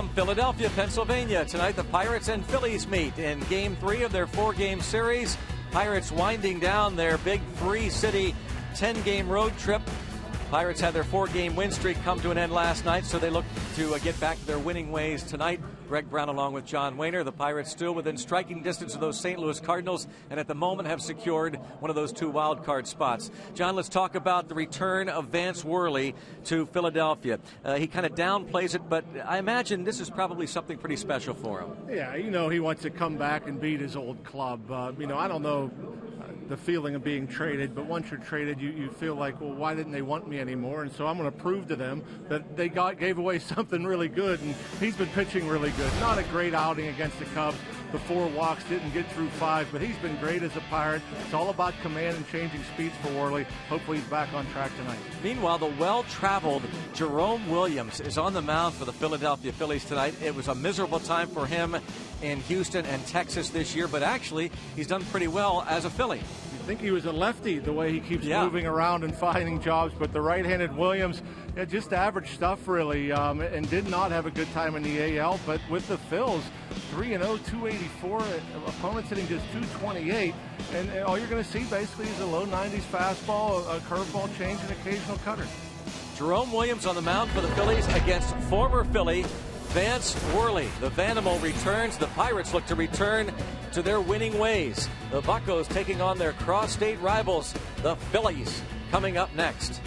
From Philadelphia, Pennsylvania, tonight the Pirates and Phillies meet in Game 3 of their 4-game series. Pirates winding down their big 3-city 10-game road trip. Pirates had their 4-game win streak come to an end last night, so they look to get back to their winning ways tonight. Greg Brown along with John Wehner. The Pirates still within striking distance of those St. Louis Cardinals, and at the moment have secured one of those 2 wild card spots. John, let's talk about the return of Vance Worley to Philadelphia. He kind of downplays it, but I imagine this is probably something pretty special for him. Yeah, he wants to come back and beat his old club. I don't know the feeling of being traded, but once you're traded, you feel like, well, why didn't they want me anymore? And so I'm going to prove to them that they gave away something really good, and he's been pitching really good. Not a great outing against the Cubs. The 4 walks, didn't get through 5, but he's been great as a Pirate. It's all about command and changing speeds for Worley. Hopefully he's back on track tonight. Meanwhile, the well-traveled Jerome Williams is on the mound for the Philadelphia Phillies tonight. It was a miserable time for him in Houston and Texas this year, but actually he's done pretty well as a Philly. I think he was a lefty, the way he keeps moving around and finding jobs, but the right-handed Williams, just average stuff really, and did not have a good time in the AL, but with the Phils, 3-0, 284, opponents hitting just 228, and all you're going to see basically is a low 90s fastball, a curveball change, and occasional cutter. Jerome Williams on the mound for the Phillies against former Philly Vance Worley. The Vanimal returns. The Pirates look to return to their winning ways. The Buccos taking on their cross-state rivals, the Phillies, coming up next.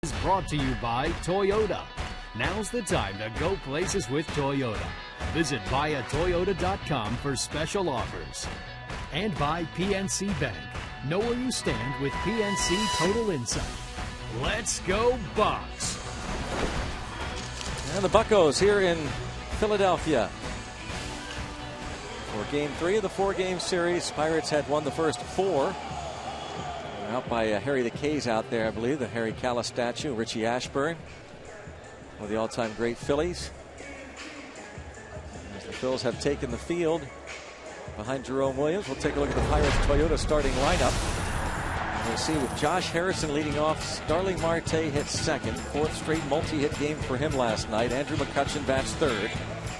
Is brought to you by Toyota. Now's the time to go places with Toyota. Visit buyatoyota.com for special offers. And by PNC Bank. Know where you stand with PNC Total Insight. Let's go Bucks! And the Buccos here in Philadelphia for Game 3 of the 4-game series. Pirates had won the first 4. Out by Harry the K's out there, I believe, the Harry Callis statue. Richie Ashburn, one of the all-time great Phillies. As the Phils have taken the field behind Jerome Williams. We'll take a look at the Pirates Toyota starting lineup. And we'll see with Josh Harrison leading off. Starling Marte hits second. Fourth straight multi-hit game for him last night. Andrew McCutchen bats third.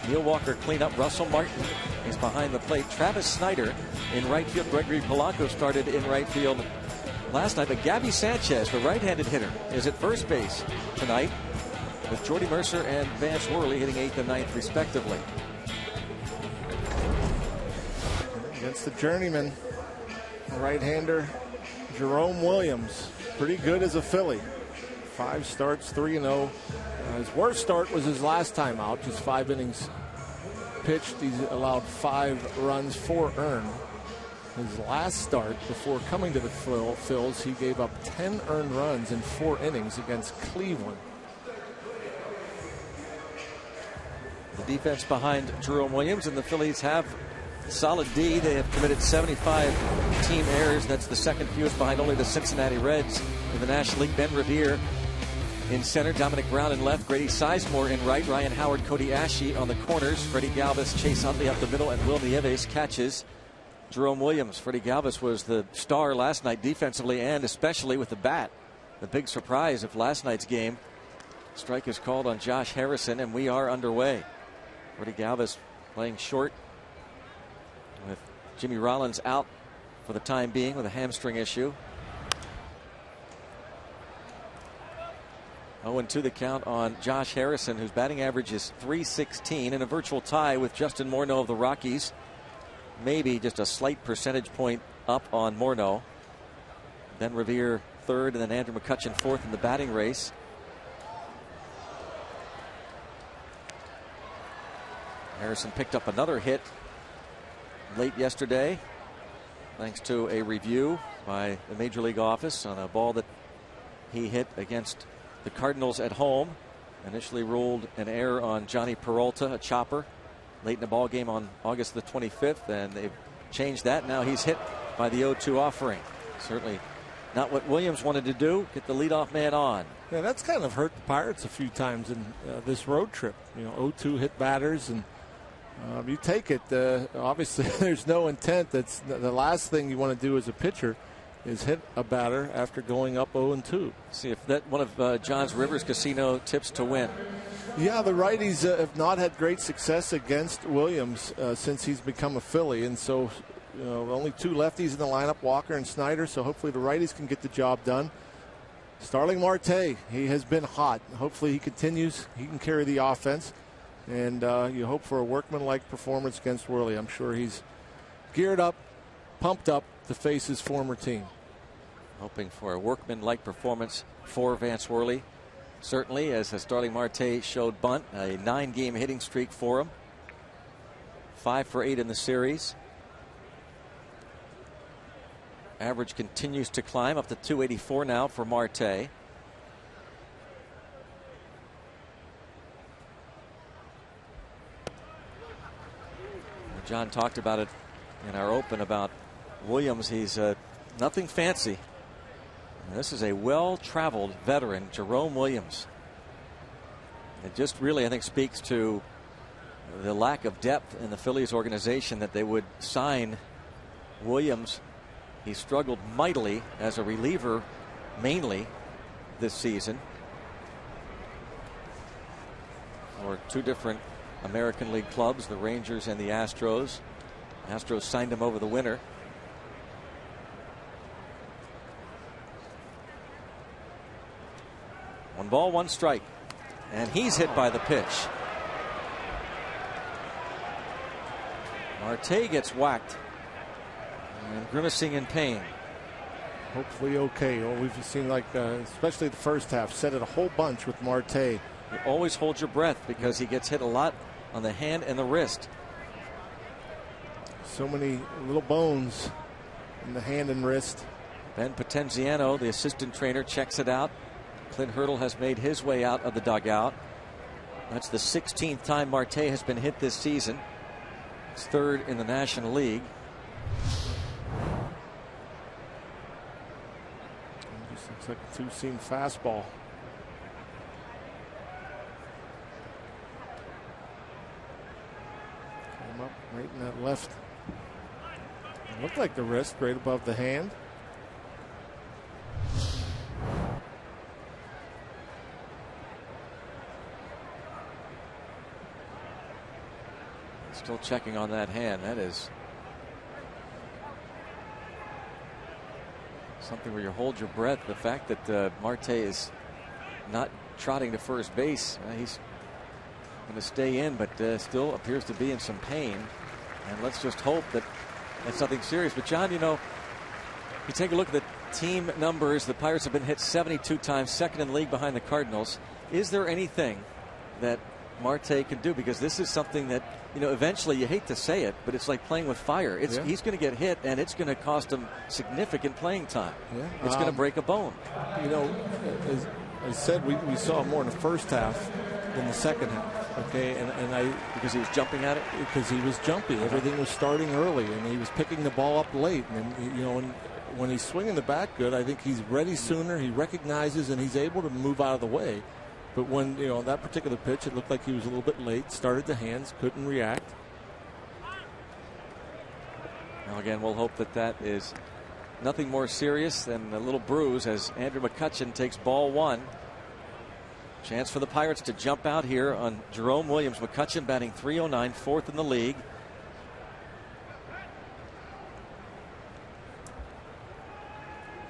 Neil Walker cleanup. Russell Martin is behind the plate. Travis Snyder in right field. Gregory Polanco started in right field last night. But Gabby Sanchez, the right-handed hitter, is at first base tonight, with Jordy Mercer and Vance Worley hitting 8th and 9th respectively. Against the journeyman right-hander Jerome Williams. Pretty good as a Philly. 5 starts, 3-0. His worst start was his last time out, just 5 innings pitched. He's allowed 5 runs, 4 earned. His last start before coming to the Phils, he gave up 10 earned runs in 4 innings against Cleveland. The defense behind Jerome Williams, and the Phillies have solid D. They have committed 75 team errors. That's the second fewest behind only the Cincinnati Reds in the National League. Ben Revere in center, Dominic Brown in left, Grady Sizemore in right, Ryan Howard, Cody Ashe on the corners, Freddie Galvis, Chase Utley up the middle, and Will Nieves catches Jerome Williams. Freddie Galvis was the star last night defensively and especially with the bat. The big surprise of last night's game. Strike is called on Josh Harrison, and we are underway. Freddie Galvis playing short with Jimmy Rollins out for the time being with a hamstring issue. 0-2 the count on Josh Harrison, whose batting average is .316, in a virtual tie with Justin Morneau of the Rockies. Maybe just a slight percentage point up on Morneau. Then Revere third, and then Andrew McCutchen fourth in the batting race. Harrison picked up another hit late yesterday, thanks to a review by the Major League office on a ball that he hit against the Cardinals at home. Initially ruled an error on Johnny Peralta, a chopper, late in the ball game on August the 25th, and they've changed that. Now he's hit by the 0-2 offering. Certainly not what Williams wanted to do, get the leadoff man on. Yeah, that's kind of hurt the Pirates a few times in this road trip. 0-2 hit batters, and you take it. Obviously, there's no intent. That's the last thing you want to do as a pitcher, is hit a batter after going up 0-2. See if that one of John's Rivers Casino tips to win. Yeah, the righties have not had great success against Williams since he's become a Philly, and so only 2 lefties in the lineup, Walker and Snyder. So hopefully the righties can get the job done. Starling Marte, he has been hot. Hopefully he continues. He can carry the offense. And you hope for a workmanlike performance against Worley. I'm sure he's geared up, pumped up to face his former team. Hoping for a workmanlike performance for Vance Worley. Certainly, as Starling Marte showed bunt, a 9-game hitting streak for him. 5 for 8 in the series. Average continues to climb up to .284 now for Marte. John talked about it in our open about Williams. He's nothing fancy. And this is a well-traveled veteran, Jerome Williams. It just really, I think, speaks to the lack of depth in the Phillies organization that they would sign Williams. He struggled mightily as a reliever mainly this season for 2 different American League clubs, the Rangers and the Astros. Astros signed him over the winter. One ball, 1 strike. And he's hit by the pitch. Marte gets whacked and grimacing in pain. Hopefully okay. Well, we've seen, especially the first half, said it a whole bunch with Marte. You always hold your breath because he gets hit a lot on the hand and the wrist. So many little bones in the hand and wrist. Ben Potenziano, the assistant trainer, checks it out. Clint Hurdle has made his way out of the dugout. That's the 16th time Marte has been hit this season. It's 3rd in the National League. Just looks like a 2-seam fastball. Came up right in that left Looked like the wrist right above the hand. Still checking on that hand. That is something where you hold your breath. The fact that Marte is not trotting to first base, he's going to stay in, but still appears to be in some pain. And let's just hope that that's nothing serious. But John, you take a look at the team numbers. The Pirates have been hit 72 times, second in the league behind the Cardinals. Is there anything that Marte can do? Because this is something that, eventually, you hate to say it, but it's like playing with fire. He's going to get hit, and it's going to cost him significant playing time. Yeah. It's going to break a bone. As I said, we saw more in the first half than the second half. Okay, because he was jumping at it. Because he was jumpy. Everything was starting early, and he was picking the ball up late. And when he's swinging the bat good, I think he's ready sooner. He recognizes, and he's able to move out of the way. But when, that particular pitch, it looked like he was a little bit late, started the hands, couldn't react. Now again, we'll hope that is nothing more serious than a little bruise as Andrew McCutchen takes ball one. Chance for the Pirates to jump out here on Jerome Williams. McCutchen batting .309, fourth in the league.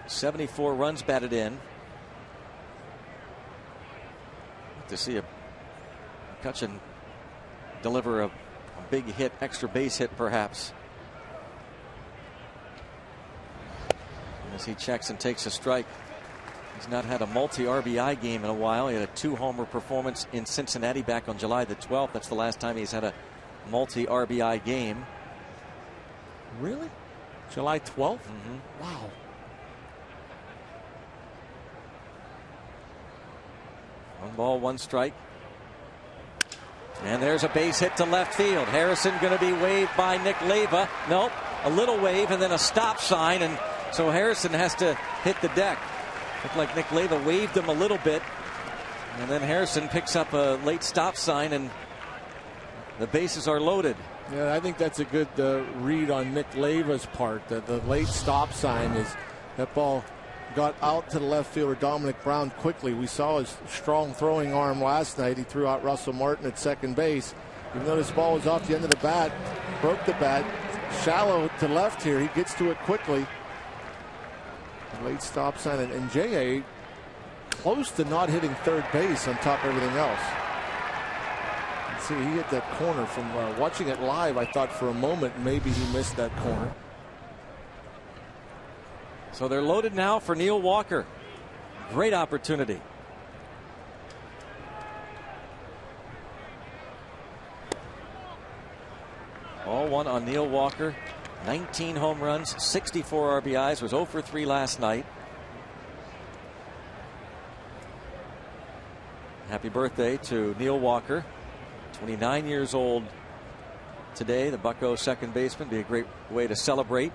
.74 runs batted in. To see a McCutchen deliver a big hit, extra base hit perhaps. And as he checks and takes a strike, he's not had a multi-RBI game in a while. He had a 2-homer performance in Cincinnati back on July the 12th. That's the last time he's had a multi-RBI game. Really? July 12th? Mm-hmm. Wow. One ball, one strike. And there's a base hit to left field. Harrison going to be waved by Nick Leyva. Nope, a little wave and then a stop sign. And so Harrison has to hit the deck. Looked like Nick Leyva waved him a little bit. And then Harrison picks up a late stop sign and the bases are loaded. Yeah, I think that's a good read on Nick Leyva's part. The late stop sign is that ball got out to the left fielder Dominic Brown quickly. We saw his strong throwing arm last night. He threw out Russell Martin at second base. Even though this ball was off the end of the bat, broke the bat, shallow to left here. He gets to it quickly. Late stop sign, and J.A. close to not hitting third base on top of everything else. See, he hit that corner from watching it live. I thought for a moment maybe he missed that corner. So they're loaded now for Neil Walker. Great opportunity. All one on Neil Walker. 19 home runs, 64 RBIs, was 0 for 3 last night. Happy birthday to Neil Walker. 29 years old today. The Bucko second baseman. Be a great way to celebrate.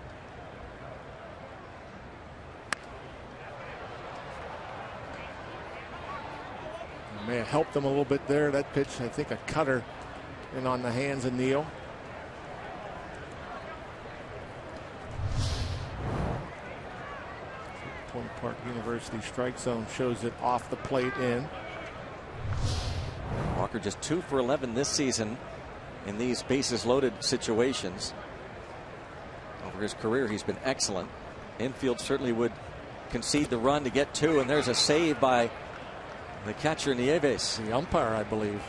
May have helped them a little bit there. That pitch, I think a cutter in on the hands of Neil. Point Park University strike zone shows it off the plate in. Walker just 2 for 11 this season in these bases loaded situations. Over his career, he's been excellent. Infield certainly would concede the run to get 2, and there's a save by the catcher Nieves. The umpire, I believe.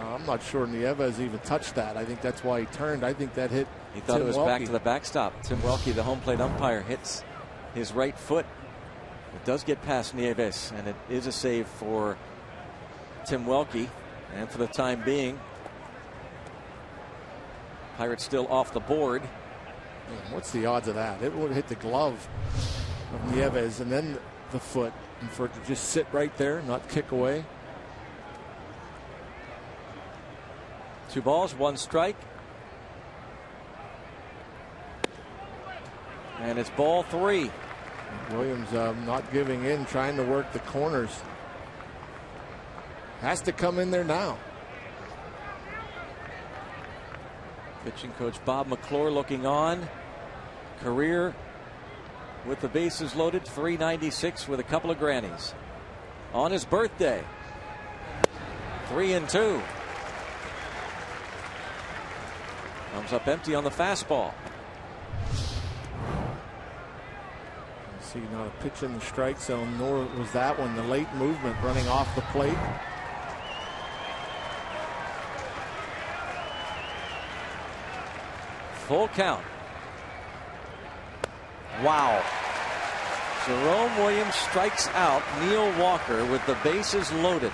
I'm not sure Nieves even touched that. I think that's why he turned. I think that hit. He thought it was back to the backstop. Tim Welke, the home plate umpire, hits his right foot. It does get past Nieves, and it is a save for Tim Welke. And for the time being, Pirates still off the board. What's the odds of that? It would hit the glove of Nieves and then the foot, and for it to just sit right there, not kick away. 2 balls, 1 strike. And it's ball 3. Williams not giving in, trying to work the corners. Has to come in there now. Pitching coach Bob McClure looking on. Career with the bases loaded, 396 with a couple of grannies. On his birthday, 3-2. Comes up empty on the fastball. See, not a pitch in the strike zone, nor was that one. The late movement running off the plate. Full count. Wow. Jerome Williams strikes out Neil Walker with the bases loaded.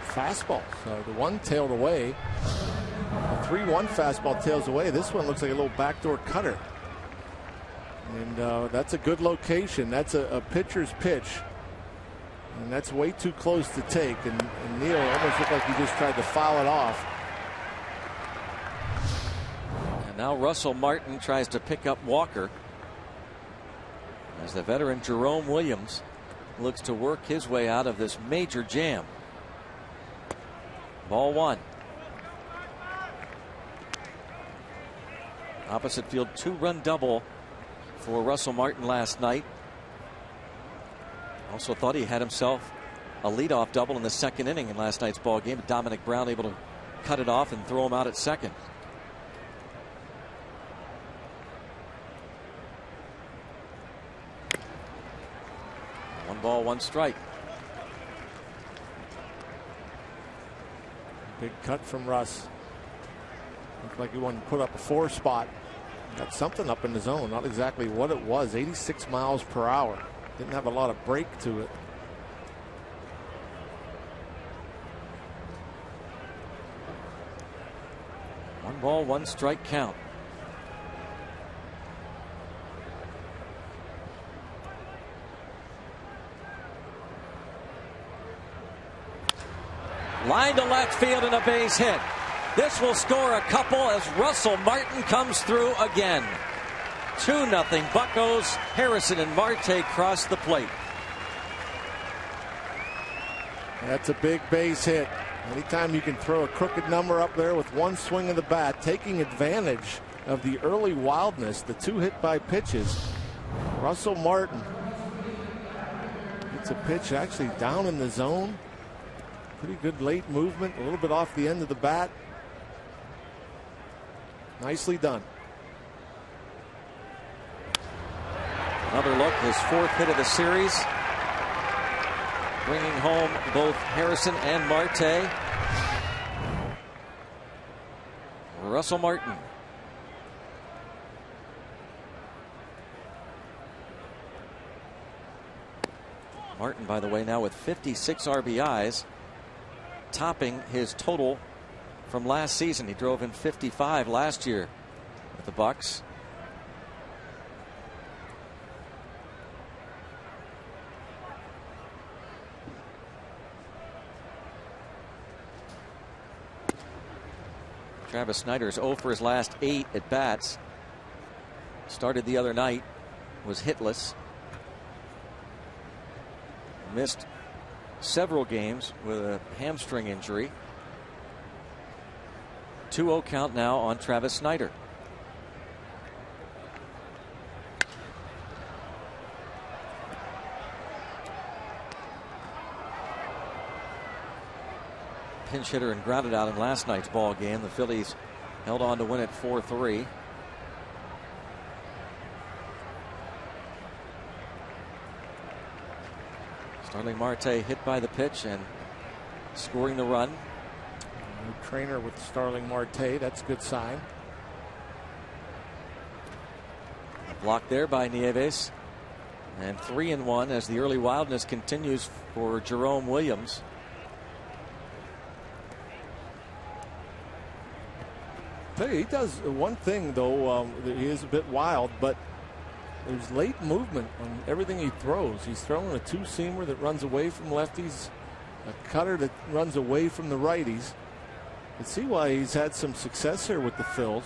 Fastball. So the one tailed away. The 3-1 fastball tails away. This one looks like a little backdoor cutter. And that's a good location. That's a pitcher's pitch. And that's way too close to take. And Neil almost looked like he just tried to foul it off. And now Russell Martin tries to pick up Walker, as the veteran Jerome Williams looks to work his way out of this major jam. Ball one. Opposite field 2-run double for Russell Martin last night. Also thought he had himself a leadoff double in the second inning in last night's ball game. Dominic Brown able to cut it off and throw him out at second. One ball, one strike. Big cut from Russ. Looked like he wanted to put up a 4 spot. Got something up in the zone. Not exactly what it was. 86 miles per hour. Didn't have a lot of break to it. One ball, one strike count. Line to left field and a base hit. This will score a couple as Russell Martin comes through again. 2-0 Buccos. Harrison and Marte cross the plate. That's a big base hit. Anytime you can throw a crooked number up there with one swing of the bat, taking advantage of the early wildness, the 2 hit by pitches. Russell Martin gets a pitch actually down in the zone. Pretty good late movement, a little bit off the end of the bat. Nicely done. Another look, his 4th hit of the series, bringing home both Harrison and Marte. Russell Martin. Martin, by the way, now with 56 RBIs, topping his total from last season. He drove in 55 last year with the Bucks. Travis Snider's 0 for his last 8 at bats. Started the other night, was hitless. Missed several games with a hamstring injury. 2-0 count now on Travis Snider. Pinch hitter and grounded out in last night's ball game. The Phillies held on to win it 4-3. Starling Marte hit by the pitch and scoring the run. New trainer with Starling Marte. That's a good sign. Blocked there by Nieves. And 3-1 as the early wildness continues for Jerome Williams. He does one thing, though. He is a bit wild, but there's late movement on everything he throws. He's throwing a 2-seamer that runs away from lefties, a cutter that runs away from the righties. You can see why he's had some success here with the Phils.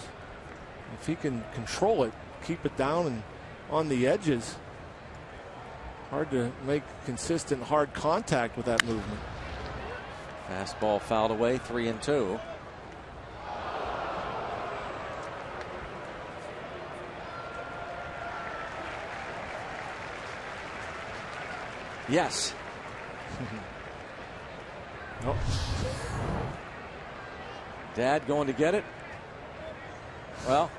If he can control it, keep it down and on the edges, hard to make consistent hard contact with that movement. Fastball fouled away, 3-2. Yes. Oh. Dad going to get it. Well,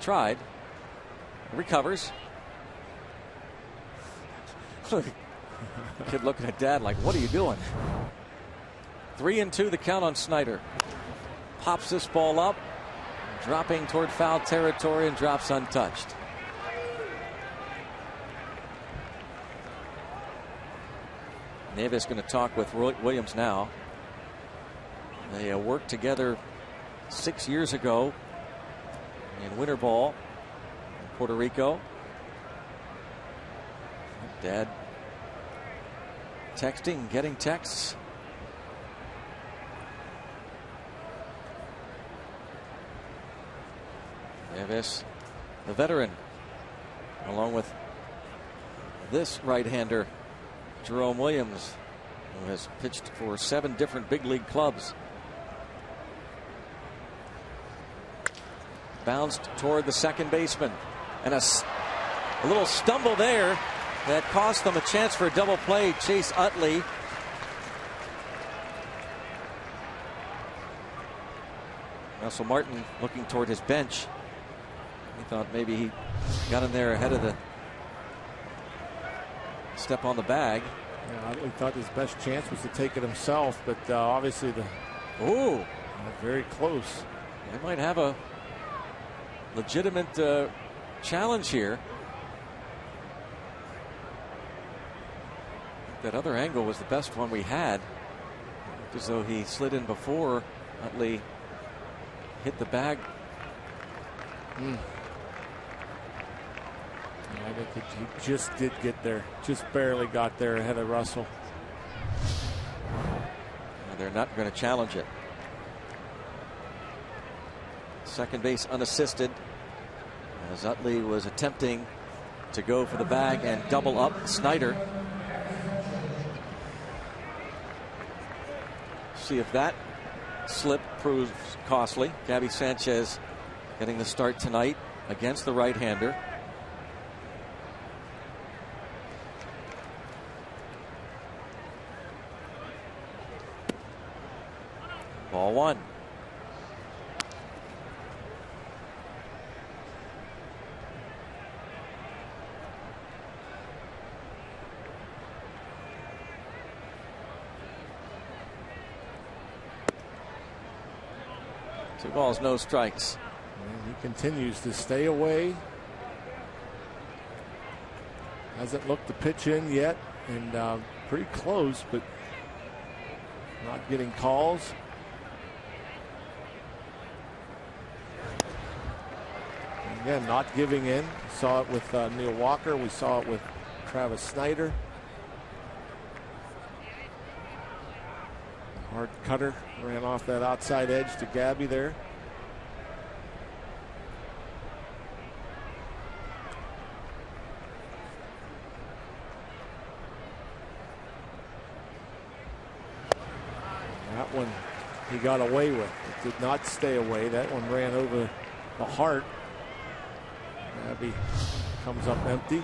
tried. Recovers. Kid looking at Dad like, what are you doing? 3-2 the count on Snyder. Pops this ball up, dropping toward foul territory, and drops untouched. Nevis going to talk with Williams now. They worked together 6 years ago in winter ball in Puerto Rico. Dad texting, getting texts. Nevis, the veteran, along with this right-hander, Jerome Williams, who has pitched for 7 different big league clubs. Bounced toward the second baseman, and a little stumble there that cost them a chance for a double play. Chase Utley. Russell Martin looking toward his bench. He thought maybe he got in there ahead of the step on the bag. Yeah, Utley thought his best chance was to take it himself, but obviously very close. They might have a legitimate challenge here. That other angle was the best one we had. Looked as though he slid in before Utley hit the bag. I think he just did get there, just barely got there ahead of Russell. They're not going to challenge it. Second base unassisted, as Utley was attempting to go for the bag and double up Snyder. See if that slip proves costly. Gabby Sanchez getting the start tonight against the right-hander. Ball one. Two balls, no strikes. And he continues to stay away. Hasn't looked the pitch in yet, and pretty close, but not getting calls. And again, not giving in. We saw it with Neil Walker. We saw it with Travis Snyder. Hard cutter ran off that outside edge to Gabby there. That one he got away with. It did not stay away. That one ran over the heart. Gabby comes up empty.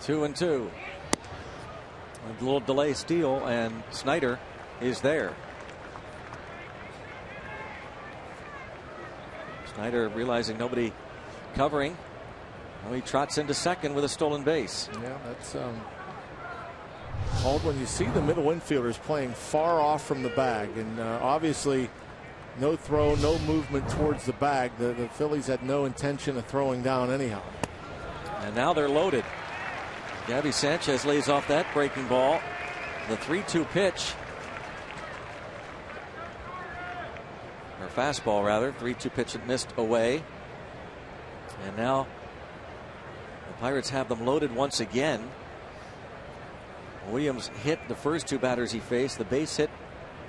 Two and two. A little delay steal, and Snyder is there. Snyder realizing nobody covering. Well, he trots into second with a stolen base. Yeah, that's called when you see the middle infielders playing far off from the bag, and obviously no throw, no movement towards the bag. The Phillies had no intention of throwing down anyhow. And now they're loaded. Gabby Sanchez lays off that breaking ball. The 3-2 pitch. Or fastball, rather. 3-2 pitch that missed away. And now the Pirates have them loaded once again. Williams hit the first two batters he faced. The base hit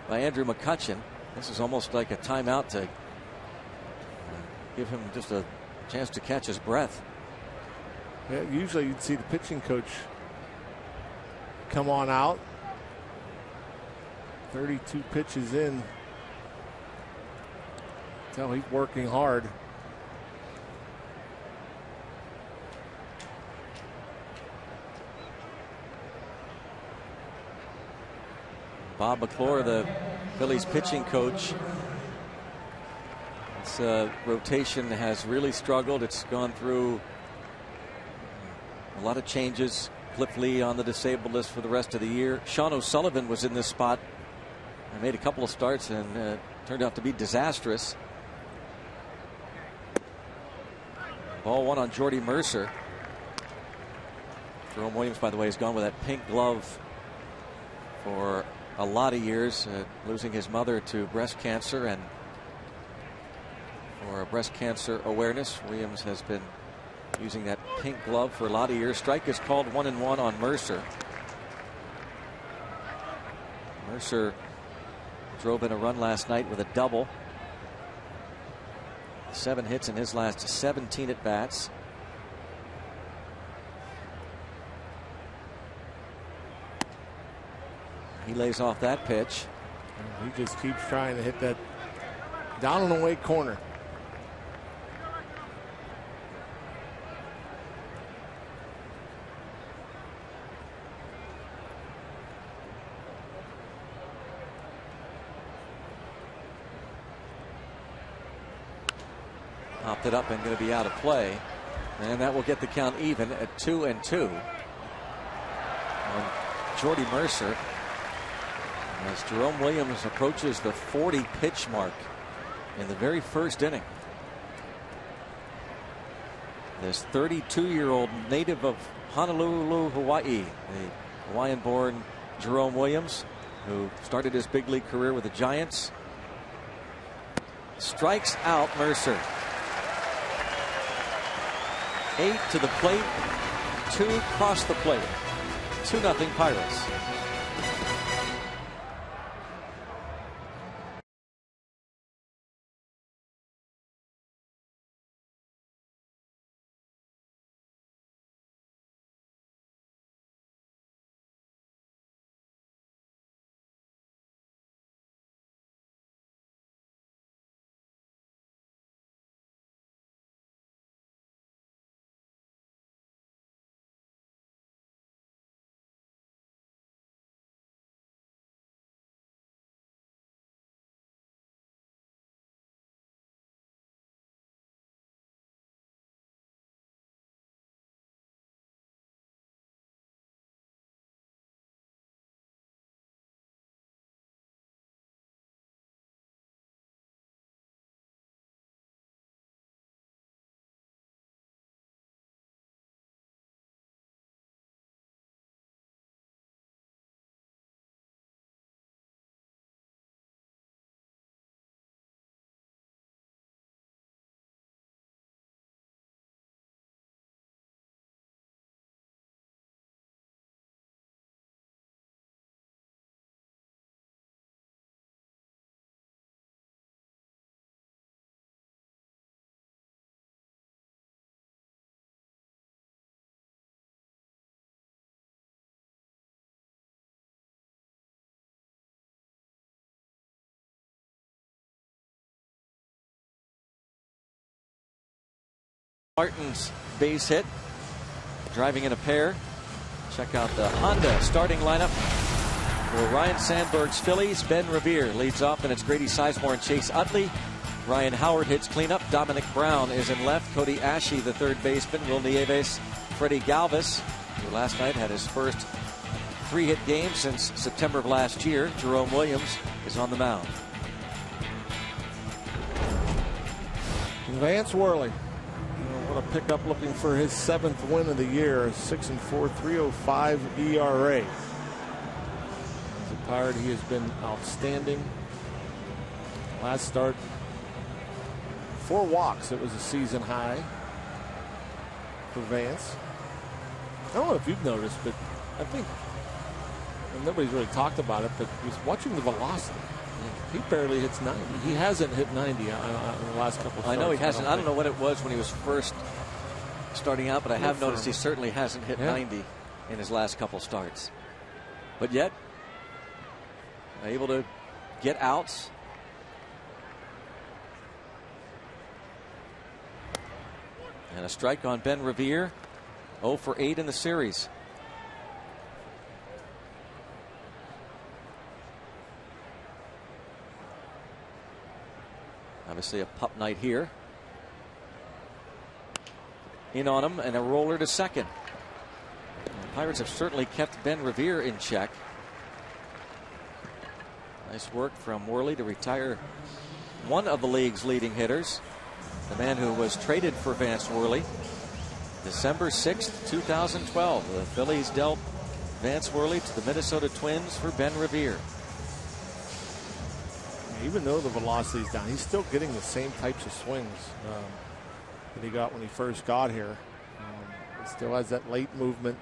by Andrew McCutchen. This is almost like a timeout to give him just a chance to catch his breath. Yeah, usually you'd see the pitching coach come on out. 32 pitches in. Tell he's working hard. Bob McClure, the Phillies pitching coach. This rotation has really struggled. It's gone through a lot of changes. Cliff Lee on the disabled list for the rest of the year. Sean O'Sullivan was in this spot and made a couple of starts and turned out to be disastrous. Ball one on Jordy Mercer. Jerome Williams, by the way, has gone with that pink glove for a lot of years, losing his mother to breast cancer, and for breast cancer awareness, Williams has been using that pink glove for a lot of years. Strike is called 1-1 on Mercer. Mercer drove in a run last night with a double. 7 hits in his last 17 at bats. He lays off that pitch. He just keeps trying to hit that down and away corner. Popped it up and going to be out of play. And that will get the count even at 2-2 on Jordy Mercer, as Jerome Williams approaches the 40 pitch mark in the very first inning. This 32-year-old native of Honolulu, Hawaii, the Hawaiian-born Jerome Williams, who started his big league career with the Giants, strikes out Mercer. 8 to the plate, 2 cross the plate. 2-0 Pirates. Martin's base hit, driving in a pair. Check out the Honda starting lineup for Ryan Sandberg's Phillies. Ben Revere leads off, and it's Grady Sizemore and Chase Utley. Ryan Howard hits cleanup. Dominic Brown is in left. Cody Ashe, the third baseman. Will Nieves, Freddie Galvis, who last night had his first 3-hit game since September of last year. Jerome Williams is on the mound. Vance Worley. What a pickup, looking for his 7th win of the year. 6-4, 3.05 ERA. As a Pirate, he has been outstanding. Last start, 4 walks. It was a season high for Vance. I don't know if you've noticed, but I think, and nobody's really talked about it, but he's watching the velocity. He barely hits 90. He hasn't hit 90 in the last couple of starts. I know he hasn't. I don't know what it was when he was first starting out, but I have noticed he certainly hasn't hit 90 in his last couple starts. but yet able to get outs. And a strike on Ben Revere. 0 for 8 in the series. Obviously a pup night here. In on him and a roller to second. The Pirates have certainly kept Ben Revere in check. Nice work from Worley to retire one of the league's leading hitters. The man who was traded for Vance Worley. December 6th, 2012. The Phillies dealt Vance Worley to the Minnesota Twins for Ben Revere. Even though the velocity is down, he's still getting the same types of swings that he got when he first got here. He still has that late movement.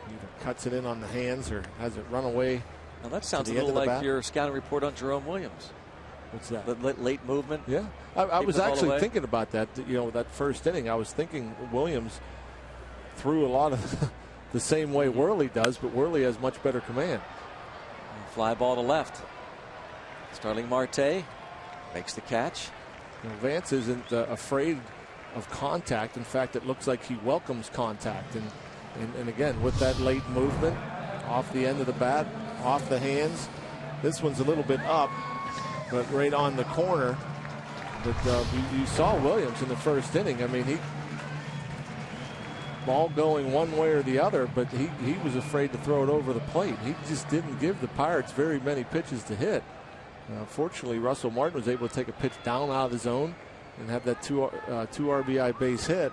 Either cuts it in on the hands or has it run away. Now that sounds a little like your scouting report on Jerome Williams. What's that? The late movement. Yeah, I was actually thinking about that. You know, that first inning, I was thinking Williams threw a lot of the same way Worley does, but Worley has much better command. Fly ball to left. Starling Marte makes the catch. You know, Vance isn't afraid of contact. In fact, it looks like he welcomes contact. And again, with that late movement, off the end of the bat, off the hands. This one's a little bit up, but right on the corner. But you saw Williams in the first inning. I mean, he ball going one way or the other, but he was afraid to throw it over the plate. He just didn't give the Pirates very many pitches to hit. Fortunately, Russell Martin was able to take a pitch down out of the zone and have that two RBI base hit.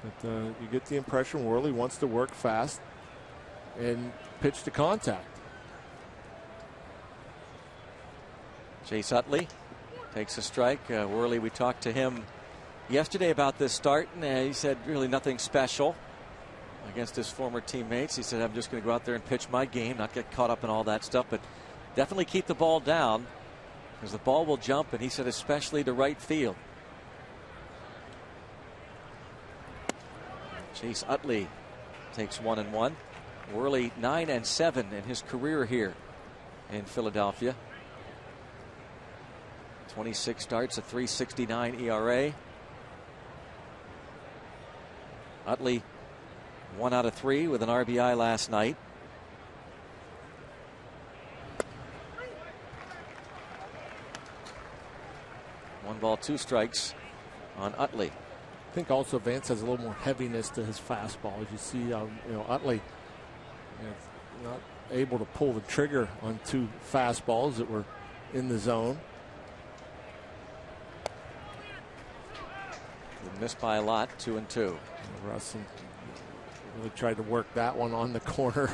But you get the impression Worley wants to work fast and pitch to contact. Chase Utley takes a strike. Worley, we talked to him yesterday about this start, and he said really nothing special against his former teammates. He said, I'm just going to go out there and pitch my game, not get caught up in all that stuff, but definitely keep the ball down because the ball will jump, and he said especially to right field. Chase Utley takes 1-1. Worley 9-7 in his career here in Philadelphia. 26 starts, a .369 ERA. Utley 1 out of 3 with an RBI last night. One ball, 2 strikes on Utley. I think also Vance has a little more heaviness to his fastball. As you see, Utley not able to pull the trigger on 2 fastballs that were in the zone. Missed by a lot, 2-2. Russell really tried to work that one on the corner.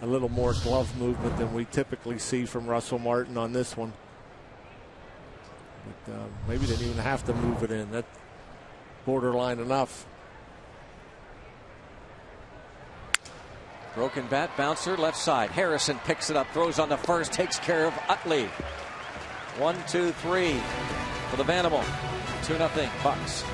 A little more glove movement than we typically see from Russell Martin on this one. But maybe didn't even have to move it in. That's borderline enough. Broken bat, bouncer, left side. Harrison picks it up, throws on the first, takes care of Utley. 1-2-3 for the Manimal. 2-0 Bucks.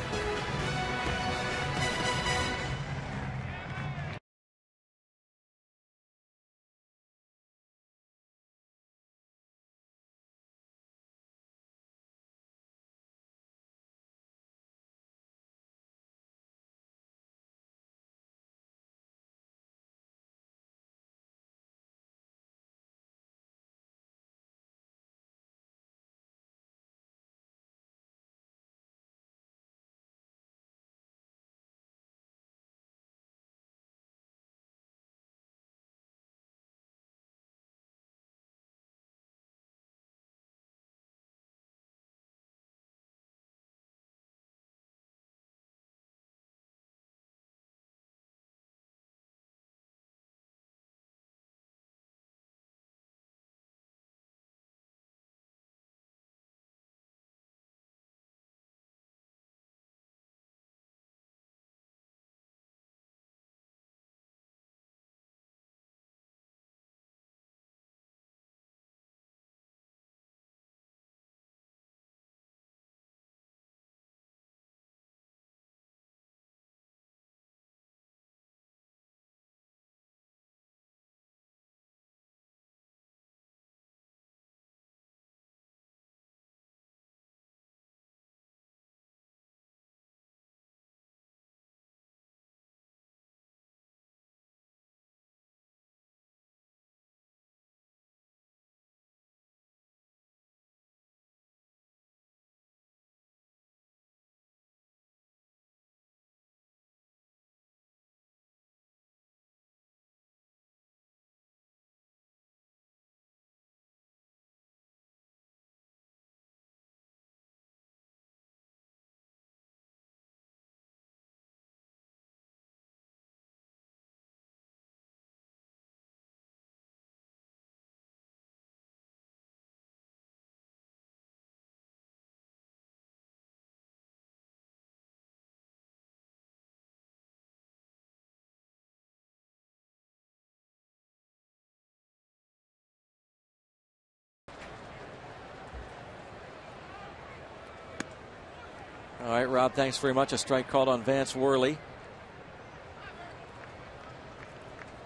All right, Rob, thanks very much. A strike called on Vance Worley.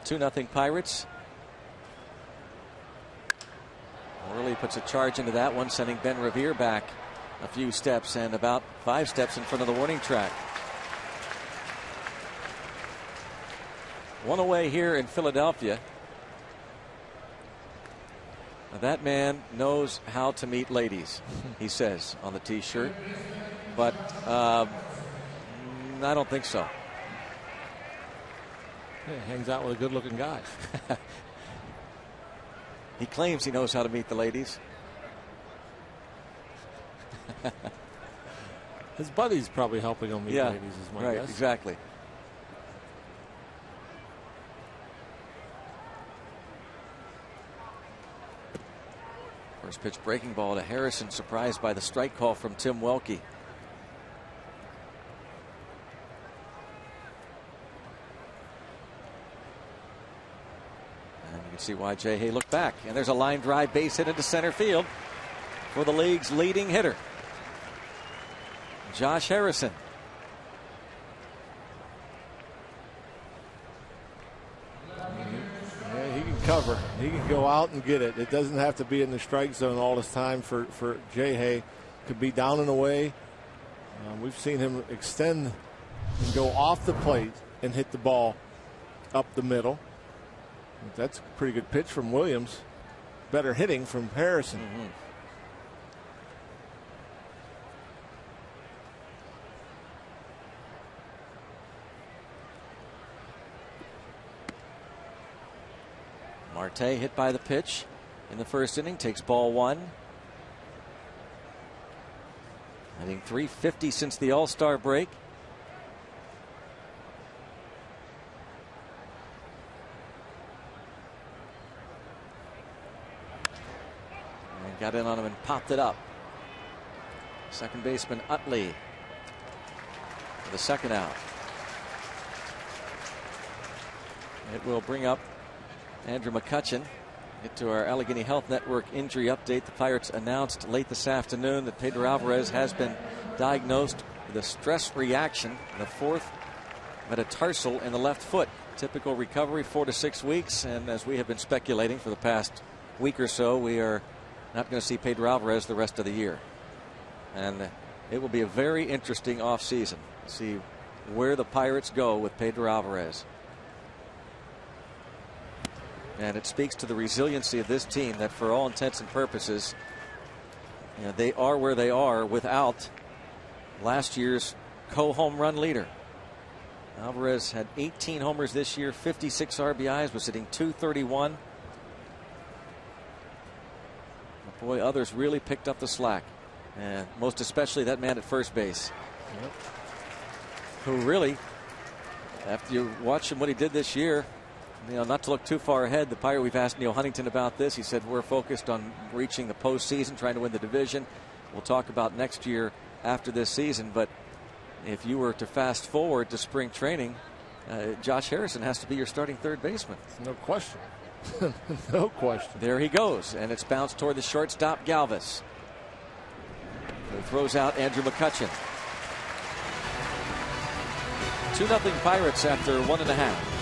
2-0 Pirates. Worley puts a charge into that one, sending Ben Revere back a few steps and about 5 steps in front of the warning track. One away here in Philadelphia. Now that man knows how to meet ladies, he says on the t-shirt. But I don't think so. Yeah, hangs out with a good-looking guy. He claims he knows how to meet the ladies. His buddy's probably helping him meet ladies, is my guess. Exactly. First pitch breaking ball to Harrison, surprised by the strike call from Tim Welke. And you can see why Jay Hay looked back. And there's a line drive base hit into center field for the league's leading hitter, Josh Harrison. Yeah, he can cover. He can go out and get it. It doesn't have to be in the strike zone all this time for Jay Hay. Could be down and away. We've seen him extend and go off the plate and hit the ball up the middle. That's a pretty good pitch from Williams. Better hitting from Harrison. Mm-hmm. Marte hit by the pitch in the first inning, takes ball 1. Hitting .350 since the All-Star break. And got in on him and popped it up. Second baseman Utley for the second out. It will bring up Andrew McCutchen. Get to our Allegheny Health Network injury update. The Pirates announced late this afternoon that Pedro Alvarez has been diagnosed with a stress reaction, the 4th metatarsal in the left foot. Typical recovery 4 to 6 weeks, and as we have been speculating for the past week or so, we are not going to see Pedro Alvarez the rest of the year. And it will be a very interesting offseason to see where the Pirates go with Pedro Alvarez. And it speaks to the resiliency of this team that for all intents and purposes, they are where they are without last year's co-home run leader. Alvarez had 18 homers this year, 56 RBIs, was hitting .231. But boy, others really picked up the slack, and most especially that man at first base. Yep. Who really, after you watch him what he did this year, not to look too far ahead, we've asked Neil Huntington about this. He said we're focused on reaching the postseason, trying to win the division. We'll talk about next year after this season, but if you were to fast forward to spring training, Josh Harrison has to be your starting third baseman. No question. No question. There he goes, and it's bounced toward the shortstop, Galvis, who throws out Andrew McCutchen. 2-0 Pirates after 1.5.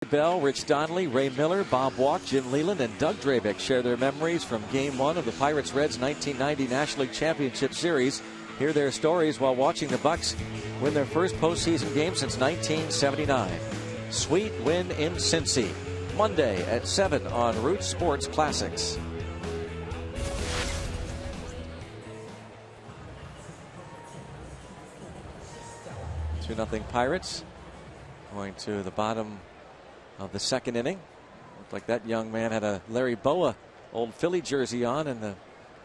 Bell, Rich Donnelly, Ray Miller, Bob Walk, Jim Leland, and Doug Drabick share their memories from Game 1 of the Pirates-Reds 1990 National League Championship Series. Hear their stories while watching the Bucks win their first postseason game since 1979. Sweet win in Cincy. Monday at 7 on Root Sports Classics. 2-0 Pirates. Going to the bottom of the second inning. Looked like that young man had a Larry Boa old Philly jersey on, and the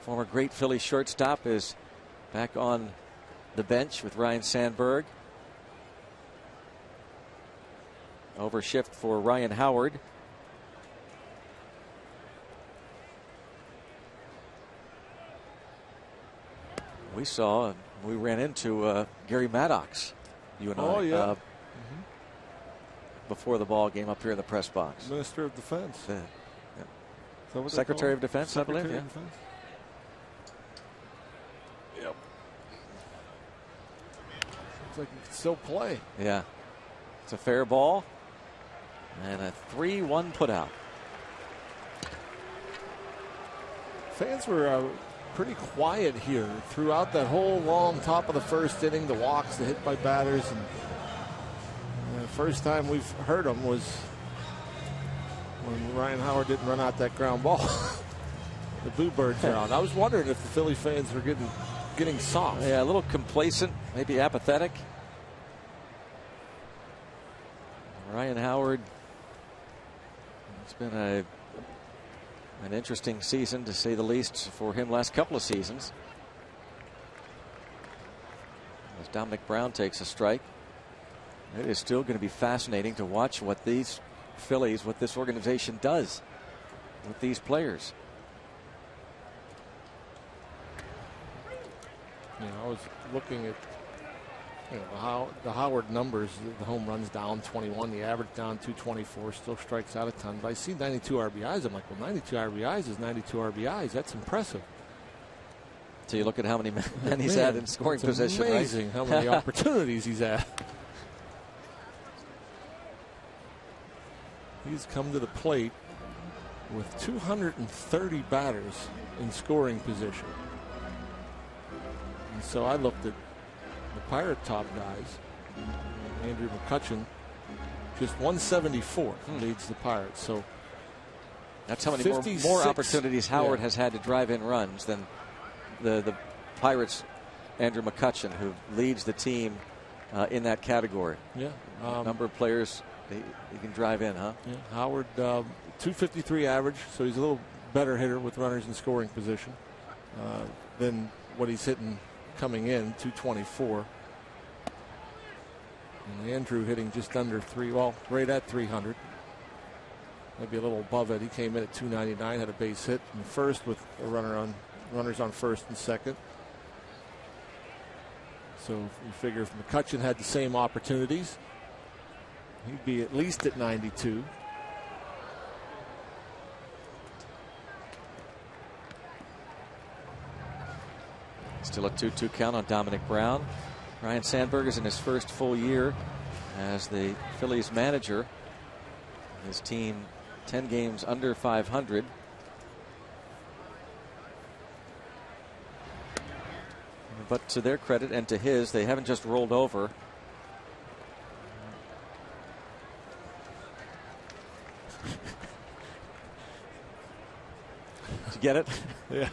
former great Philly shortstop is back on the bench with Ryan Sandberg. Overshift for Ryan Howard. We ran into Gary Maddox, you and I, before the ball game up here in the press box. Minister of Defense. So Secretary of Defense, I believe. Yeah. Yep. Looks like he can still play. Yeah. It's a fair ball. And a 3-1 put out. Fans were pretty quiet here throughout that whole long top of the first inning. The walks, the hit by batters, and the first time we've heard them was when Ryan Howard didn't run out that ground ball. The boo birds are out. I was wondering if the Philly fans were getting soft. Yeah, a little complacent, maybe apathetic. Ryan Howard, it's been an interesting season, to say the least, for him last couple of seasons. As Dominic Brown takes a strike, it is still going to be fascinating to watch what these Phillies, what this organization does with these players. I was looking at how the Howard numbers. The home runs down 21, the average down 224, still strikes out a ton. But I see 92 RBIs. I'm like, well, 92 RBIs is 92 RBIs. That's impressive. So you look at how many men he's had in scoring position. Amazing how many opportunities he's had. He's come to the plate with 230 batters in scoring position. And so I looked at the Pirate top guys. Andrew McCutchen, just 174 leads the Pirates. So that's how many more opportunities Howard has had to drive in runs than the Pirates' Andrew McCutchen, who leads the team in that category. Yeah, number of players he can drive in, huh? Yeah, Howard 253 average, so he's a little better hitter with runners in scoring position than what he's hitting coming in, 224. And Andrew hitting just under right at 300. Maybe a little above it. He came in at 299, had a base hit in first with a runners on first and second. So you figure if McCutchen had the same opportunities, he'd be at least at 92. Still a 2-2 count on Dominic Brown. Ryan Sandberg is in his first full year as the Phillies manager. His team 10 games under 500. But to their credit and to his, they haven't just rolled over. Did you get it? Yeah.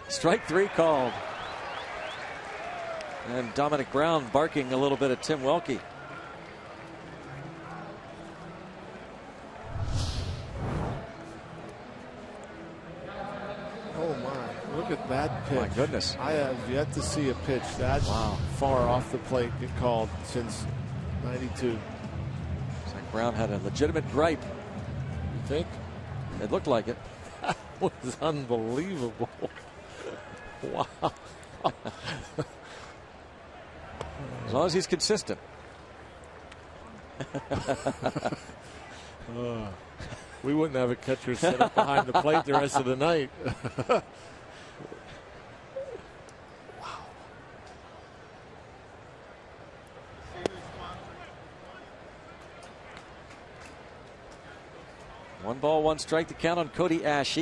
Strike three called. And Dominic Brown barking a little bit at Tim Welke. Oh my, look at that pitch. My goodness. I have yet to see a pitch that far off the plate get called since 92. It's like Brown had a legitimate gripe. You think? It looked like it. That was unbelievable. Wow. As long as he's consistent. We wouldn't have a catcher set up behind the plate the rest of the night. 1-1 the count on Cody Ashe.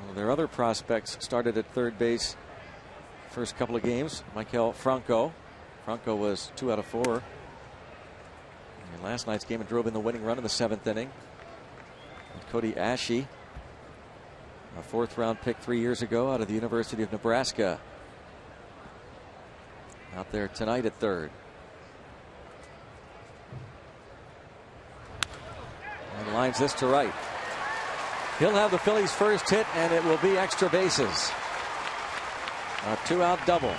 One of their other prospects started at third base first couple of games. Maikel Franco. Franco was 2 out of 4 in last night's game and drove in the winning run in the 7th inning. And Cody Ashe, a 4th-round pick 3 years ago out of the University of Nebraska, out there tonight at third. And lines this to right. He'll have the Phillies' first hit, and it will be extra bases. A 2-out double.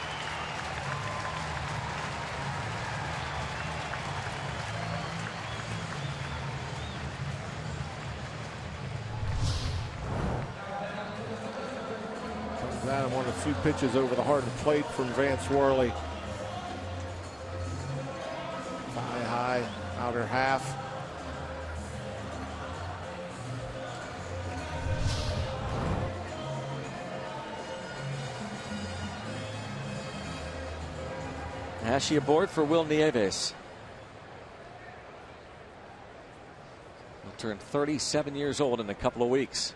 Comes at him on a few pitches over the hard plate from Vance Worley. High, outer half. Ashe aboard for Will Nieves. He'll turn 37 years old in a couple of weeks.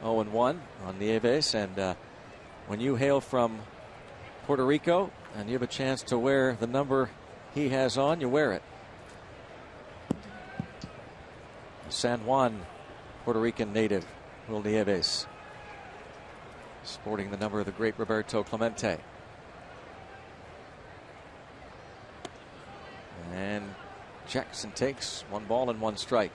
Oh, 0-1 on Nieves, and when you hail from Puerto Rico and you have a chance to wear the number he has on, you wear it. San Juan, Puerto Rican native Will Nieves, sporting the number of the great Roberto Clemente. And Jackson takes 1-1.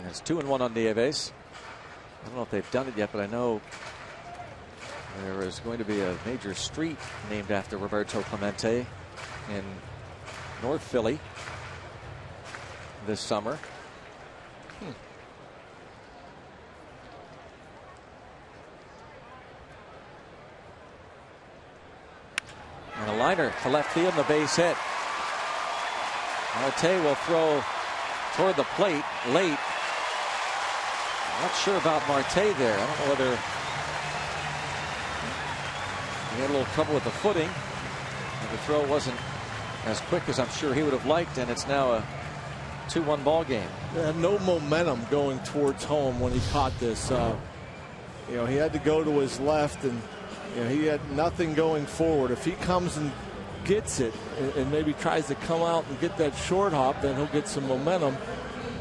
It's 2-1 on Nieves. I don't know if they've done it yet, but I know there is going to be a major street named after Roberto Clemente in North Philly this summer. And a liner to left field and the base hit. Marte will throw toward the plate late. Not sure about Marte there. I don't know whether he had a little trouble with the footing. The throw wasn't as quick as I'm sure he would have liked, and it's now a 2-1 ball game. No momentum going towards home when he caught this. He had to go to his left, and he had nothing going forward. If he comes and gets it and maybe tries to come out and get that short hop, then he'll get some momentum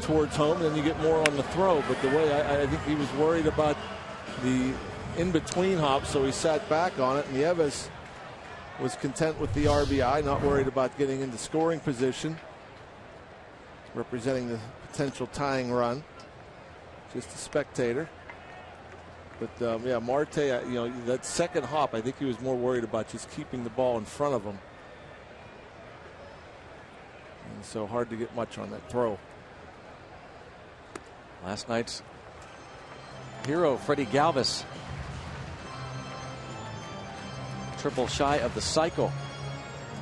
towards home, then you get more on the throw. But the way I think he was worried about the in-between hop, so he sat back on it, and Nieves was content with the RBI, not worried about getting into scoring position, representing the potential tying run. Just a spectator. But yeah, Marte, that second hop, I think he was more worried about just keeping the ball in front of him. And so hard to get much on that throw. Last night's hero, Freddie Galvis, triple shy of the cycle.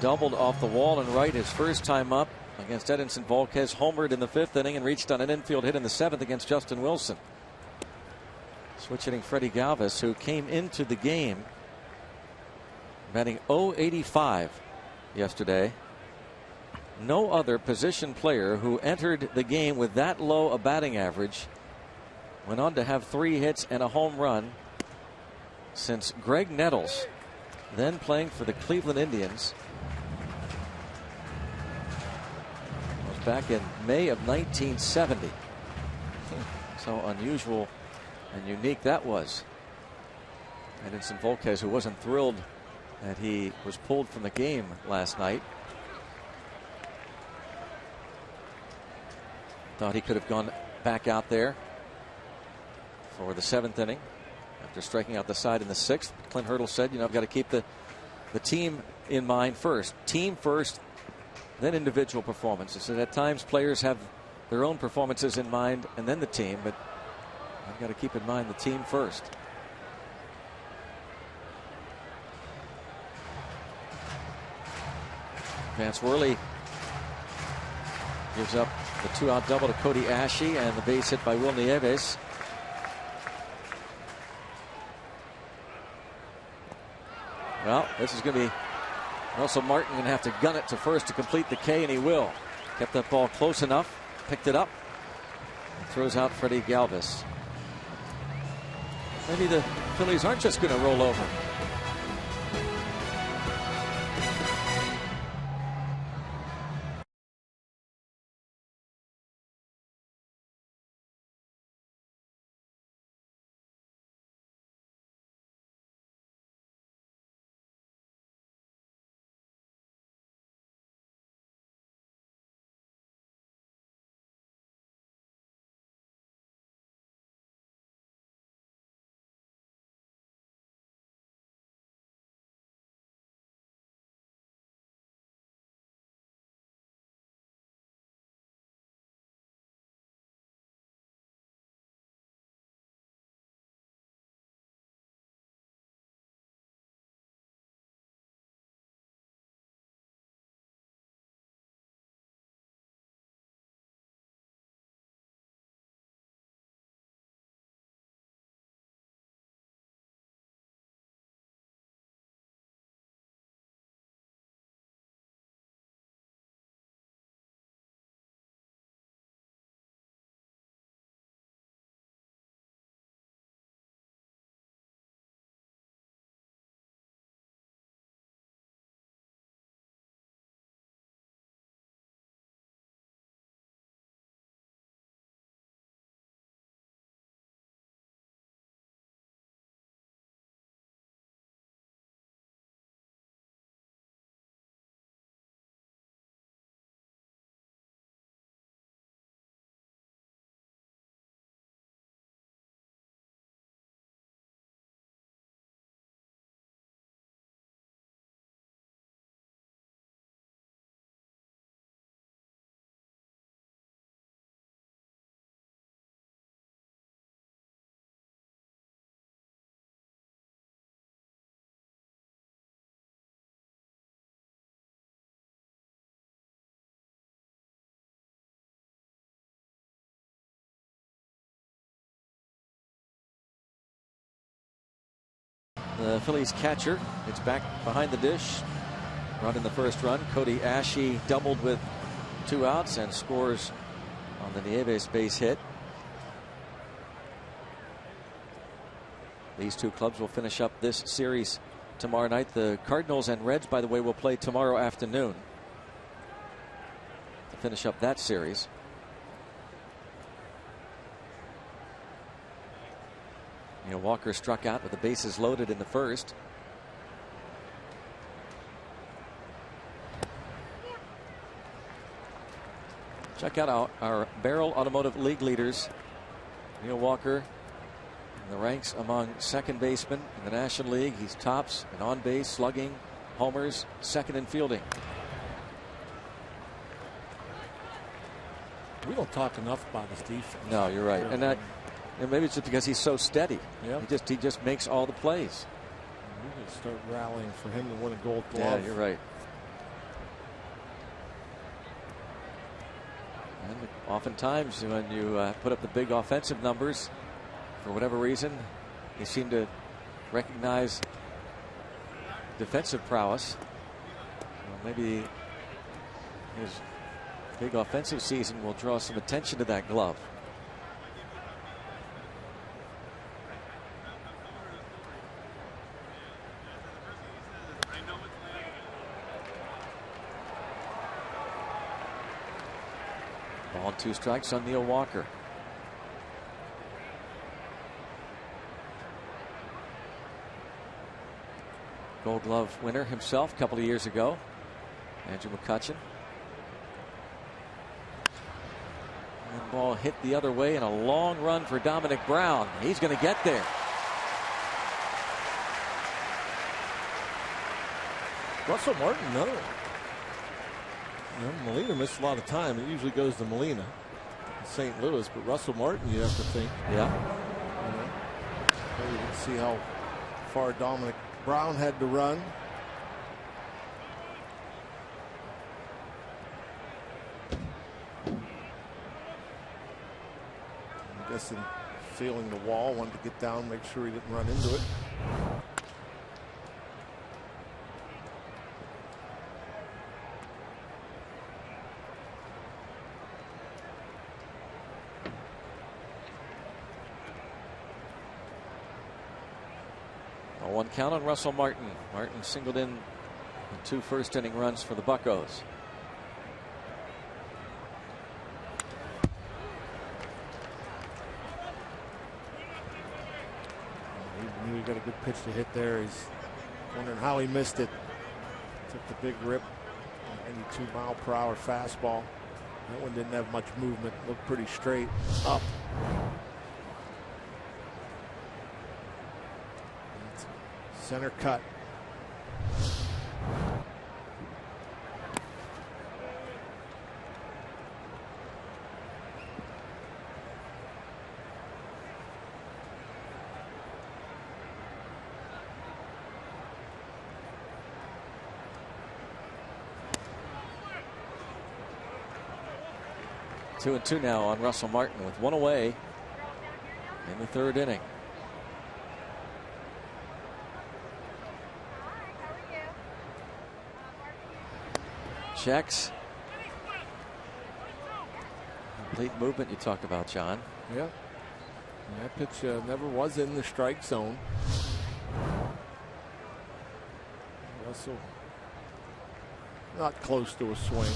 Doubled off the wall and right his first time up against Edinson Volquez. Homered in the 5th inning and reached on an infield hit in the 7th against Justin Wilson. Switch hitting Freddie Galvis, who came into the game batting .085 yesterday. No other position player who entered the game with that low a batting average went on to have 3 hits and a home run since Greg Nettles, then playing for the Cleveland Indians, was back in May of 1970. So unusual and unique that was. Edinson Volquez, who wasn't thrilled that he was pulled from the game last night, thought he could have gone back out there for the 7th inning after striking out the side in the 6th. Clint Hurdle said, I've got to keep the team in mind first. Team first, then individual performances. And at times players have their own performances in mind and then the team, but I've got to keep in mind the team first. Vance Worley gives up the 2-out double to Cody Ashe and the base hit by Will Nieves. Well, this is going to be Russell Martin going to have to gun it to first to complete the K, and he will. Kept that ball close enough, picked it up, and throws out Freddie Galvis. Maybe the Phillies aren't just going to roll over. The Phillies catcher gets back behind the dish. Run in the first run. Cody Ashe doubled with 2 outs and scores on the Nieves base hit. These two clubs will finish up this series tomorrow night. The Cardinals and Reds, by the way, will play tomorrow afternoon to finish up that series. Walker struck out with the bases loaded in the first. Check out our Barrel Automotive League leaders. Neil Walker in the ranks among second basemen in the National League. He's tops in on base, slugging, homers, second in fielding. We don't talk enough about his defense. No, you're right. And maybe it's just because he's so steady. Yep. He just makes all the plays. We could start rallying for him to win a Gold Glove. Yeah, you're right. And oftentimes when you put up the big offensive numbers, for whatever reason, they seem to recognize defensive prowess. Well, maybe his big offensive season will draw some attention to that glove. Ball 2 strikes on Neil Walker. Gold Glove winner himself a couple of years ago, Andrew McCutchen. And the ball hit the other way, and a long run for Dominic Brown. He's going to get there. Russell Martin, Molina missed a lot of time. It usually goes to Molina in St. Louis, but Russell Martin, you have to think. Yeah. You can see how far Dominic Brown had to run. I'm guessing feeling the wall, wanted to get down, make sure he didn't run into it. A 1 count on Russell Martin. Martin singled in the 2 first-inning runs for the Buccos. He got a good pitch to hit there. He's wondering how he missed it. Took the big rip. 92-mile-per-hour fastball. That one didn't have much movement. Looked pretty straight up. Center cut. Two and two now on Russell Martin with 1 away in the 3rd inning. Checks. Complete movement you talked about, John. Yeah. And that pitch never was in the strike zone. Russell not close to a swing.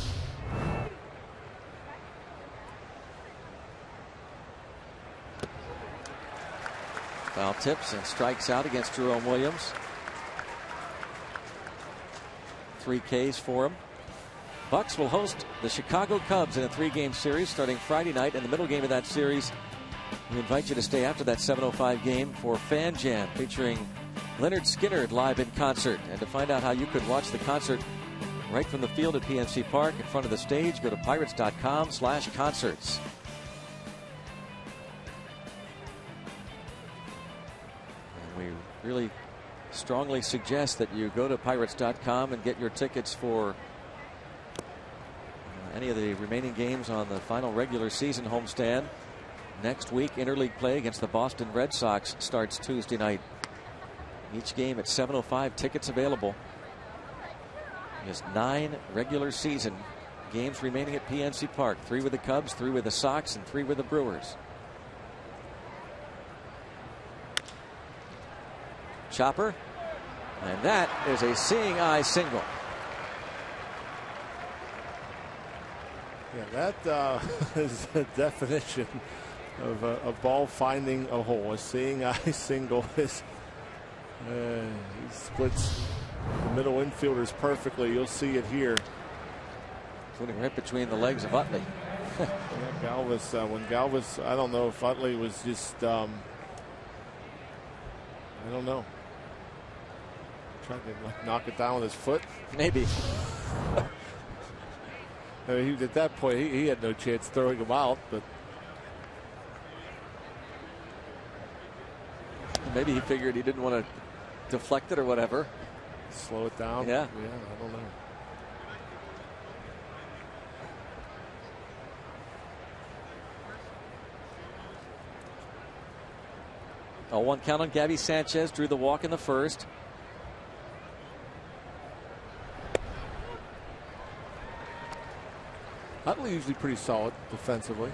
Foul tips and strikes out against Jerome Williams. 3 Ks for him. Bucks will host the Chicago Cubs in a 3-game series starting Friday night. In the middle game of that series, we invite you to stay after that 7:05 game for Fan Jam featuring Leonard Skinner live in concert. And to find out how you could watch the concert right from the field at PNC Park in front of the stage, go to pirates.com/concerts. And we really strongly suggest that you go to pirates.com and get your tickets for any of the remaining games on the final regular season homestand. Next week, interleague play against the Boston Red Sox starts Tuesday night. Each game at 7:05. Tickets available. There's 9 regular season games remaining at PNC Park. 3 with the Cubs, 3 with the Sox, and 3 with the Brewers. Chopper. And that is a seeing eye single. Yeah, that is the definition of a ball finding a hole. A seeing eye single is he splits the middle infielders perfectly. You'll see it here, including right between the legs of Utley. Yeah, Galvis, when Galvis, I don't know if Utley was just I don't know, trying to knock it down with his foot. Maybe. I mean, at that point, he had no chance throwing him out, but maybe he figured he didn't want to deflect it or whatever. Slow it down. Yeah. Yeah, I don't know. A 1 count on Gabby Sanchez, drew the walk in the first. Utley usually pretty solid defensively.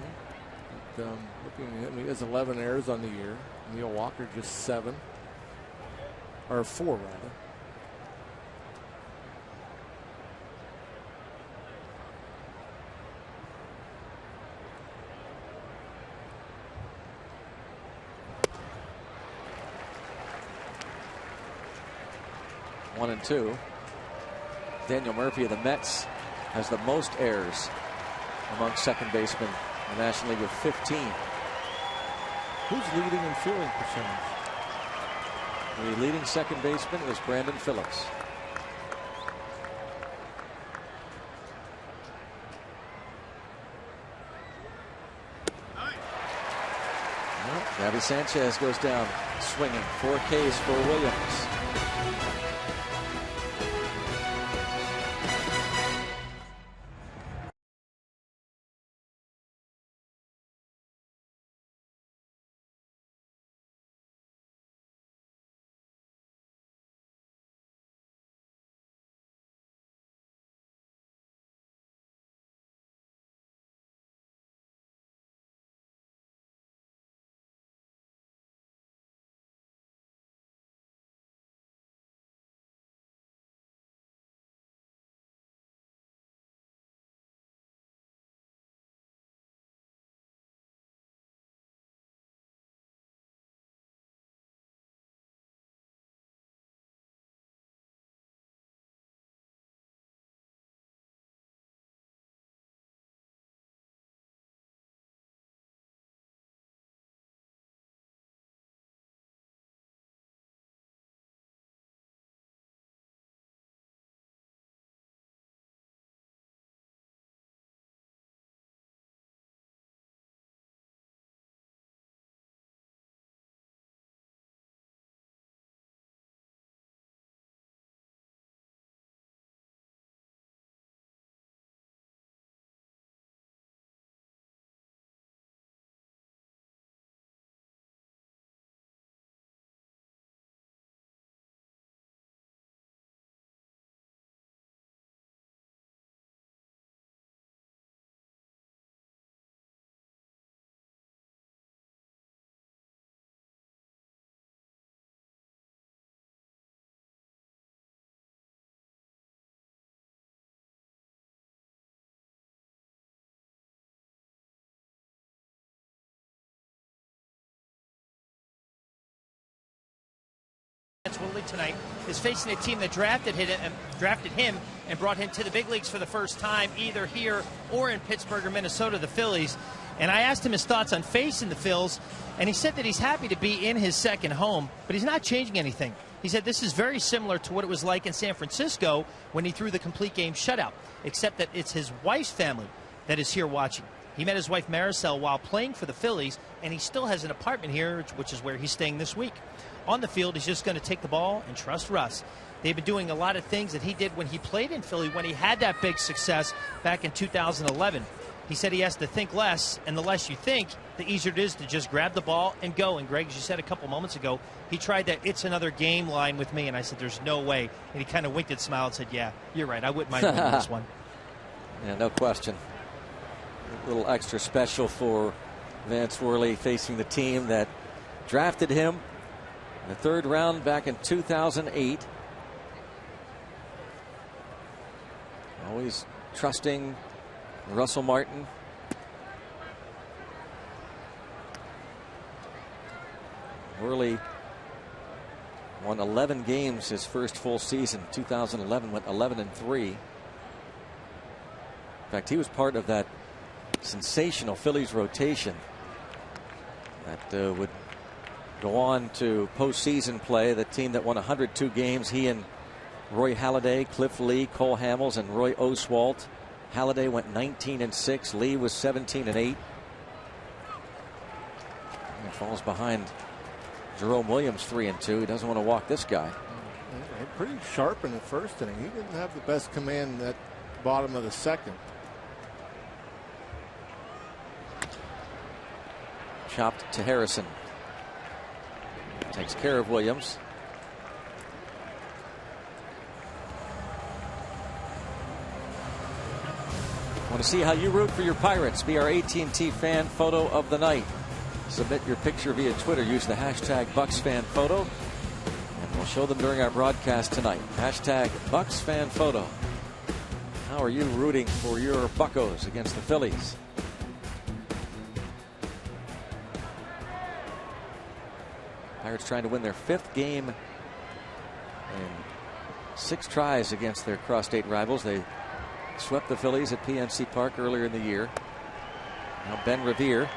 But, looking at him, he has 11 errors on the year. Neil Walker just 7. Or 4, rather. One and 2. Daniel Murphy of the Mets has the most errors among second basemen in the National League with 15. Who's leading in fielding percentage? The leading second baseman is Brandon Phillips. Gabby Sanchez goes down swinging. 4 Ks for Williams. Willie tonight is facing a team that drafted him and brought him to the big leagues for the first time, either here or in Pittsburgh or Minnesota, the Phillies. And I asked him his thoughts on facing the Phils, and he said that he's happy to be in his second home, but he's not changing anything. He said this is very similar to what it was like in San Francisco when he threw the complete game shutout, except that it's his wife's family that is here watching. He met his wife Maricel while playing for the Phillies, and he still has an apartment here, which is where he's staying this week. On the field, he's just going to take the ball and trust Russ. They've been doing a lot of things that he did when he played in Philly, when he had that big success back in 2011. He said he has to think less, and the less you think, the easier it is to just grab the ball and go. And Greg, as you said a couple moments ago, he tried that "it's another game" line with me, and I said, there's no way. And he kind of winked and smiled and said, yeah, you're right. I wouldn't mind winning this one. Yeah, no question. A little extra special for Vance Worley facing the team that drafted him in the 3rd round back in 2008. Always trusting Russell Martin. Worley won 11 games his first full season. 2011 went 11-3. In fact, he was part of that sensational Phillies rotation that would go on to postseason play. The team that won 102 games, he and Roy Halladay, Cliff Lee, Cole Hamels, and Roy Oswalt. Halladay went 19-6. Lee was 17-8. And falls behind Jerome Williams 3-2. He doesn't want to walk this guy. Pretty sharp in the first inning. He didn't have the best command at the bottom of the second. Chopped to Harrison. Takes care of Williams. Want to see how you root for your Pirates? Be our AT&T fan photo of the night. Submit your picture via Twitter. Use the hashtag BucksFanPhoto, and we'll show them during our broadcast tonight. Hashtag BucksFanPhoto. How are you rooting for your Buccos against the Phillies? Pirates trying to win their 5th game in 6 tries against their cross-state rivals. They swept the Phillies at PNC Park earlier in the year. Now Ben Revere.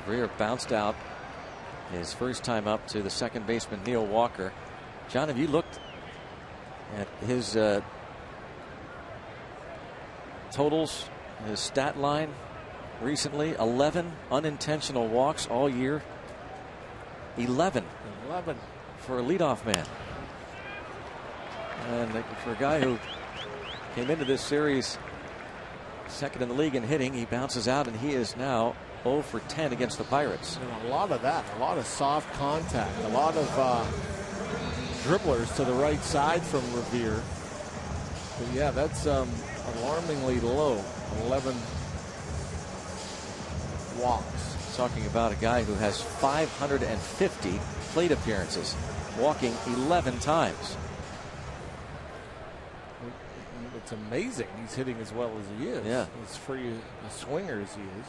Revere bounced out his first time up to the second baseman Neil Walker. John, have you looked at his totals, his stat line recently? 11 unintentional walks all year. 11 for a leadoff man. And for a guy who came into this series second in the league in hitting, he bounces out and he is now 0 for 10 against the Pirates. And a lot of that, a lot of soft contact, a lot of dribblers to the right side from Revere. But yeah, that's alarmingly low. 11 walks. Talking about a guy who has 550 plate appearances, walking 11 times. It's amazing he's hitting as well as he is. Yeah. As free a swinger as he is.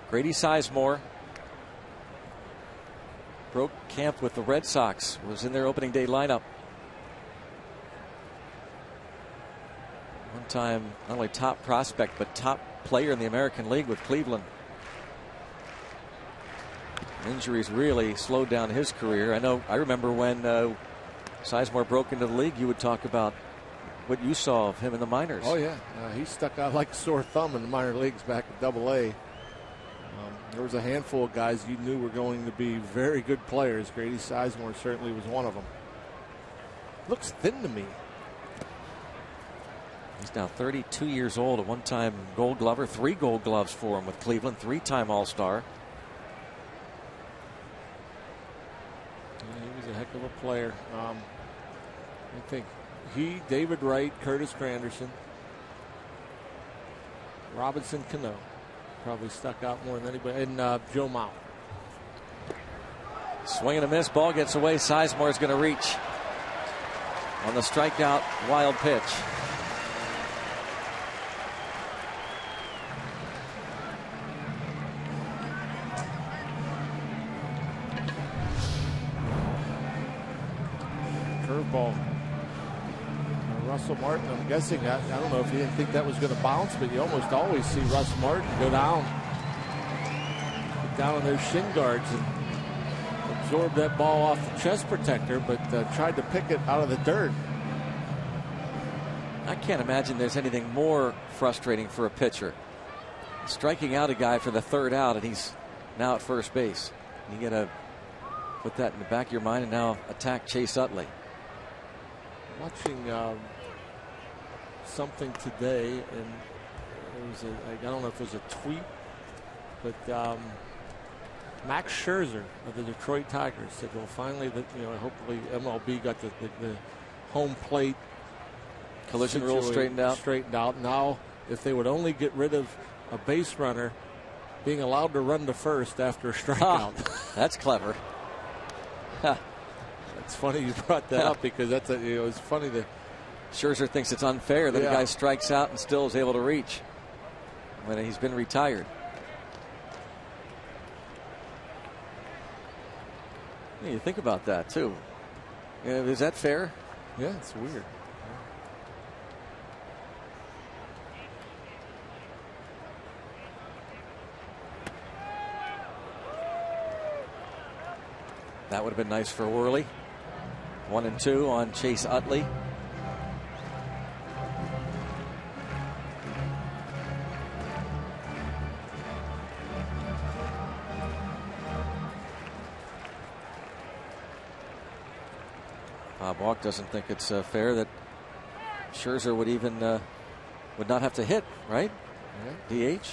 Grady Sizemore broke camp with the Red Sox, was in their opening day lineup. One time not only top prospect but top player in the American League with Cleveland. Injuries really slowed down his career. I remember when Sizemore broke into the league, you would talk about what you saw of him in the minors. Oh yeah, he stuck out like a sore thumb in the minor leagues back at Double-A. There was a handful of guys you knew were going to be very good players. Grady Sizemore certainly was one of them. Looks thin to me. He's now 32 years old, a one-time Gold Glover, 3 Gold Gloves for him with Cleveland, 3-time All-Star. Yeah, he was a heck of a player. I think he, David Wright, Curtis Granderson, Robinson Cano probably stuck out more than anybody, and Joe Mauer. Swing and a miss, ball gets away. Sizemore's going to reach on the strikeout wild pitch. Curveball. Russell Martin, I'm guessing that. I don't know if he didn't think that was going to bounce, but you almost always see Russ Martin go down. Get down on those shin guards and absorb that ball off the chest protector, but tried to pick it out of the dirt. I can't imagine there's anything more frustrating for a pitcher. Striking out a guy for the third out, and he's now at first base. You got to put that in the back of your mind and now attack Chase Utley. Watching something today, and it was I don't know if it was a tweet, but Max Scherzer of the Detroit Tigers said, well, finally, hopefully MLB got the home plate collision rule straightened out. Now, if they would only get rid of a base runner being allowed to run to first after a strikeout. That's clever. It's funny you brought that up because that's it's funny that Scherzer thinks it's unfair that a guy strikes out and still is able to reach when he's been retired. Yeah, you think about that too. Is that fair? Yeah, it's weird. That would have been nice for Worley. 1-2 on Chase Utley. Bob Walk doesn't think it's fair that Scherzer would even would not have to hit, right? Yeah. DH.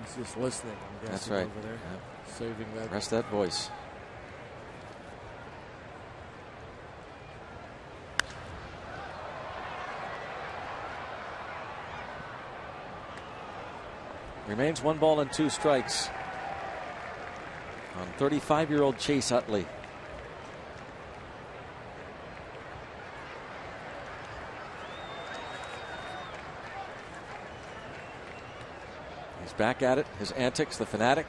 He's just listening. I'm That's right. Over there, yeah. Saving that. Rest that voice. Remains 1 ball and 2 strikes on 35-year-old Chase Utley. He's back at it. His antics, the fanatic.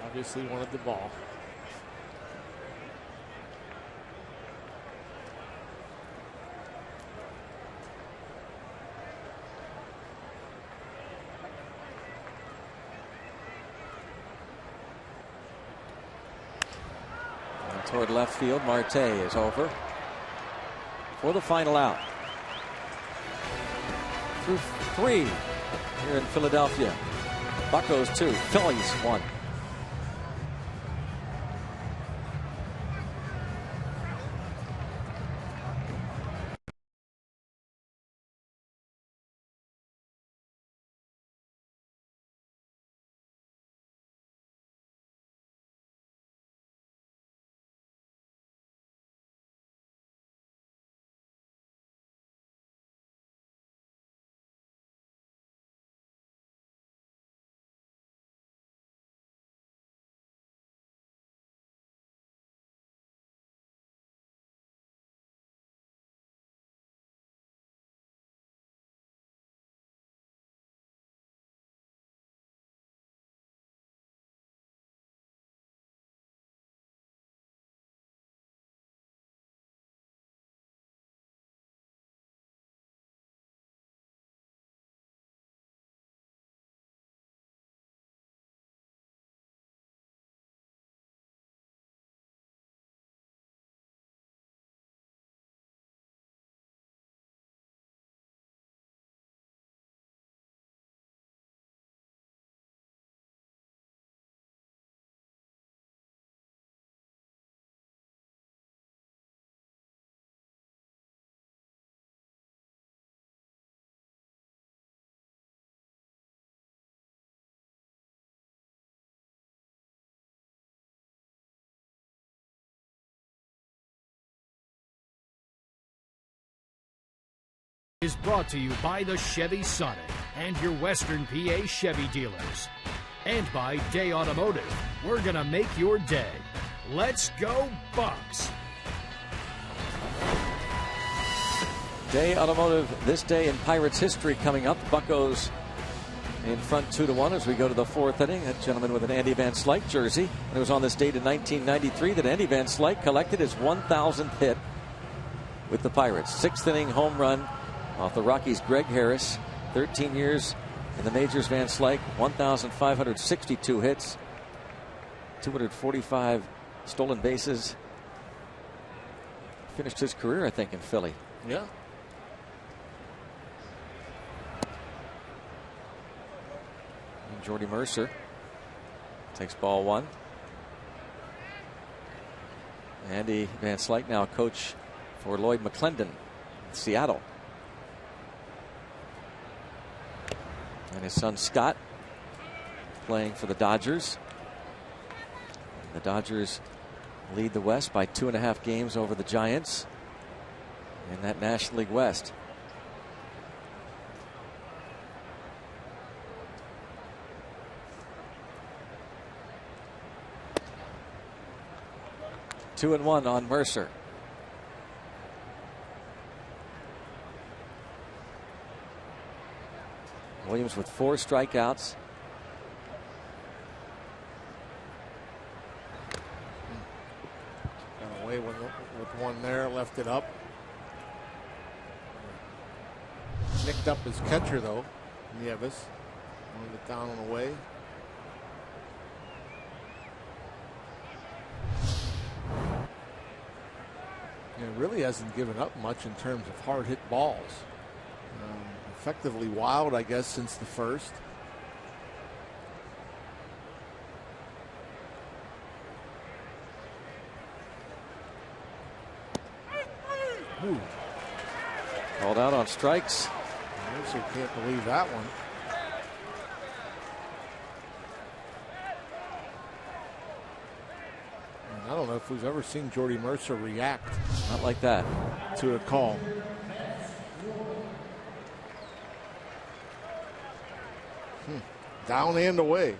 Obviously wanted the ball. And toward left field, Marte is over for the final out. Through 3 here in Philadelphia. Buccos 2, Phillies 1. Is brought to you by the Chevy Sonic and your Western PA Chevy dealers. And by Day Automotive. We're going to make your day. Let's go Bucks! Day Automotive, this day in Pirates history coming up. Buccos in front 2-1 as we go to the 4th inning. A gentleman with an Andy Van Slyke jersey. And it was on this date in 1993 that Andy Van Slyke collected his 1,000th hit with the Pirates. 6th inning home run off the Rockies' Greg Harris. 13 years in the majors, Van Slyke. 1,562 hits. 245 stolen bases. Finished his career, I think, in Philly. Yeah. And Jordy Mercer takes ball 1. Andy Van Slyke now coach for Lloyd McClendon in Seattle. And his son Scott playing for the Dodgers. And the Dodgers lead the West by 2.5 games over the Giants in that National League West. Two and one on Mercer. Williams with 4 strikeouts. Got away with one there, left it up. Nicked up his catcher though, Nieves. Wanted it down and away. It really hasn't given up much in terms of hard hit balls. Effectively wild, I guess, since the first. Ooh. Called out on strikes. I also can't believe that one. And I don't know if we've ever seen Jordy Mercer react. Not like that. To a call. Down and away.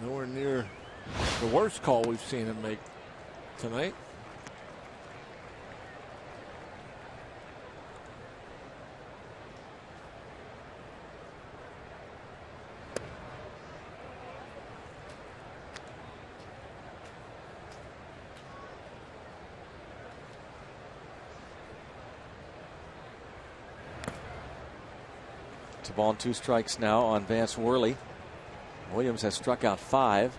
Nowhere near the worst call we've seen him make tonight. It's 1-2 strikes now on Vance Worley. Williams has struck out 5.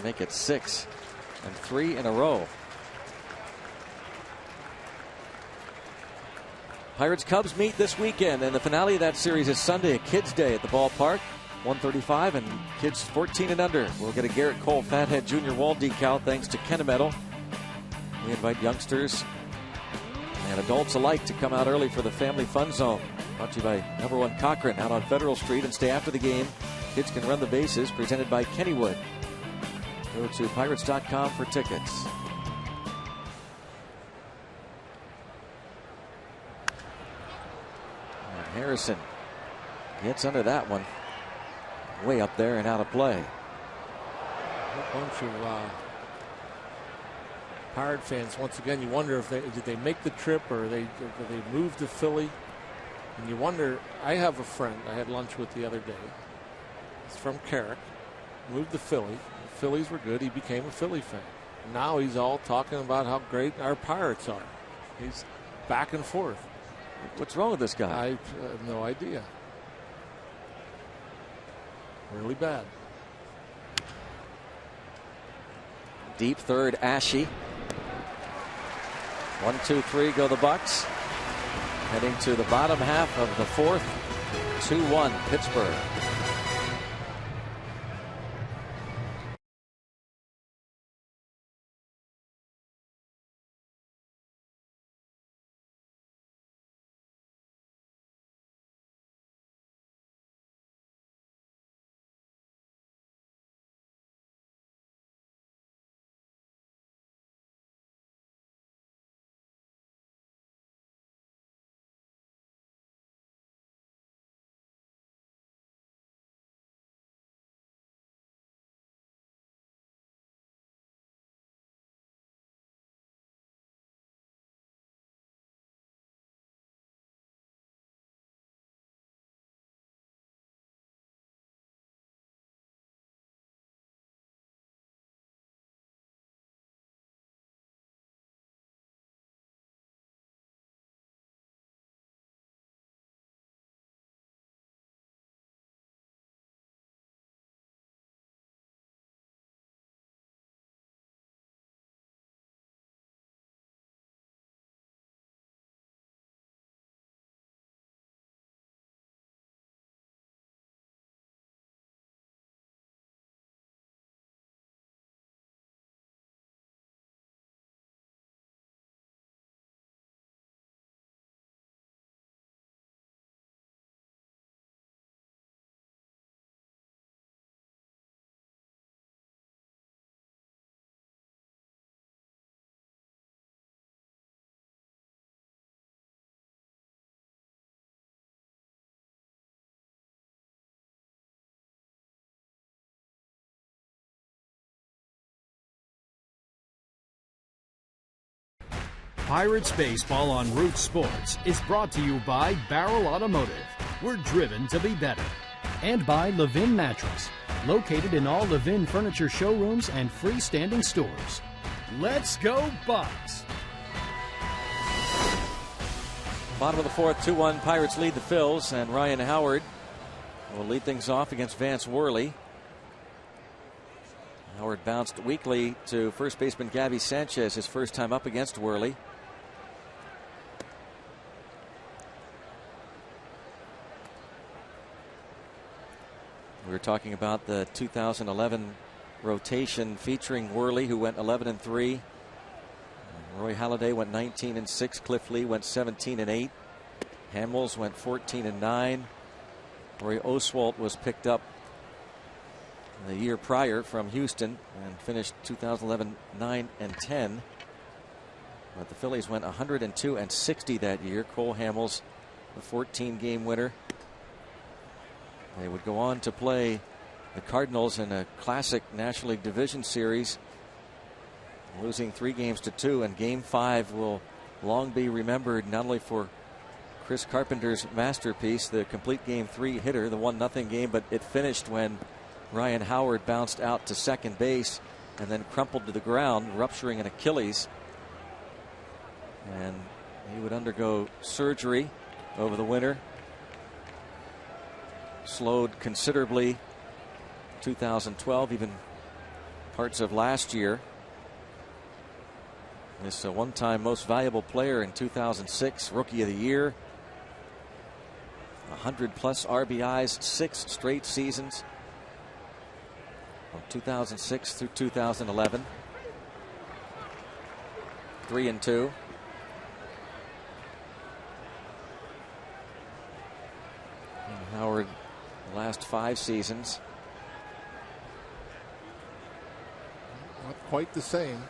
Make it 6 and 3 in a row. Pirates Cubs meet this weekend, and the finale of that series is Sunday, a Kids Day at the ballpark. 1:35, and kids 14 and under will get a Garrett Cole Fathead Jr. wall decal thanks to Kennametal. We invite youngsters and adults alike to come out early for the Family Fun Zone. Brought to you by #1 Cochran out on Federal Street, and stay after the game. Kids can run the bases, presented by Kennywood. Go to Pirates.com for tickets. And Harrison gets under that one. Way up there and out of play. A bunch of Pirate fans. Once again, you wonder if did they make the trip, or did they move to Philly? And you wonder. I have a friend I had lunch with the other day. He's from Carrick. Moved to Philly. The Phillies were good. He became a Philly fan. Now he's all talking about how great our Pirates are. He's back and forth. What's wrong with this guy? I have no idea. Really bad. Deep third, Ashe. 1, 2, 3 go the Bucks. Heading to the bottom half of the 4th. 2-1 Pittsburgh. Pirates Baseball on Root Sports is brought to you by Barrel Automotive. We're driven to be better. And by Levin Mattress, located in all Levin furniture showrooms and freestanding stores. Let's go Bucks! Bottom of the 4th, 2-1 Pirates lead the Phils, and Ryan Howard will lead things off against Vance Worley. Howard bounced weakly to first baseman Gabby Sanchez his first time up against Worley. We were talking about the 2011 rotation featuring Worley, who went 11-3. Roy Halladay went 19-6. Cliff Lee went 17-8. Hamels went 14-9. Roy Oswalt was picked up the year prior from Houston and finished 2011 9-10. But the Phillies went 102-60 that year. Cole Hamels, the 14-game winner. They would go on to play the Cardinals in a classic National League Division Series, losing 3-2, and Game 5 will long be remembered not only for Chris Carpenter's masterpiece, the complete Game 3 hitter, the 1-0 game, but it finished when Ryan Howard bounced out to second base and then crumpled to the ground, rupturing an Achilles. And he would undergo surgery over the winter. Slowed considerably 2012, even parts of last year. This one-time most valuable player in 2006, Rookie of the Year. 100-plus RBIs, 6 straight seasons from 2006 through 2011. 3-2. And Howard, the last 5 seasons. Not quite the same.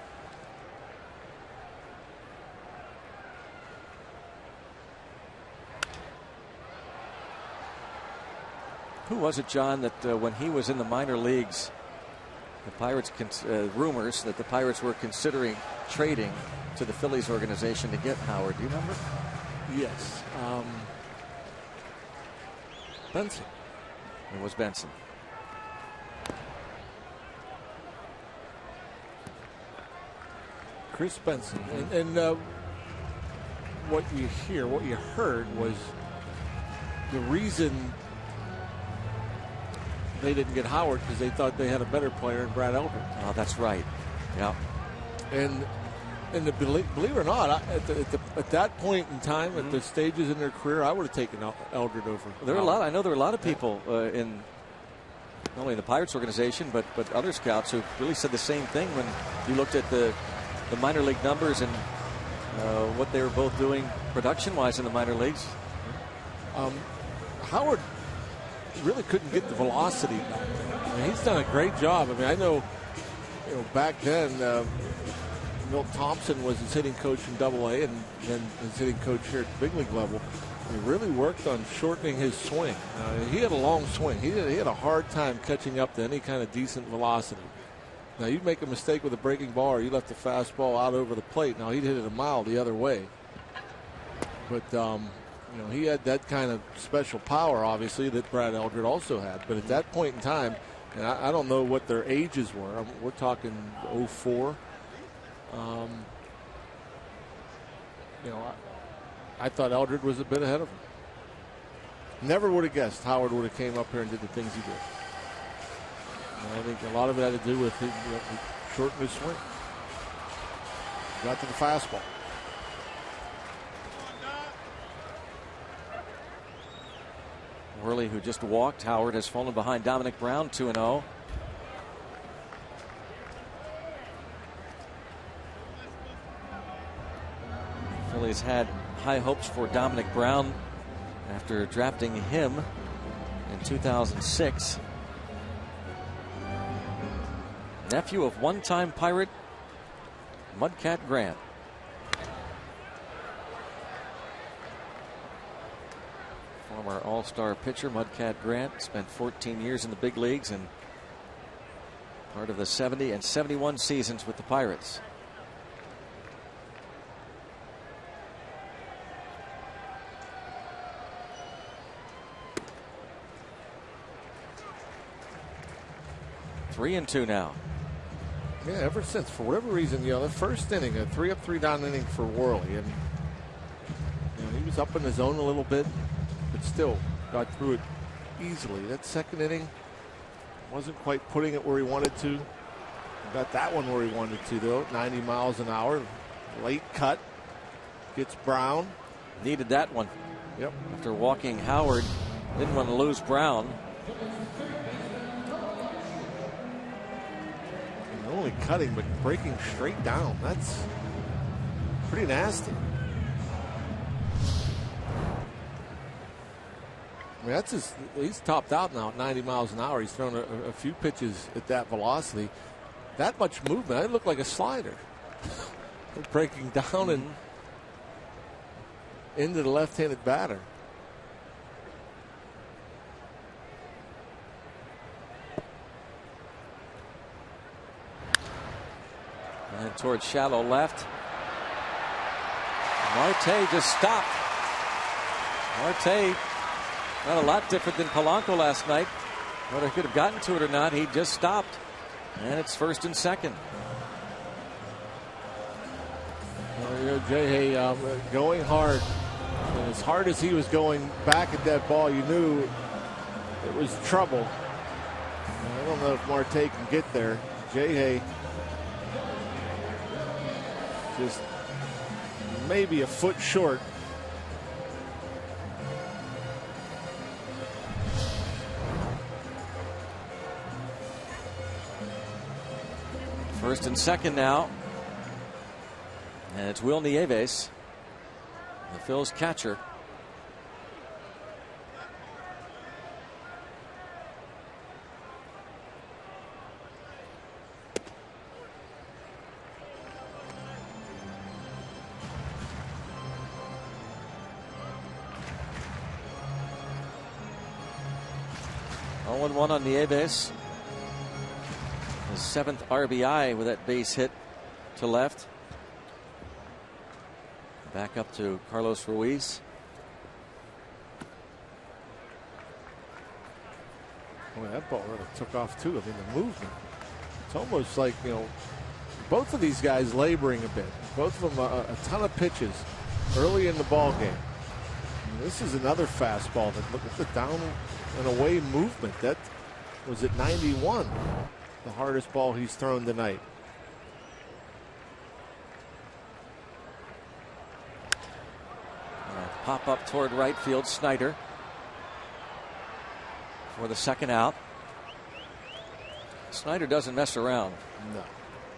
Who was it, John, that when he was in the minor leagues, the Pirates, rumors that the Pirates were considering trading to the Phillies organization to get Howard? Do you remember? Yes. Benson. It was Benson. Chris Benson. And what you heard was the reason they didn't get Howard because they thought they had a better player in Brad Eldred. Oh, that's right. Yeah. And believe it or not, at that point in time, at the stages in their career, I would have taken Eldred over. There were I know there were a lot of people in not only the Pirates organization, but other scouts who really said the same thing when you looked at the minor league numbers and what they were both doing production-wise in the minor leagues. Howard really couldn't get the velocity back. I mean, he's done a great job. I mean, I know back then Milt Thompson was his hitting coach in AA and then his hitting coach here at the big league level. He really worked on shortening his swing. He had a long swing. He had a hard time catching up to any kind of decent velocity. Now, you'd make a mistake with a breaking ball or you left the fastball out over the plate. Now, he'd hit it a mile the other way. But, he had that kind of special power, obviously, that Brad Eldred also had. But at that point in time, and I don't know what their ages were. We're talking 04. I thought Eldred was a bit ahead of him. Never would have guessed Howard would have came up here and did the things he did. And I think a lot of it had to do with his shorten his swing. Got to the fastball. Worley, who just walked. Howard has fallen behind Dominic Brown, 2-0. Phillies had high hopes for Dominic Brown after drafting him in 2006. Nephew of one-time Pirate Mudcat Grant. Former All-Star pitcher Mudcat Grant spent 14 years in the big leagues and part of the 70 and 71 seasons with the Pirates. Three and two now. Yeah, ever since, for whatever reason, the first inning, a 3-up, 3-down inning for Worley, and he was up in his zone a little bit, but still got through it easily. That second inning wasn't quite putting it where he wanted to. He got that one where he wanted to, though, 90 miles an hour. Late cut. Gets Brown. Needed that one. Yep. After walking Howard, didn't want to lose Brown. Not only cutting, but breaking straight down. That's pretty nasty. I mean, he's topped out now at 90 miles an hour. He's thrown a few pitches at that velocity. That much movement, it looked like a slider. Breaking down and into the left-handed batter. And towards shallow left. Marte just stopped. Marte, not a lot different than Polanco last night. Whether he could have gotten to it or not, he just stopped. And it's first and second. Jay Hay going hard. And as hard as he was going back at that ball, you knew it was trouble. I don't know if Marte can get there. Jay Hay just maybe a foot short. First and second now. And it's Will Nieves, the Phil's catcher. One on Nieves. His 7th RBI with that base hit to left. Back up to Carlos Ruiz. Boy, that ball really took off too. I mean, the movement. It's almost like, you know, both of these guys laboring a bit. Both of them a ton of pitches early in the ball game. And this is another fastball. That look at the down and away movement. That was at 91. The hardest ball he's thrown tonight. Pop up toward right field. Snyder for the second out. Snyder doesn't mess around. No.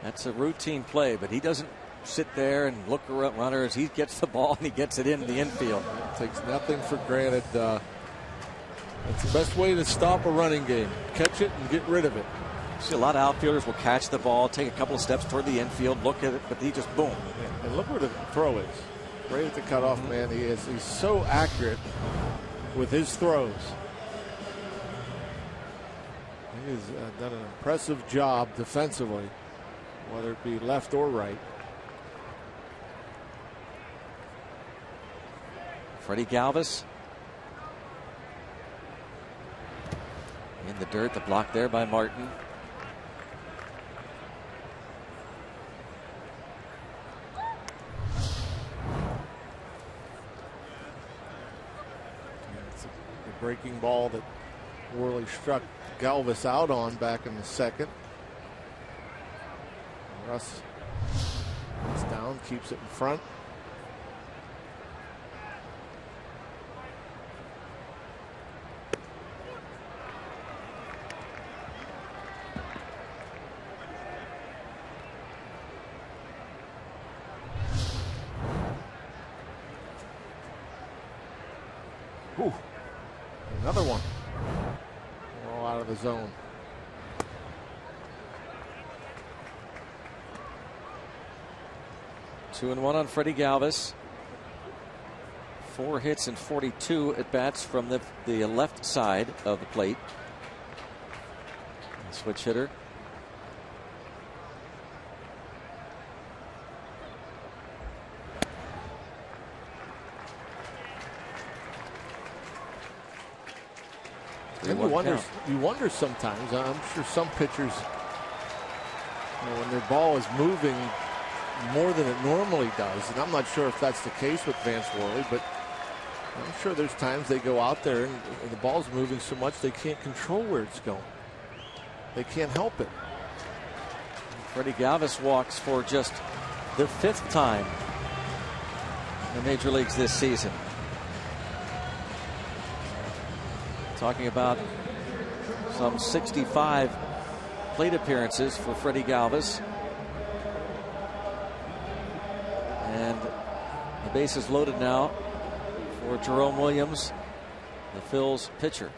That's a routine play, but he doesn't sit there and look around runners. He gets the ball and he gets it into the infield. Takes nothing for granted. That's the best way to stop a running game. Catch it and get rid of it. See, a lot of outfielders will catch the ball, take a couple of steps toward the infield, look at it, but he just boom. Yeah. And look where the throw is. Right at the cutoff, man. He's so accurate with his throws. He has done an impressive job defensively, whether it be left or right. Freddie Galvis in the dirt, the block there by Martin. It's the breaking ball that Worley struck Galvis out on back in the second. Russ is down, keeps it in front. Ooh, another one. All out of the zone. Two and one on Freddie Galvis. 4 hits and 42 at bats from the left side of the plate. Switch hitter. And you wonder sometimes. I'm sure some pitchers, when their ball is moving more than it normally does, and I'm not sure if that's the case with Vance Worley, but I'm sure there's times they go out there and the ball's moving so much they can't control where it's going. They can't help it. Freddie Galvis walks for just the 5th time in the major leagues this season. Talking about some 65 plate appearances for Freddie Galvis. And the base is loaded now for Jerome Williams, the Phil's pitcher.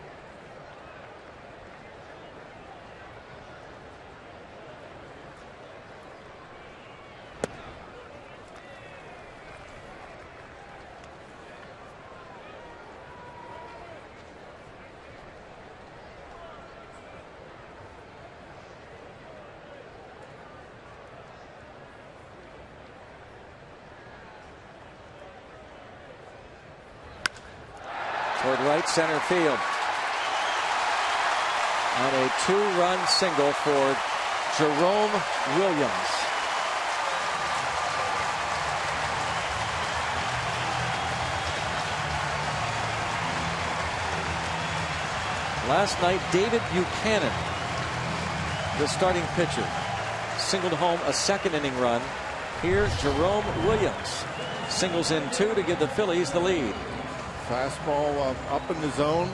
Toward right center field. And a 2-run single for Jerome Williams. Last night, David Buchanan, the starting pitcher, singled home a second inning run. Here, Jerome Williams singles in 2 to give the Phillies the lead. Fastball up in the zone.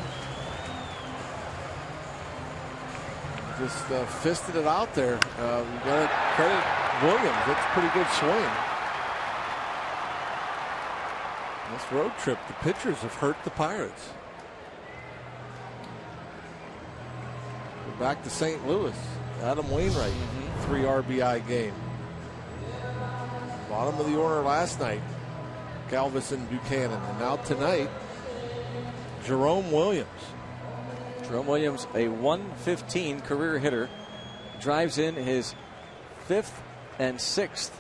Just fisted it out there. You got to credit Williams. That's a pretty good swing. This road trip, the pitchers have hurt the Pirates. We're back to St. Louis. Adam Wainwright, 3 RBI game. Bottom of the order last night, Galvis and Buchanan. And now tonight, Jerome Williams. Jerome Williams, a 115 career hitter, drives in his 5th and 6th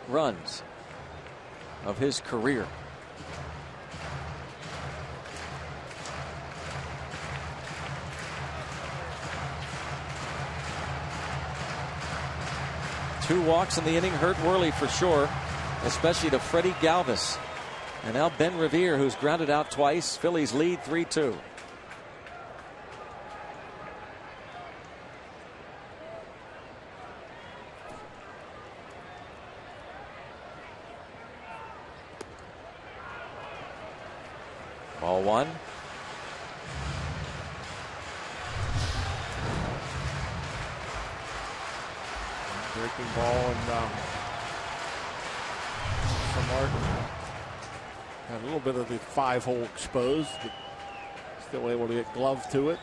runs of his career. Two walks in the inning hurt Worley for sure, especially to Freddie Galvis. And now Ben Revere, who's grounded out twice. Phillies lead 3-2. Ball 1. Breaking ball and Martin had a little bit of the 5-hole exposed, but still able to get glove to it.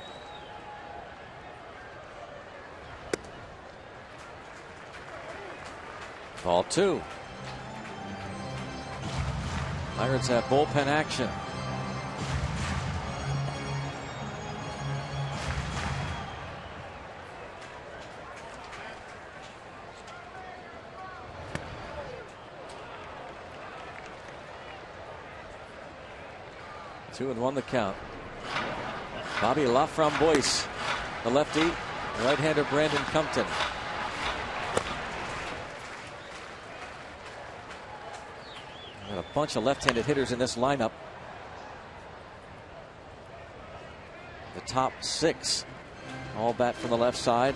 Ball 2. Pirates have bullpen action. Two and 1 the count. Bobby Laframboise, the lefty, right-hander Brandon Compton. Got a bunch of left-handed hitters in this lineup. The top 6 all bat from the left side.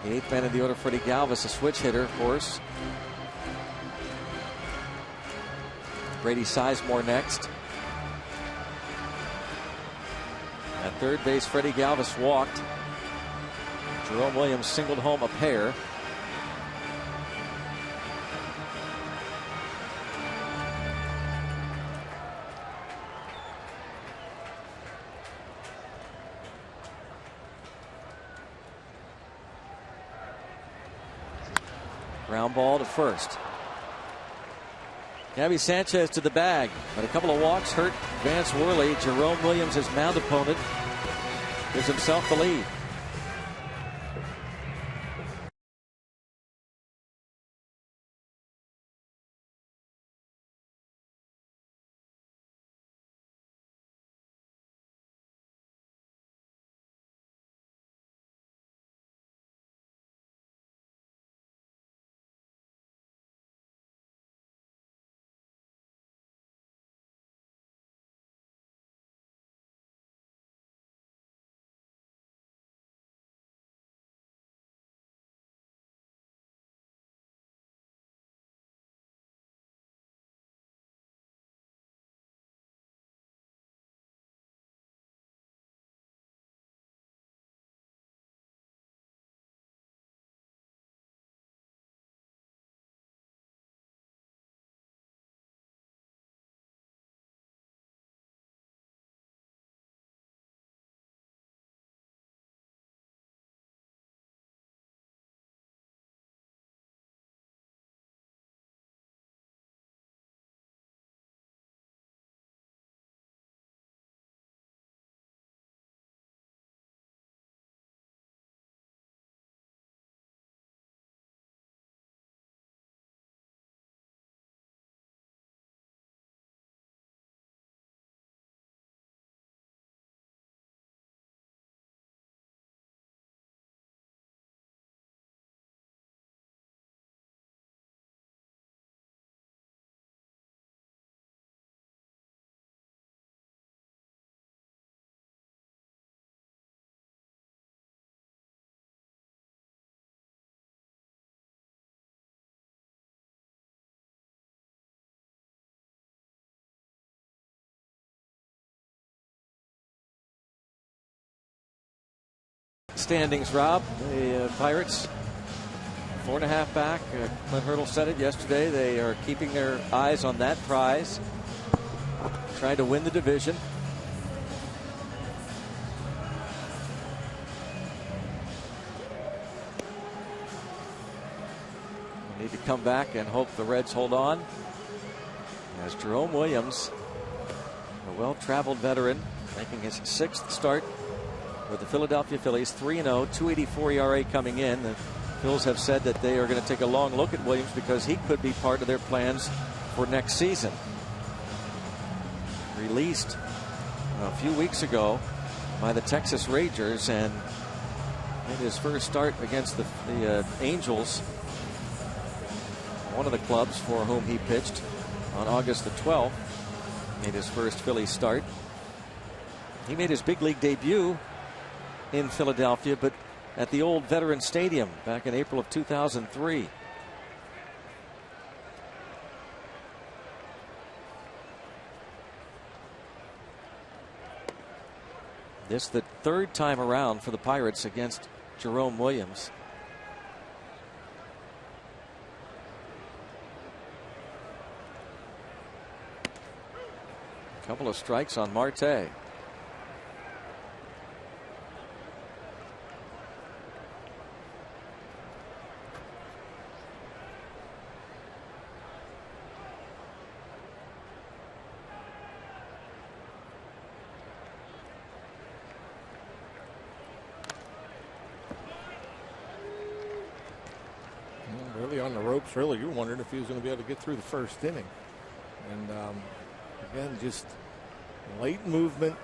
The 8th man in the order, Freddie Galvis, a switch hitter, of course. Brady Sizemore next. At third base, Freddie Galvis walked. Jerome Williams singled home a pair. Ground ball to first. Gabby Sanchez to the bag, but a couple of walks hurt Vance Worley. Jerome Williams, his mound opponent, gives himself the lead. standings, Rob. The Pirates 4.5 back. Clint Hurdle said it yesterday. They are keeping their eyes on that prize, trying to win the division. They need to come back and hope the Reds hold on, as Jerome Williams, a well-traveled veteran, making his 6th start with the Philadelphia Phillies, 3-0, 2.84 ERA coming in. The Phils have said that they are going to take a long look at Williams because he could be part of their plans for next season. Released a few weeks ago by the Texas Rangers and made his first start against the Angels, one of the clubs for whom he pitched on August the 12th. Made his first Phillies start. He made his big league debut in Philadelphia, but at the old Veterans Stadium back in April of 2003. This the 3rd time around for the Pirates against Jerome Williams. A couple of strikes on Marte. Really on the ropes. Really, you're wondering if he was going to be able to get through the first inning. And again, just late movement,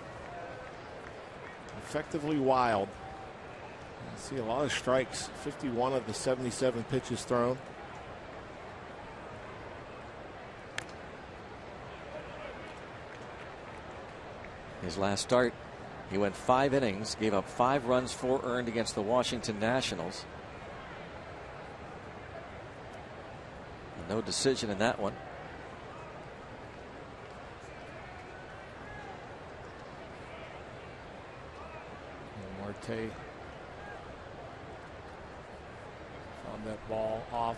effectively wild. I see a lot of strikes. 51 of the 77 pitches thrown. His last start, he went 5 innings, gave up 5 runs, 4 earned against the Washington Nationals. No decision in that one. Marte found that ball off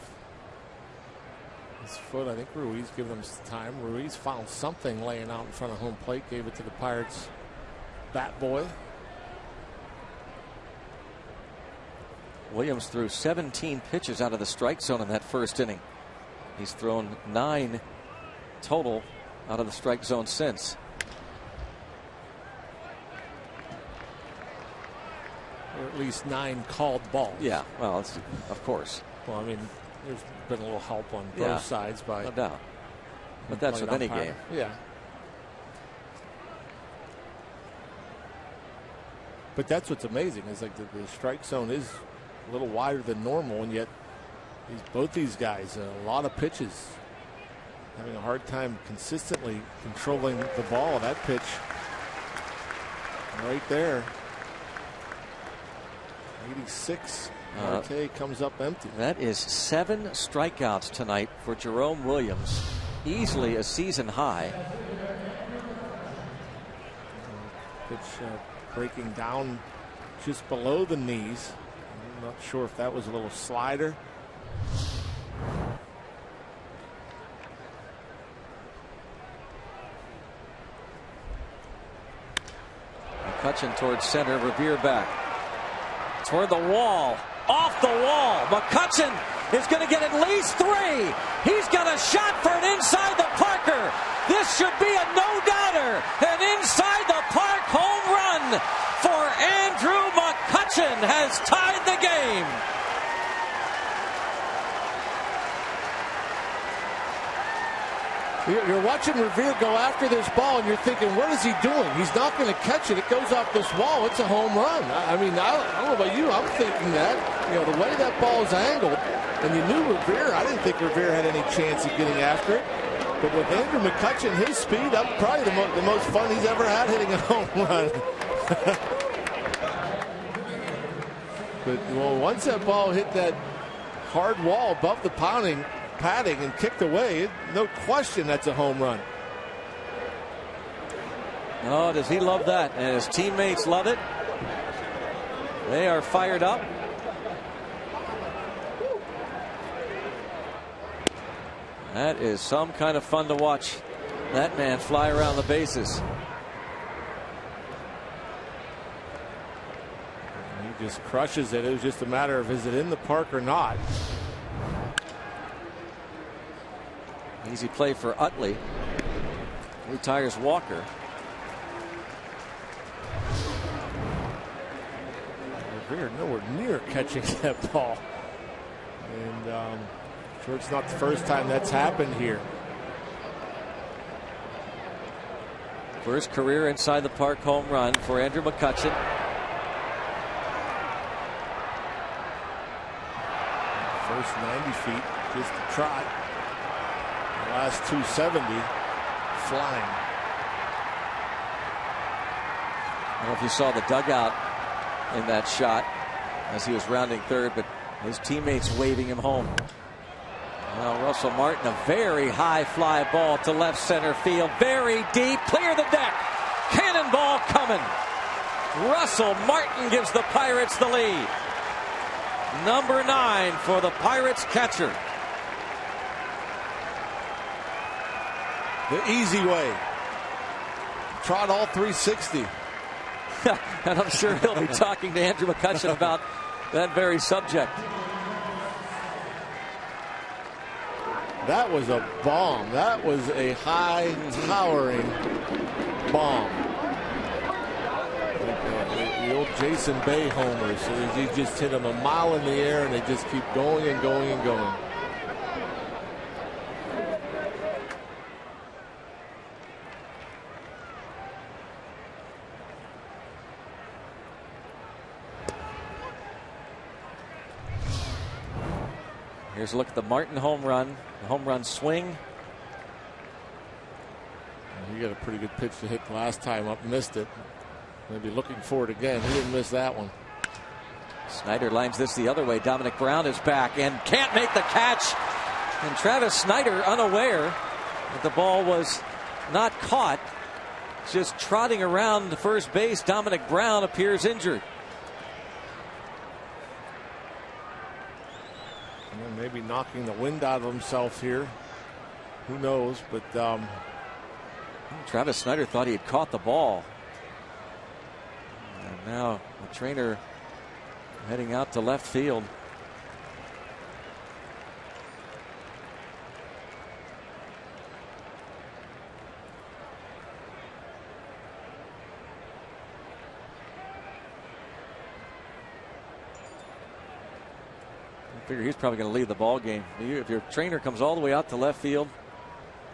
his foot. I think Ruiz gave him some time. Ruiz found something laying out in front of home plate, gave it to the Pirates bat boy. Williams threw 17 pitches out of the strike zone in that first inning. He's thrown 9 total out of the strike zone since. Or at least 9 called balls. Yeah, well, of course. Well, I mean, there's been a little help on both sides by no doubt. But that's with any game. Yeah. But that's what's amazing is like the strike zone is a little wider than normal, and yet both these guys, a lot of pitches, having a hard time consistently controlling the ball. That pitch right there, 86. Marte comes up empty. That is 7 strikeouts tonight for Jerome Williams, easily a season high. Pitch breaking down just below the knees. I'm not sure if that was a little slider. McCutchen towards center, Revere back toward the wall, off the wall. McCutchen is going to get at least 3. He's got a shot for an inside the Parker. This should be a no-doubter. An inside the park home run for Andrew McCutchen has tied the game. You're watching Revere go after this ball, and you're thinking, what is he doing? He's not going to catch it. It goes off this wall. It's a home run. I mean, I don't know about you. I'm thinking that, the way that ball is angled, and you knew Revere. I didn't think Revere had any chance of getting after it. But with Andrew McCutchen, his speed, that's probably the most fun he's ever had hitting a home run. But, well, once that ball hit that hard wall above the padding and kicked away, no question that's a home run. Oh, does he love that? And his teammates love it. They are fired up. That is some kind of fun to watch that man fly around the bases. He just crushes it. It was just a matter of is it in the park or not. Easy play for Utley. Retires Walker. Revere nowhere near catching that ball. And sure it's not the first time that's happened here. First career inside the park home run for Andrew McCutchen. First 90 feet just a trot. The last 270 flying. I don't know if you saw the dugout in that shot as he was rounding third, but his teammates waving him home. Now Russell Martin, a very high fly ball to left center field, very deep, clear the deck, cannonball coming. Russell Martin gives the Pirates the lead. Number 9 for the Pirates catcher. The easy way. Trot all 360. And I'm sure he'll be talking to Andrew McCutchen about that very subject. That was a bomb. That was a high towering bomb. The old Jason Bay homers. He just hit them a mile in the air and they just keep going and going and going. Here's a look at the Martin home run. The home run swing. He got a pretty good pitch to hit the last time up, missed it. Maybe looking for it again. He didn't miss that one. Snyder lines this the other way. Dominic Brown is back and can't make the catch. And Travis Snyder, unaware that the ball was not caught, just trotting around the first base. Dominic Brown appears injured. Maybe knocking the wind out of himself here. Who knows? But Travis Snyder thought he had caught the ball. And now the trainer heading out to left field. I figure he's probably going to leave the ball game. If your trainer comes all the way out to left field,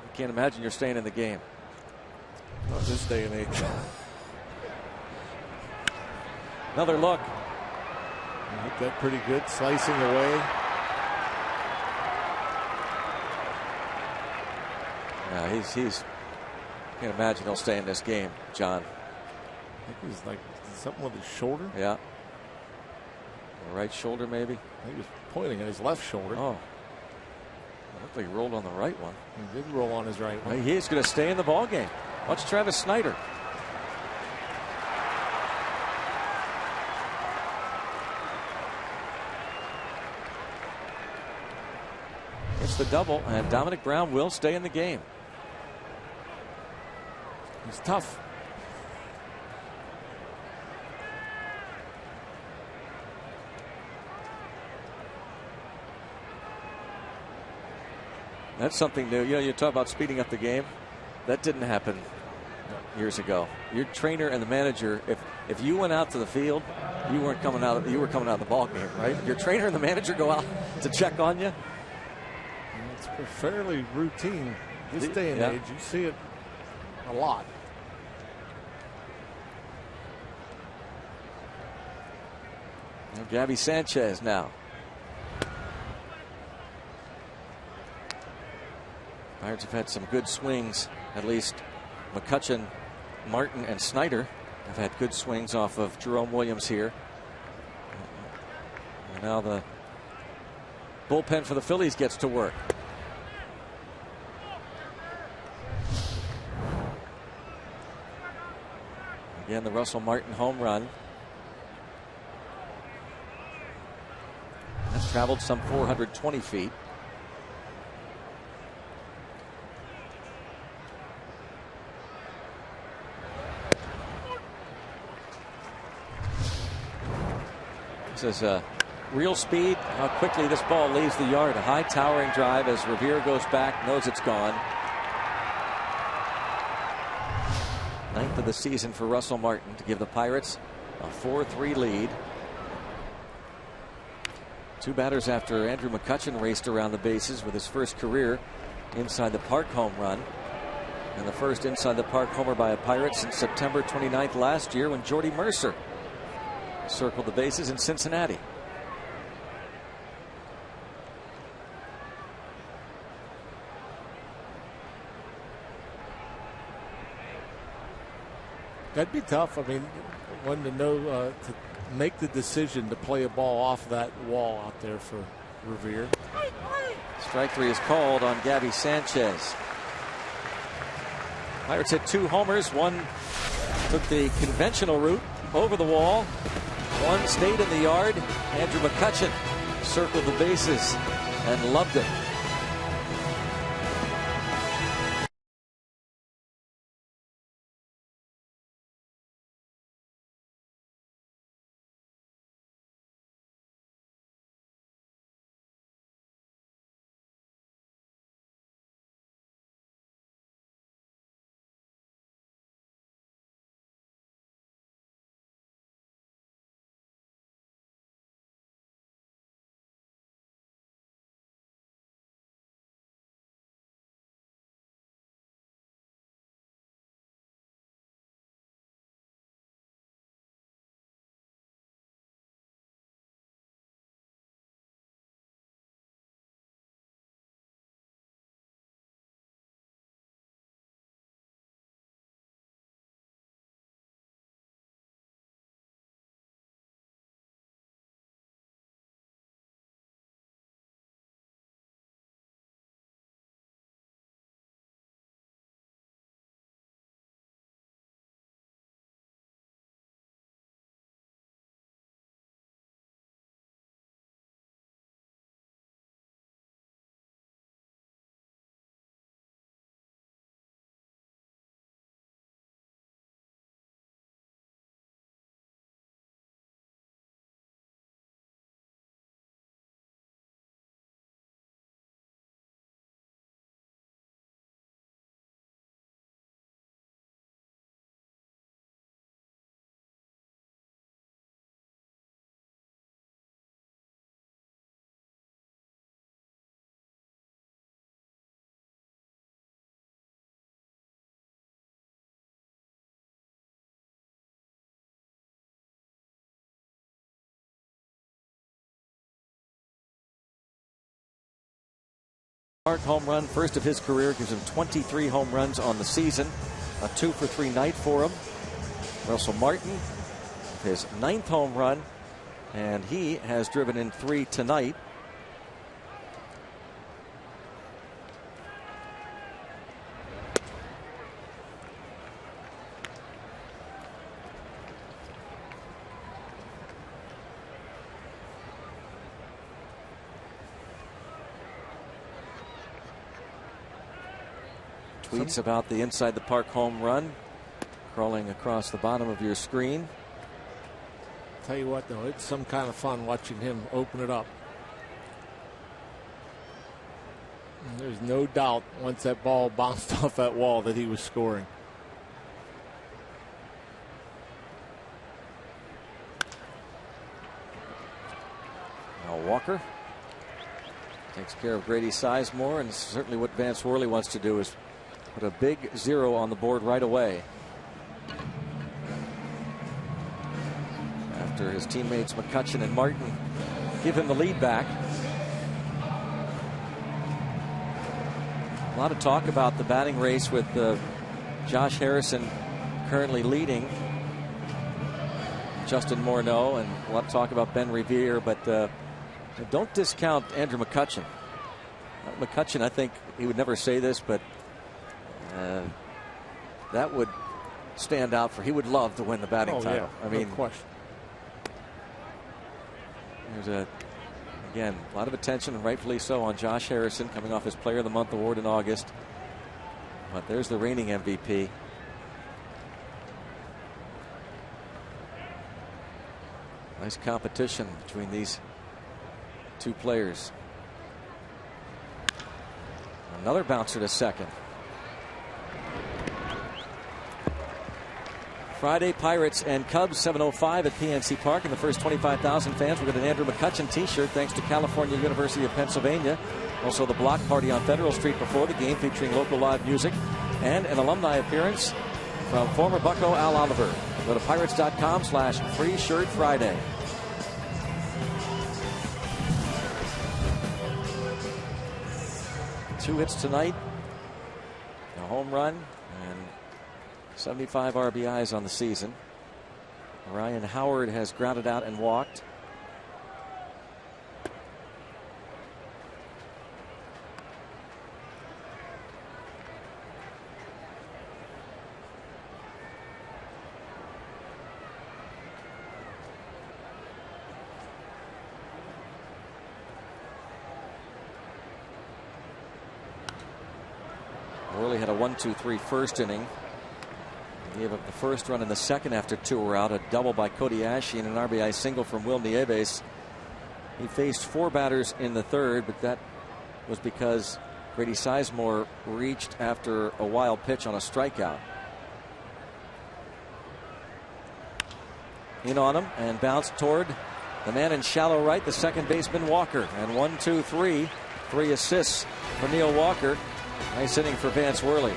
I can't imagine you're staying in the game. Not this day and age. Another look. Hit that pretty good, slicing away. Yeah, he's. Can't imagine he'll stay in this game, John. I think he's like something with his shoulder. Yeah. The right shoulder, maybe. He was pointing at his left shoulder. Oh. It looked like he rolled on the right one. He did roll on his right one. He is going to stay in the ball game. Watch Travis Snyder. It's the double, and Dominic Brown will stay in the game. He's tough. That's something new. You know, you talk about speeding up the game. That didn't happen years ago. Your trainer and the manager, if you went out to the field, you weren't coming out. You were coming out of the ball game, right? Your trainer and the manager go out to check on you. It's fairly routine this day and age. You see it a lot. And Gabby Sanchez now. Pirates have had some good swings. At least McCutchen, Martin, and Snyder have had good swings off of Jerome Williams here. And now the bullpen for the Phillies gets to work. Again, the Russell Martin home run. traveled some 420 feet. This is real speed, how quickly this ball leaves the yard. A high towering drive as Revere goes back, knows it's gone. 9th of the season for Russell Martin to give the Pirates a 4-3 lead. 2 batters after Andrew McCutchen raced around the bases with his first career inside the park home run. And the first inside the park homer by a Pirate since September 29th last year when Jordy Mercer circled the bases in Cincinnati. That'd be tough. I mean, one to know to make the decision to play a ball off that wall out there for Revere. Strike 3 is called on Gabby Sanchez. Pirates hit 2 homers. One took the conventional route over the wall. One stayed in the yard. Andrew McCutchen circled the bases and loved it. Park home run, first of his career, gives him 23 home runs on the season. A 2-for-3 night for him. Russell Martin, his 9th home run, and he has driven in 3 tonight. Tweets about the inside the park home run crawling across the bottom of your screen. Tell you what, though, it's some kind of fun watching him open it up. And there's no doubt once that ball bounced off that wall that he was scoring. Now Walker takes care of Grady Sizemore, and certainly what Vance Worley wants to do is put a big 0 on the board right away. After his teammates McCutchen and Martin give him the lead back. A lot of talk about the batting race with Josh Harrison currently leading Justin Morneau, and a lot of talk about Ben Revere, but don't discount Andrew McCutchen. McCutchen, I think he would never say this, but that would stand out for. He would love to win the batting title. Yeah, I mean, no question. There's a Again, a lot of attention, and rightfully so, on Josh Harrison, coming off his Player of the Month award in August. But there's the reigning MVP. Nice competition between these two players. Another bouncer to second. Friday, Pirates and Cubs, 7:05 at PNC Park. And the first 25,000 fans will get an Andrew McCutchen t-shirt thanks to California University of Pennsylvania. Also the block party on Federal Street before the game featuring local live music and an alumni appearance from former Bucco Al Oliver. Go to pirates.com/free shirt Friday. Two hits tonight, a home run, and 75 RBIs on the season. Ryan Howard has grounded out and walked. Worley had a 1-2-3 first inning. Gave up the first run in the second after 2 were out. A double by Cody Ashe and an RBI single from Will Nieves. He faced 4 batters in the third, but that was because Grady Sizemore reached after a wild pitch on a strikeout. In on him and bounced toward the man in shallow right, the second baseman Walker. And 1-2-3. 3 assists for Neil Walker. Nice inning for Vance Worley.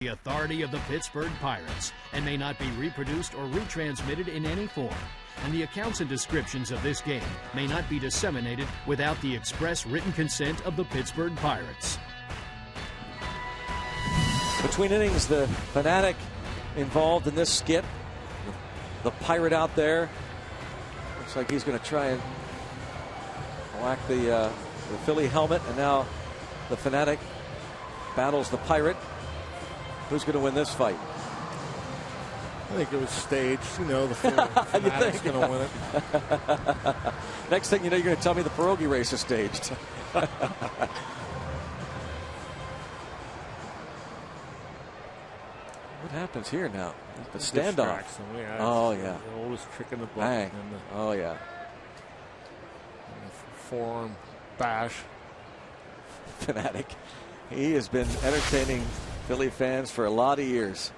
The authority of the Pittsburgh Pirates and may not be reproduced or retransmitted in any form. And the accounts and descriptions of this game may not be disseminated without the express written consent of the Pittsburgh Pirates. Between innings, the fanatic involved in this skit. The Pirate out there. Looks like he's going to try and whack the Philly helmet. And now the fanatic battles the Pirate. Who's going to win this fight? I think it was staged. You know, the fanatic's going to win it. Next thing you know, you're going to tell me the pierogi race is staged. What happens here now? The standoff. Yeah, oh, yeah. The oldest trick in the book. Bang. Oh, yeah. Forearm bash. Fanatic. He has been entertaining Philly fans for a lot of years.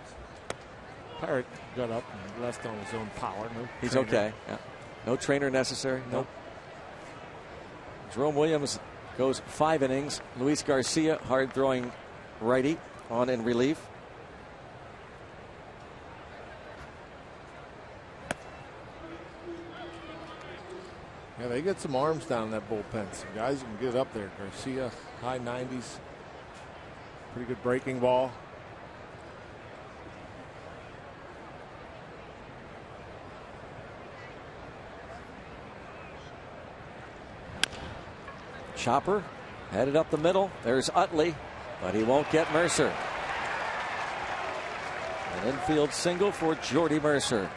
Pirate got up and left on his own power. No He's trainer. okay. Yeah. No trainer necessary. Nope. Jerome Williams goes 5 innings. Luis Garcia, hard-throwing righty, on in relief. Yeah, they get some arms down in that bullpen. Some guys who can get up there. Garcia, high 90s. Pretty good breaking ball. Chopper headed up the middle. There's Utley, but he won't get Mercer. An infield single for Jordy Mercer.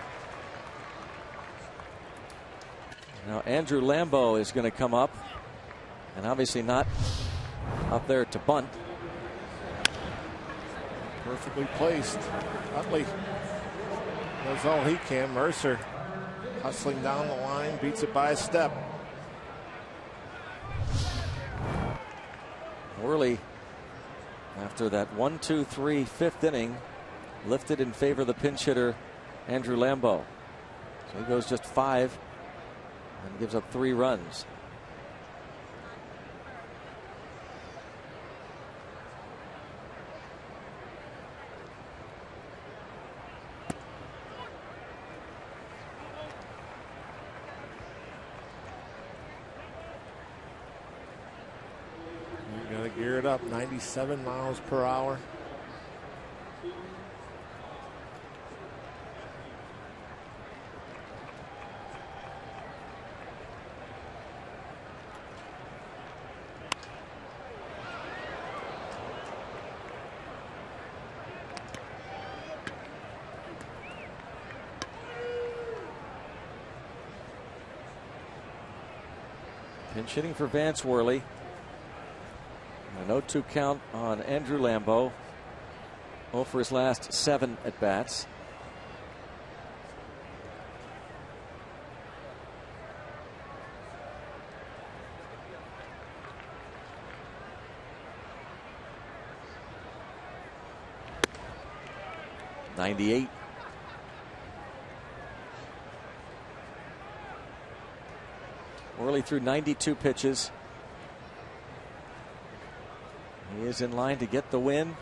Now Andrew Lambeau is going to come up, and obviously not up there to bunt. Perfectly placed. Utley does all he can. Mercer hustling down the line, beats it by a step. Worley, after that 1-2-3 fifth inning, lifted in favor of the pinch hitter Andrew Lambeau. So he goes just 5 and gives up 3 runs. You got to gear it up. 97 miles per hour. Pinch hitting for Vance Worley. An 0-2 count on Andrew Lambeau. 0 for his last 7 at bats. .98. Worley threw 92 pitches. He is in line to get the win.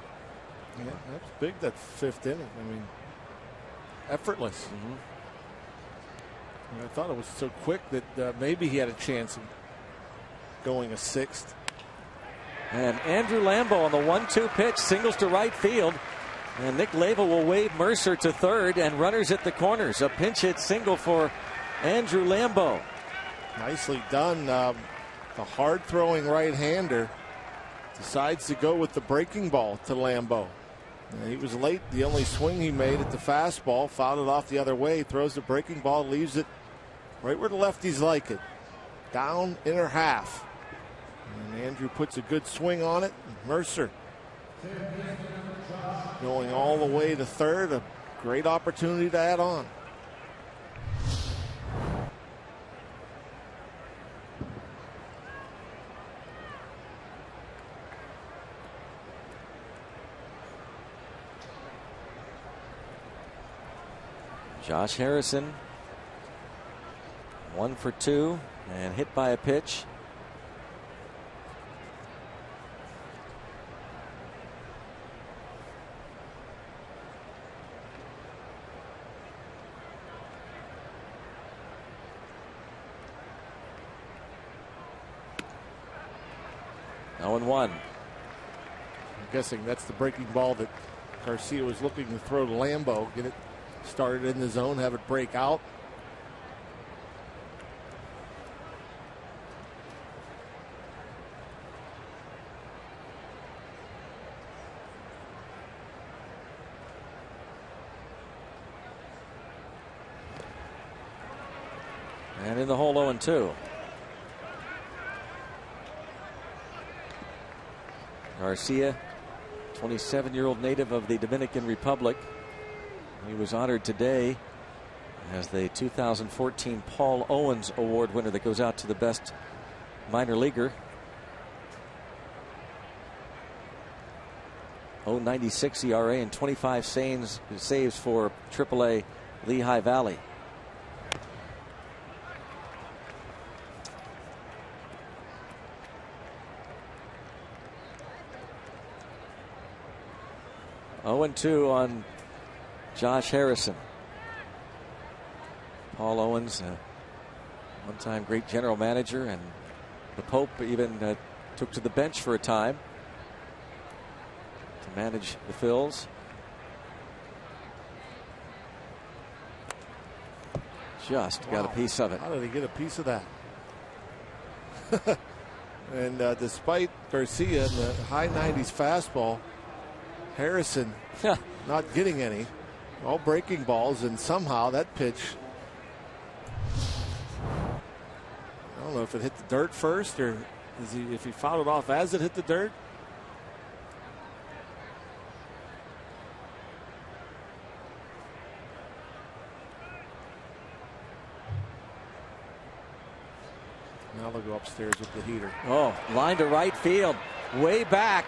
Yeah, that's big, that 5th inning. I mean, effortless. I thought it was so quick that maybe he had a chance of going a 6th. And Andrew Lambeau on the 1-2 pitch singles to right field. And Nick Leyva will wave Mercer to third, and runners at the corners. A pinch hit single for Andrew Lambeau. Nicely done. The hard-throwing right-hander decides to go with the breaking ball to Lambeau. And he was late. The only swing he made at the fastball, fouled it off the other way, throws the breaking ball, leaves it right where the lefties like it. Down inner half. And Andrew puts a good swing on it. Mercer going all the way to third. A great opportunity to add on. Josh Harrison 1 for 2 and hit by a pitch. Oh, and 1. I'm guessing that's the breaking ball that Garcia was looking to throw to Lambeau. Get it started in the zone, have it break out. And in the hole 0-2. Garcia, 27-year-old native of the Dominican Republic. He was honored today as the 2014 Paul Owens Award winner that goes out to the best minor leaguer. .096 ERA and 25 saves for AAA Lehigh Valley. Oh, 2 on Josh Harrison. Paul Owens, One-time great general manager, and the Pope even took to the bench for a time to manage the Phils. Just got a piece of it. How did he get a piece of that? And despite Garcia and the high 90s fastball, Harrison not getting any. All breaking balls, and somehow that pitch, I don't know if it hit the dirt first or if he fouled it off as it hit the dirt. Now they'll go upstairs with the heater. Oh, line to right field, way back,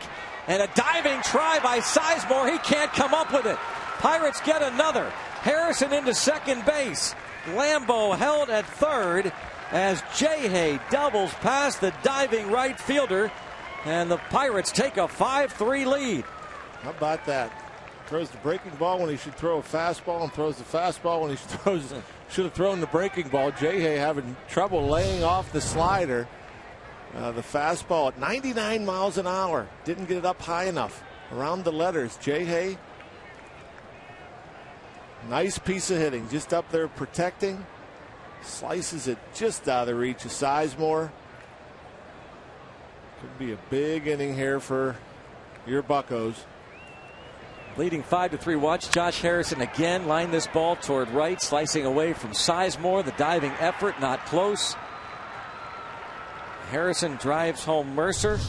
and a diving try by Sizemore. He can't come up with it. Pirates get another. Harrison into second base. Lambeau held at third as Jay doubles past the diving right fielder, and the Pirates take a 5-3 lead. How about that? Throws the breaking ball when he should throw a fastball, and throws the fastball when he should have thrown the breaking ball. Jay having trouble laying off the slider. The fastball at 99 miles an hour. Didn't get it up high enough. Around the letters, Jay. Nice piece of hitting. Just up there protecting. Slices it just out of the reach of Sizemore. Could be a big inning here for your Buccos. Leading 5-3. Watch Josh Harrison again line this ball toward right, slicing away from Sizemore. The diving effort not close. Harrison drives home Mercer.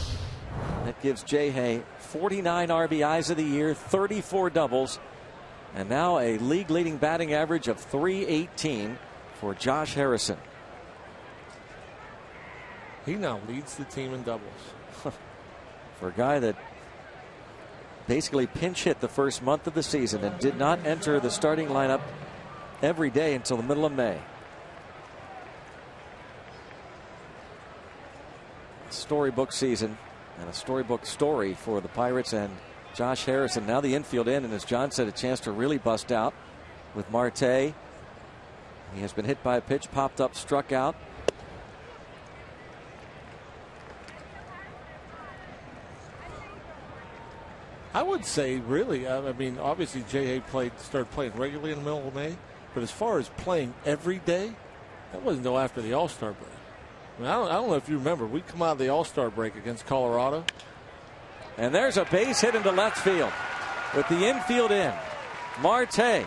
That gives Jay 49 RBIs of the year, 34 doubles, and now a league-leading batting average of .318 for Josh Harrison. He now leads the team in doubles. For a guy that basically pinch hit the first month of the season and did not enter the starting lineup every day until the middle of May. Storybook season and a storybook story for the Pirates and Josh Harrison. Now the infield in, and as John said, a chance to really bust out with Marte. He has been hit by a pitch, popped up, struck out. I would say, really, I mean, obviously Jay started playing regularly in the middle of May, but as far as playing every day, that wasn't until after the All-Star break. I mean, I don't know if you remember, we come out of the All-Star break against Colorado. And there's a base hit into left field with the infield in. Marte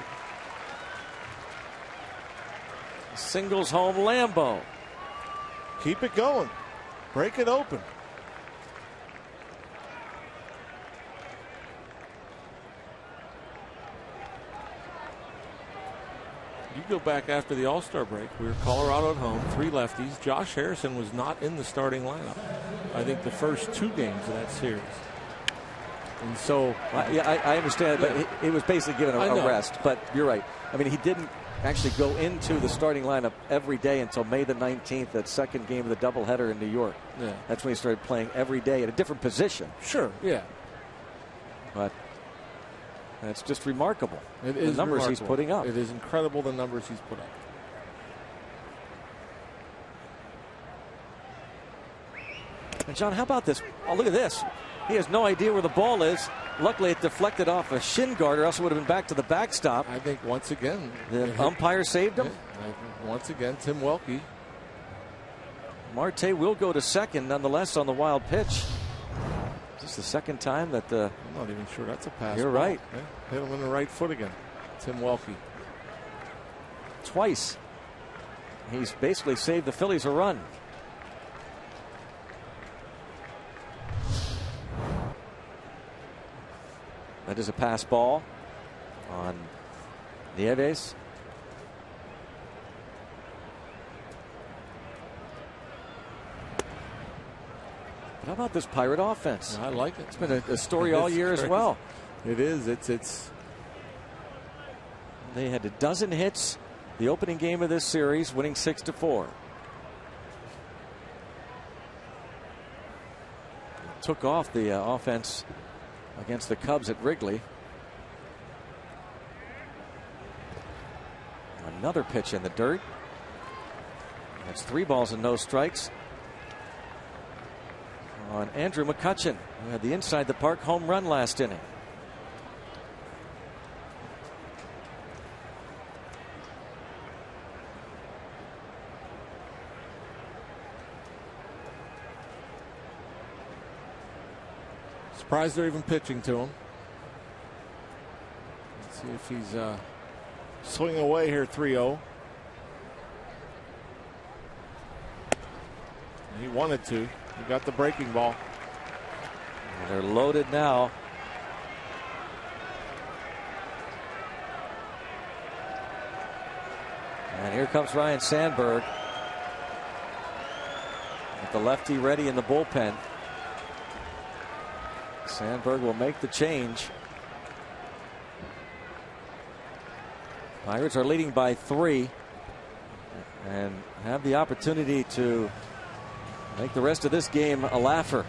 singles home Lambeau. Keep it going. Break it open. You go back after the All-Star break, we were Colorado at home, 3 lefties. Josh Harrison was not in the starting lineup, I think, the first 2 games of that series. And so, I understand, but he was basically given a rest. But you're right. I mean, he didn't actually go into the starting lineup every day until May the 19th, that second game of the doubleheader in New York. Yeah. That's when he started playing every day at a different position. Sure, yeah. But that's just remarkable. It is the numbers remarkable. He's putting up. It is incredible, the numbers he's put up. And John, how about this? Oh, look at this. He has no idea where the ball is. Luckily, it deflected off a shin guard, or else it would have been back to the backstop. I think once again, the umpire saved him. Once again, Tim Welke. Marte will go to second, nonetheless, on the wild pitch. This is the second time that the. I'm not even sure that's a pass. You're right. Yeah, hit him in the right foot again. Tim Welke. Twice. He's basically saved the Phillies a run. That is a pass ball on Nieves. But how about this Pirate offense? I like it. It's been a story all year as well. It is. It's. They had a dozen hits the opening game of this series, winning 6-4. Took off the offense against the Cubs at Wrigley. Another pitch in the dirt. That's 3 balls and no strikes on Andrew McCutchen, who had the inside the park home run last inning. Surprised they're even pitching to him. Let's see if he's swinging away here. 3-0. He wanted to. He got the breaking ball. And they're loaded now. And here comes Ryan Sandberg with the lefty ready in the bullpen. Sandberg will make the change. Pirates are leading by 3 and have the opportunity to make the rest of this game a laugher.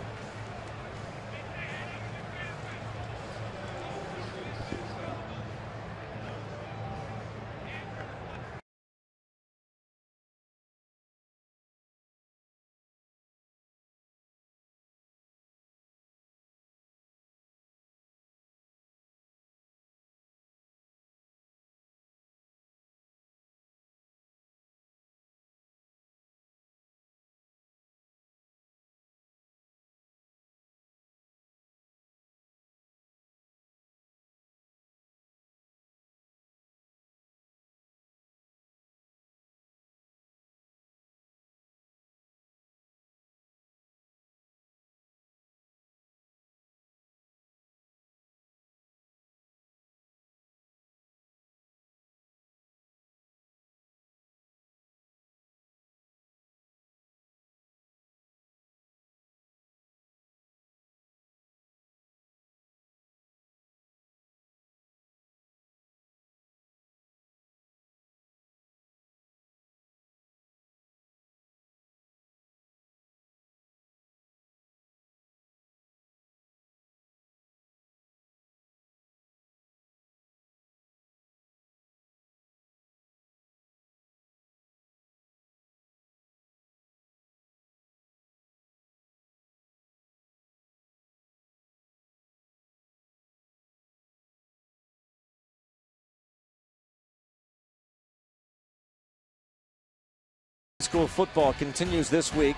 School football continues this week.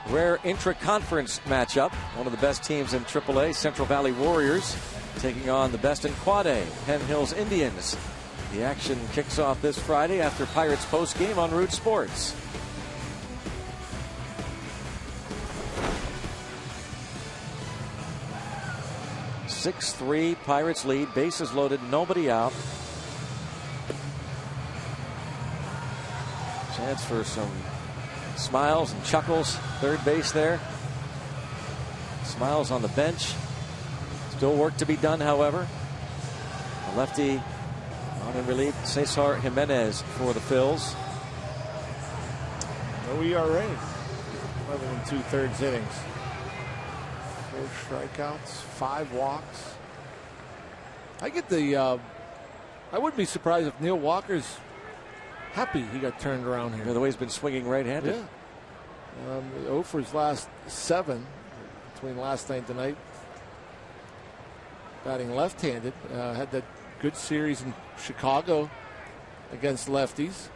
Rare intra-conference matchup. One of the best teams in AAA, Central Valley Warriors, taking on the best in Quad A, Penn Hills Indians. The action kicks off this Friday after Pirates post-game on Root Sports. (6-3) Pirates lead. Bases loaded. Nobody out. Chance for some smiles and chuckles. Third base there. Smiles on the bench. Still work to be done, however. The lefty on in relief, Cesar Jimenez for the Phils. No ERA. 11 2/3 innings. 4 strikeouts, 5 walks. I get the. I wouldn't be surprised if Neil Walker's happy he got turned around here. Yeah, the way he's been swinging right-handed. Yeah. 0 for his last 7 between last night and tonight. Batting left-handed. Had that good series in Chicago against lefties.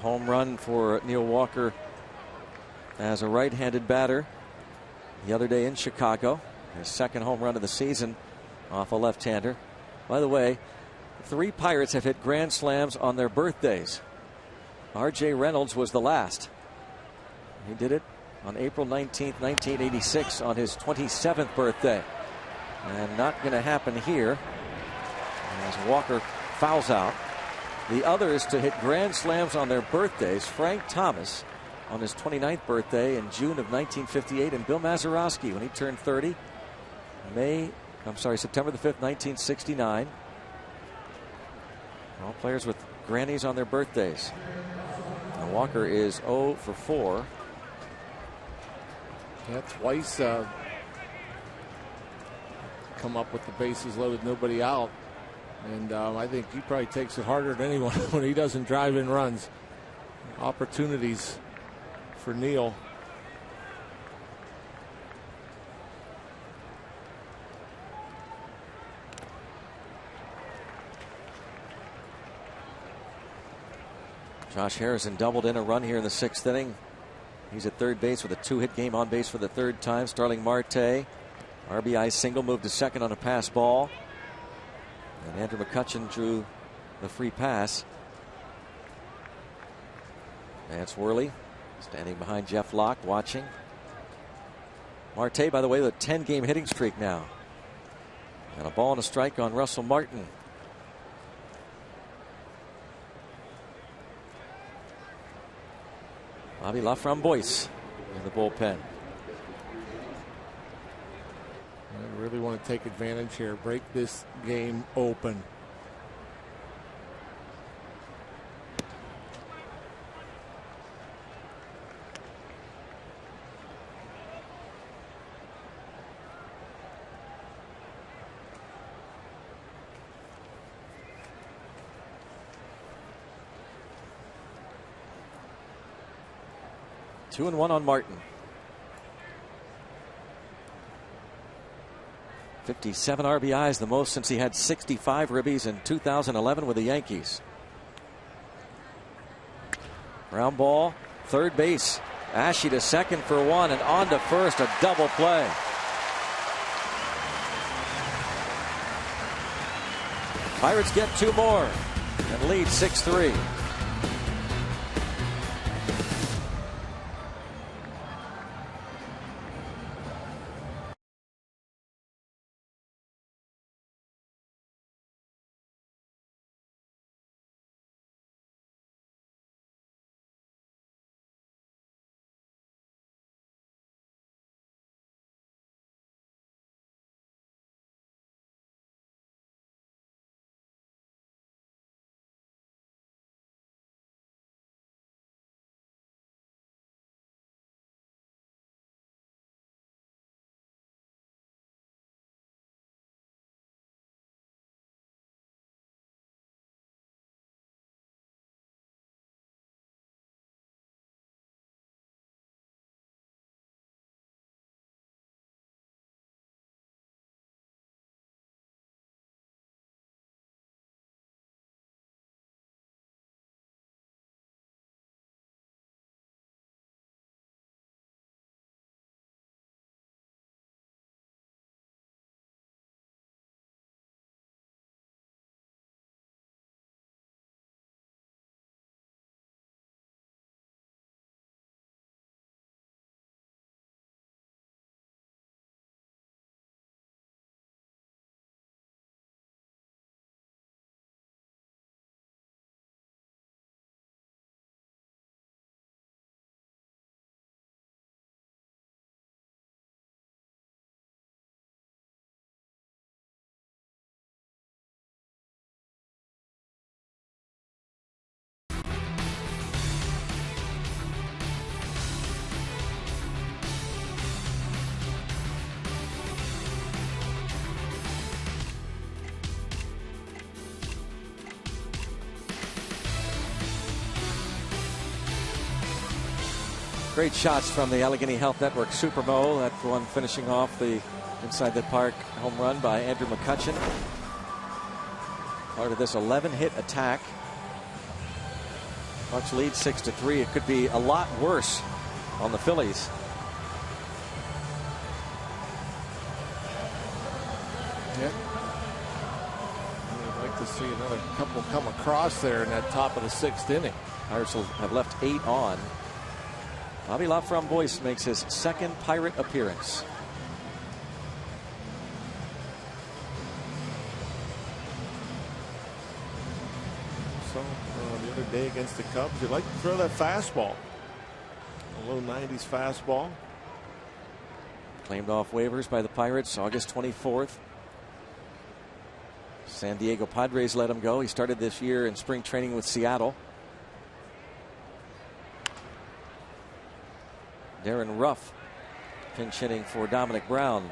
Home run for Neil Walker as a right-handed batter the other day in Chicago. His second home run of the season off a left-hander. By the way, 3 Pirates have hit grand slams on their birthdays. R.J. Reynolds was the last. He did it on April 19th, 1986 on his 27th birthday. And not going to happen here as Walker fouls out. The others to hit grand slams on their birthdays, Frank Thomas on his 29th birthday in June of 1958, and Bill Mazeroski when he turned 30, September the 5th, 1969. All players with grannies on their birthdays. And Walker is 0 for 4. Yeah, twice come up with the bases loaded, nobody out. And I think he probably takes it harder than anyone when he doesn't drive in runs. Opportunities for Neal. Josh Harrison doubled in a run here in the 6th inning. He's at third base with a 2-hit game, on base for the 3rd time. Starling Marte, RBI single, moved to second on a pass ball. And Andrew McCutchen drew the free pass. Vance Worley standing behind Jeff Locke watching. Marte, by the way, with a 10-game hitting streak now. And a ball and a strike on Russell Martin. Bobby Laframboise in the bullpen. I really want to take advantage here, break this game open. Two and one on Martin. 57 RBIs, the most since he had 65 ribbies in 2011 with the Yankees. Ground ball, third base. Ashe to second for one, and on to first, a double play. Pirates get two more and lead 6-3. Great shots from the Allegheny Health Network Super Bowl. That one finishing off the inside the park home run by Andrew McCutchen. Part of this 11-hit attack. Bucks lead 6-3. It could be a lot worse on the Phillies. Yeah. I'd like to see another couple come across there in that top of the 6th inning. Pirates will have left 8 on. Bobby Laframboise makes his second Pirate appearance. So the other day against the Cubs, you like to throw that fastball, a low 90s fastball. Claimed off waivers by the Pirates August 24th. San Diego Padres let him go. He started this year in spring training with Seattle. Darren Ruff pinch hitting for Dominic Brown.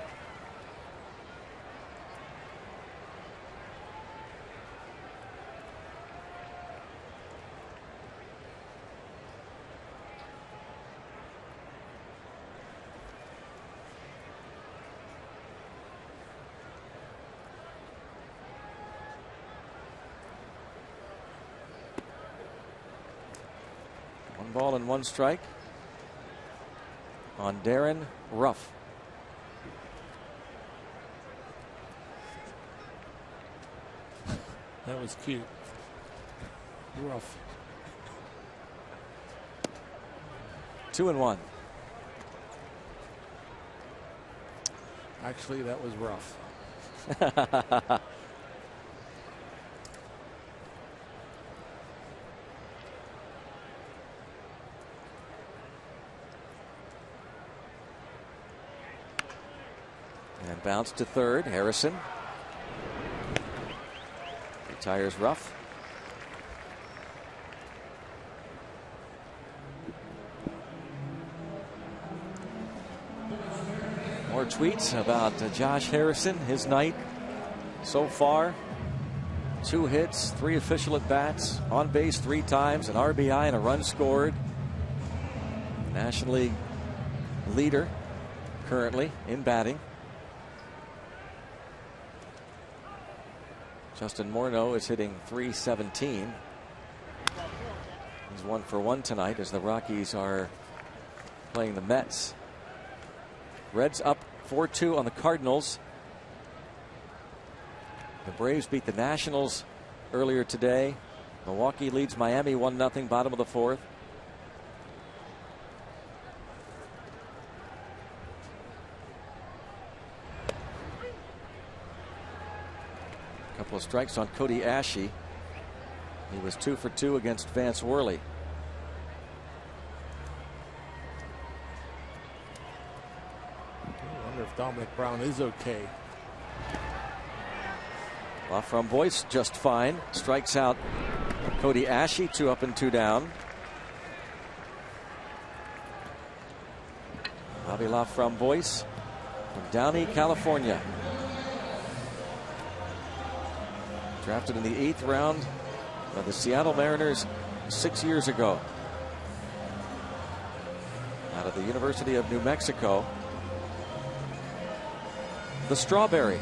ball and 1 strike on Darren Ruff. That was cute. Rough. 2-1. Actually, that was rough. And bounce to third. Harrison retires Ruff. More tweets about Josh Harrison, his night so far. 2 hits, 3 official at bats, on base 3 times, an RBI and a run scored. National League leader currently in batting. Justin Morneau is hitting .317. He's 1 for 1 tonight as the Rockies are playing the Mets. Reds up 4-2 on the Cardinals. The Braves beat the Nationals earlier today. Milwaukee leads Miami 1-0, bottom of the 4th. Couple of strikes on Cody Ashe. He was 2 for 2 against Vance Worley. I wonder if Dominic Brown is okay. Laframboise just fine. Strikes out Cody Ashe, 2 up and 2 down. Bobby Laframboise from Downey, California. Drafted in the 8th round by the Seattle Mariners 6 years ago. Out of the University of New Mexico. The Strawberry.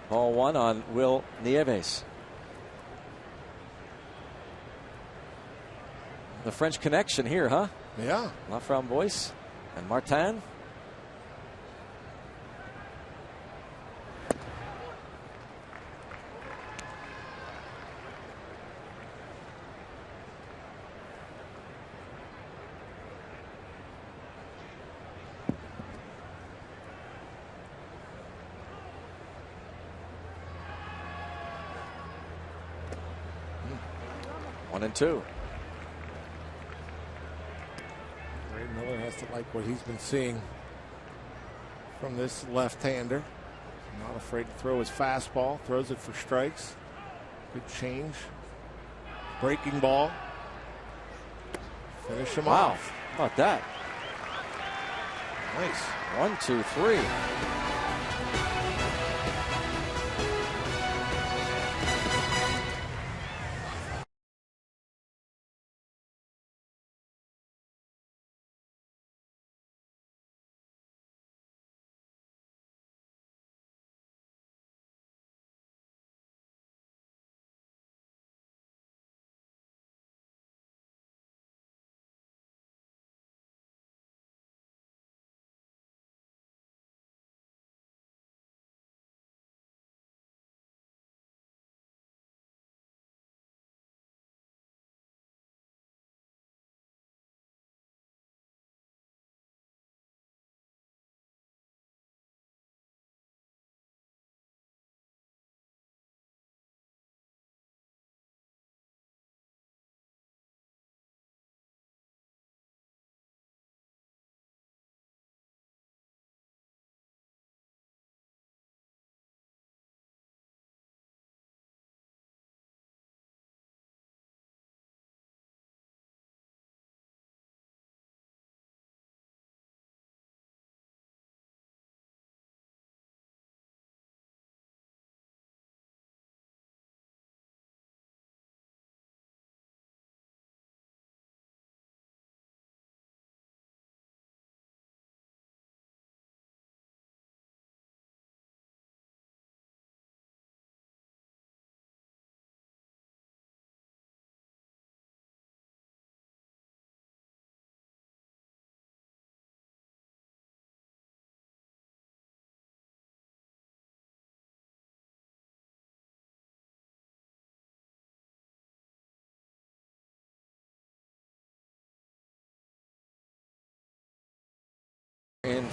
Ball 1 on Will Nieves. The French connection here, huh? Yeah. Laframboise and Martin. One and 2. Ray Miller has to like what he's been seeing from this left-hander. Not afraid to throw his fastball. Throws it for strikes. Good change. Breaking ball. Finish him off. How about that? Nice. 1, 2, 3.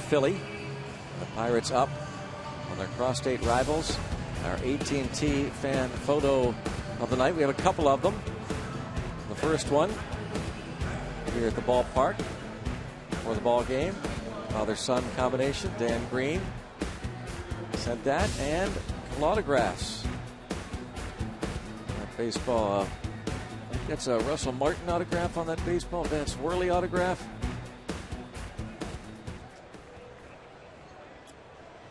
Philly. The Pirates up on their cross-state rivals. Our AT&T fan photo of the night. We have a couple of them. The first one here at the ballpark for the ball game. Father-son combination. Dan Green sent that, and autographs. That baseball. I think that's a Russell Martin autograph on that baseball. Vance Worley autograph.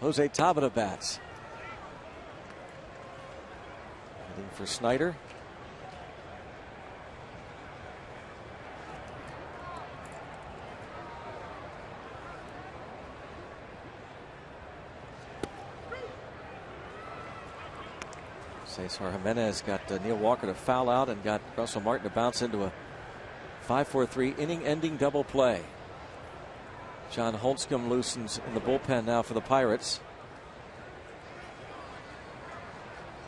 Jose Tabata bats. Heading for Snyder. Cesar Jimenez got Neil Walker to foul out and got Russell Martin to bounce into a 5-4-3 inning-ending double play. John Holtzcomb loosens in the bullpen now for the Pirates.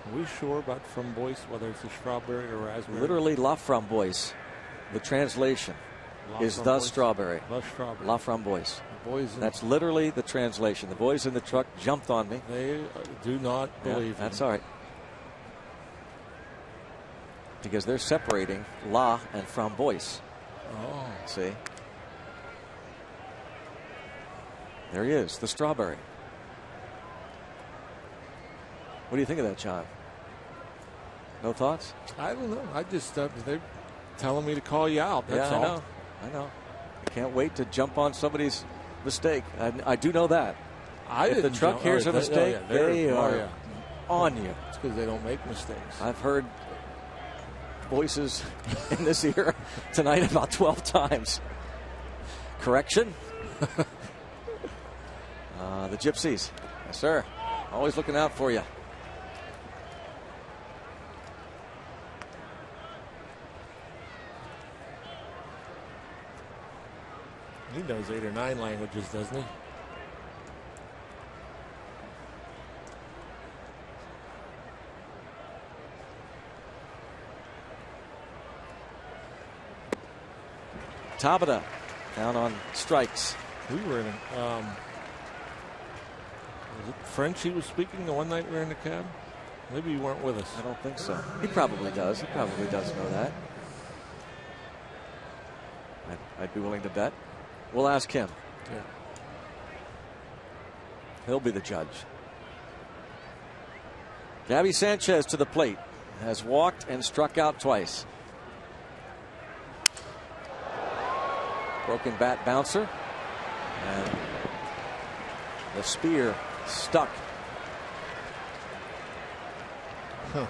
Are we sure about framboise, whether it's a strawberry or raspberry? Literally La Framboise. The translation is the strawberry. La strawberry. La Framboise. Boys That's literally the translation. The boys in the truck jumped on me. They do not believe that's all right. Because they're separating La and Framboise. Oh. See? There he is, the strawberry. What do you think of that, John? No thoughts? I don't know. I just, they're telling me to call you out. That's all. I know. I can't wait to jump on somebody's mistake. I do know that. If the truck hears a mistake, they are on you. It's because they don't make mistakes. I've heard voices in this ear tonight about 12 times. Correction? The Gypsies. Yes, sir. Always looking out for you. He knows 8 or 9 languages, doesn't he? Tabata down on strikes. We were in was it French he was speaking the one night we were in the cab? Maybe you weren't with us. I don't think so. He probably does. He probably does know that. I'd be willing to bet. We'll ask him. Yeah. He'll be the judge. Gabby Sanchez to the plate. Has walked and struck out twice. Broken bat bouncer. And the spear stuck. Huh.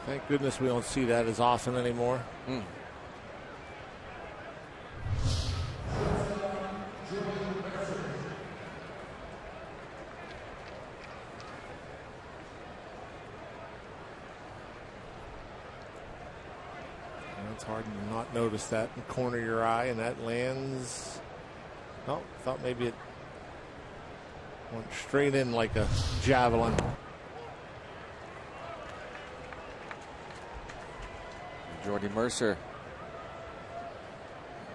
Thank goodness we don't see that as often anymore. It's hard to not notice that in the corner of your eye, and that lands. Oh, thought maybe it went straight in like a javelin. Jordy Mercer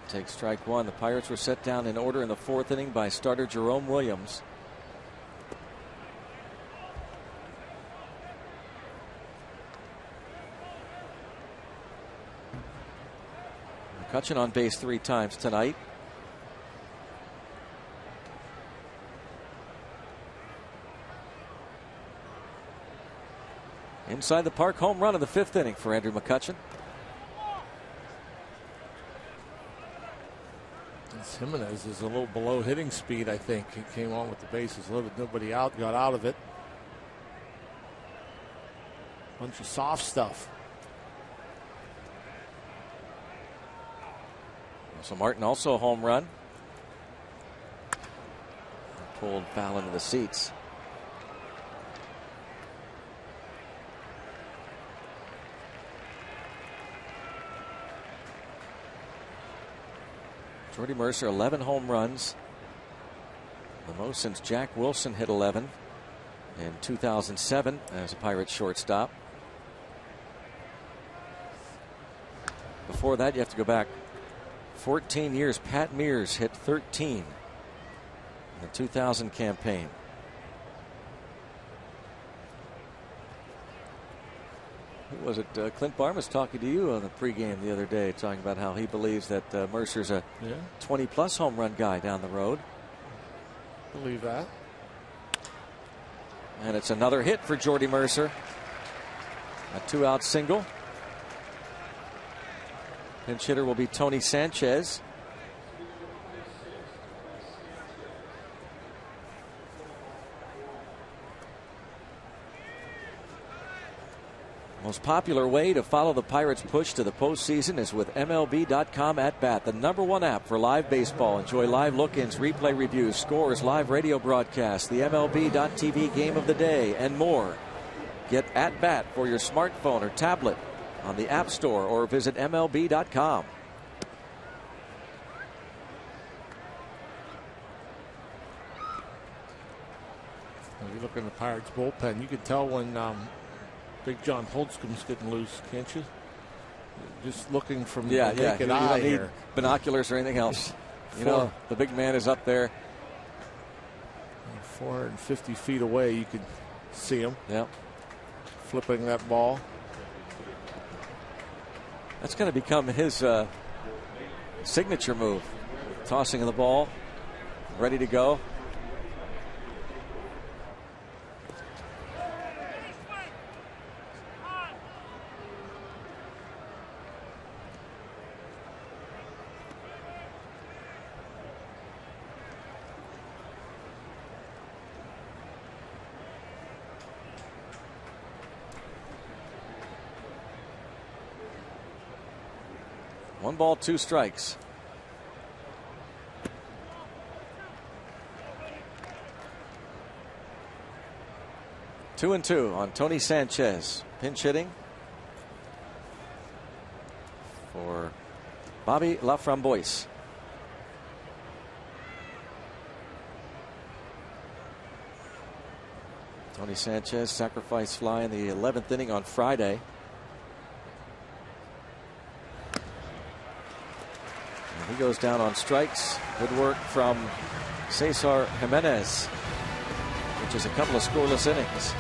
takes strike one. The Pirates were set down in order in the 4th inning by starter Jerome Williams. McCutchen on base 3 times tonight. Inside the park home run in the 5th inning for Andrew McCutchen. Jimenez is a little below hitting speed, I think. He came on with the bases loaded, nobody out, got out of it. Bunch of soft stuff. So Martin also a home run. Pulled foul into the seats. Jordy Mercer, 11 home runs. The most since Jack Wilson hit 11 in 2007 as a Pirates shortstop. Before that, you have to go back 14 years. Pat Mears hit 13 in the 2000 campaign. Who was it? Clint Barnes was talking to you on the pregame the other day, talking about how he believes that Mercer's a 20-plus home run guy down the road. Believe that. And it's another hit for Jordy Mercer. A 2-out single. Pinch hitter will be Tony Sanchez. Most popular way to follow the Pirates' push to the postseason is with MLB.com At Bat, the #1 app for live baseball. Enjoy live look-ins, replay reviews, scores, live radio broadcasts, the MLB.TV game of the day, and more. Get At Bat for your smartphone or tablet on the App Store or visit MLB.com. If you look in the Pirates bullpen, you can tell when Big John Holtzcom's getting loose, can't you? Just looking from the naked eye you don't here. need binoculars or anything else. You know, the big man is up there. 450 feet away, you can see him. Yep. Flipping that ball. That's going to become his signature move. Tossing the ball, ready to go. One ball, 2 strikes. Two and 2 on Tony Sanchez. Pinch hitting for Bobby Laframboise. Tony Sanchez sacrifice fly in the 11th inning on Friday. He goes down on strikes. Good work from Cesar Jimenez, which is a couple of scoreless innings.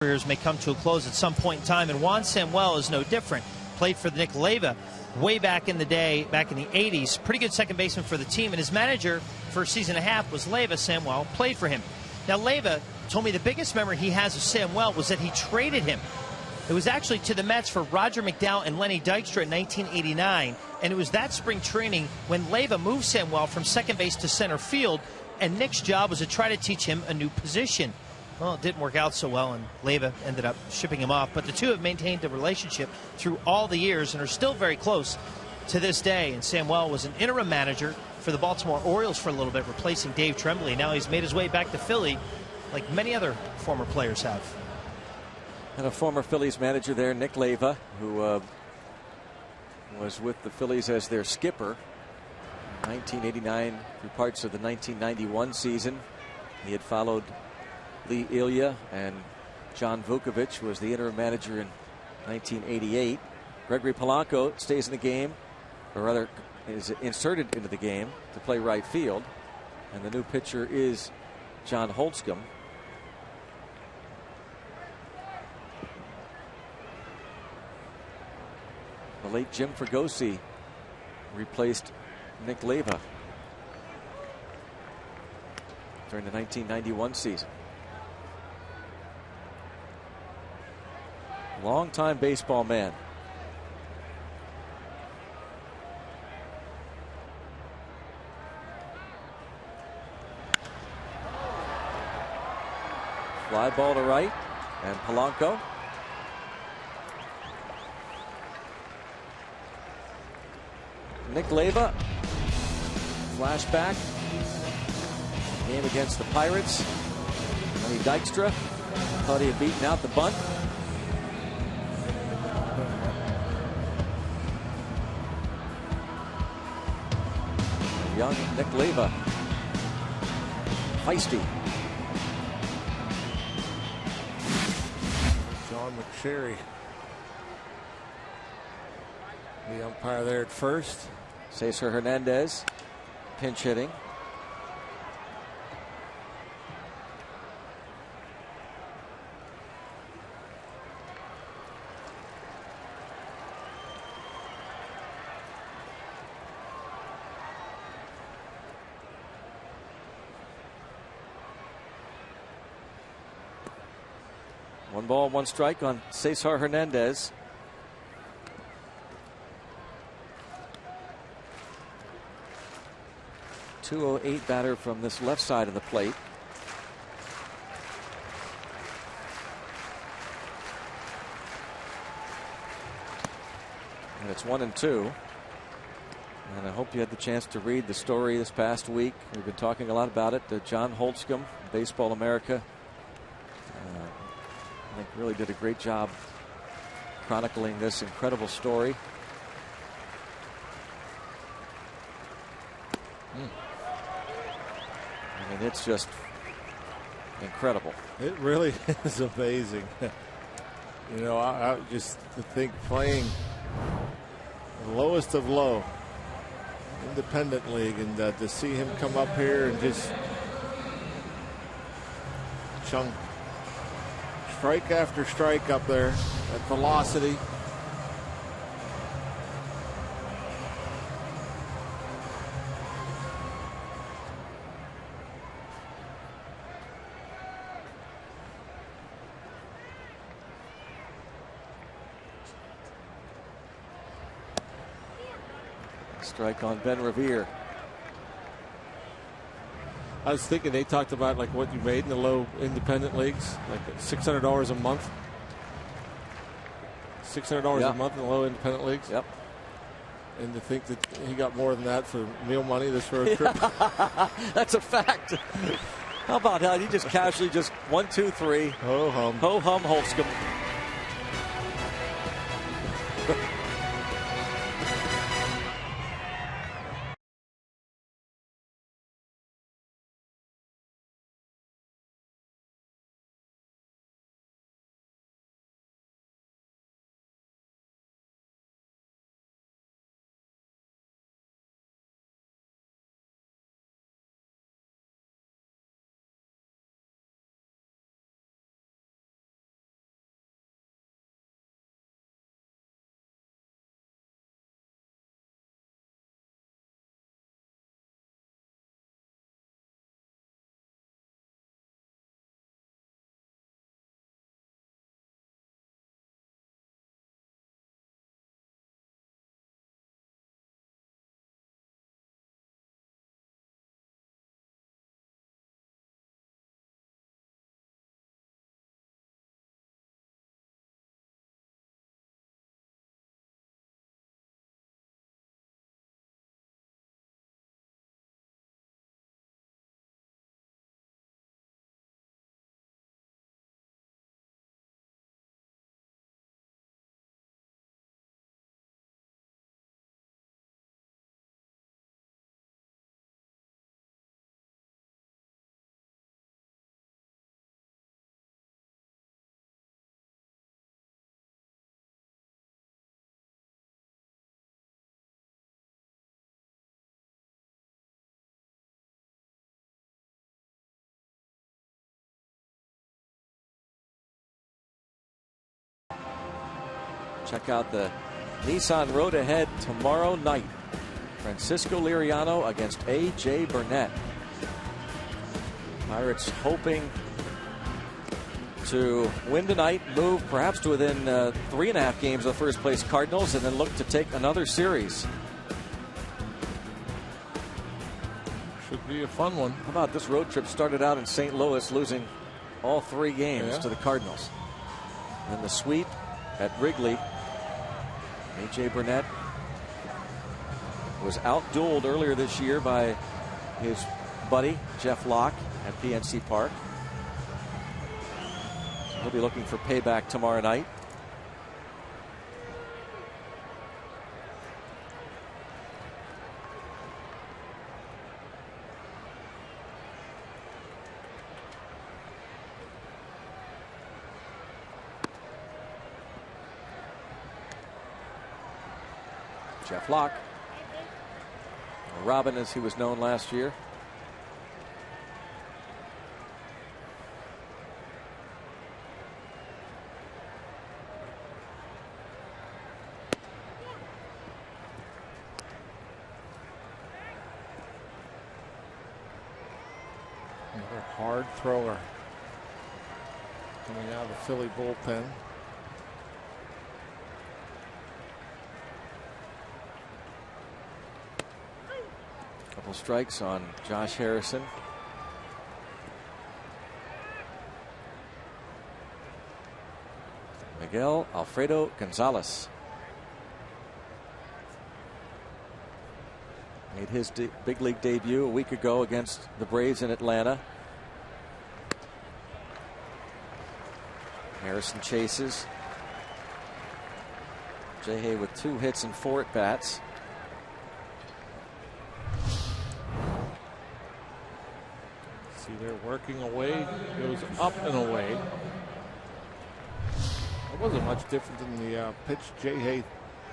Careers may come to a close at some point in time, and Juan Samuel is no different. Played for Nick Leyva way back in the day, back in the 80s. Pretty good second baseman for the team, and his manager for a season and a half was Leyva. Samuel played for him. Now, Leyva told me the biggest memory he has of Samuel was that he traded him. It was actually to the Mets for Roger McDowell and Lenny Dykstra in 1989, And it was that spring training when Leyva moved Samuel from second base to center field, and Nick's job was to try to teach him a new position. Well, it didn't work out so well, and Leyva ended up shipping him off. But the two have maintained a relationship through all the years and are still very close to this day. And Samuel was an interim manager for the Baltimore Orioles for a little bit, replacing Dave Tremblay. Now he's made his way back to Philly, like many other former players have. And a former Phillies manager there, Nick Leyva, who was with the Phillies as their skipper in 1989 through parts of the 1991 season. He had followed Lee Ilya, and John Vukovic was the interim manager in 1988. Gregory Polanco stays in the game, or rather is inserted into the game to play right field. And the new pitcher is John Holtzcomb. The late Jim Fregosi replaced Nick Leyva during the 1991 season. Long-time baseball man. Fly ball to right, and Polanco. Nick Leyva, flashback. Game against the Pirates. Lenny Dykstra thought he had beaten out the bunt. Young Nick Leyva, feisty. John McSherry, the umpire there at first. Cesar Hernandez, pinch hitting. One ball, one strike on Cesar Hernandez. .208 batter from this left side of the plate. And it's 1-2. And I hope you had the chance to read the story this past week. We've been talking a lot about it. John Holtzcomb, Baseball America, I think really did a great job chronicling this incredible story. I mean, it's just incredible. It really is amazing. You know, I just to think playing the lowest of low, independent league, and to see him come up here and just chunk strike after strike up there at velocity. Strike on Ben Revere. I was thinking they talked about like what you made in the low independent leagues, like $600 a month. $600 a month in the low independent leagues. Yep. And to think that he got more than that for meal money this road trip. That's a fact. How about how you just casually just 1, 2, 3. Ho hum. Ho hum Holtzcomb. Check out the Nissan Road Ahead tomorrow night. Francisco Liriano against A.J. Burnett. Pirates hoping to win tonight, move perhaps to within 3.5 games of the first place Cardinals, and then look to take another series. Should be a fun one. How about this road trip? Started out in St. Louis, losing all 3 games to the Cardinals. And the sweep at Wrigley. A.J. Burnett was outdueled earlier this year by his buddy Jeff Locke at PNC Park. He'll be looking for payback tomorrow night. Jeff Locke, Robin as he was known last year. Another hard thrower coming out of the Philly bullpen. Couple strikes on Josh Harrison. Miguel Alfredo Gonzalez made his big league debut a week ago against the Braves in Atlanta. Harrison chases. J-Hay with 2 hits and 4 at-bats. See, they're working away, goes up and away. It wasn't much different than the pitch J-Hay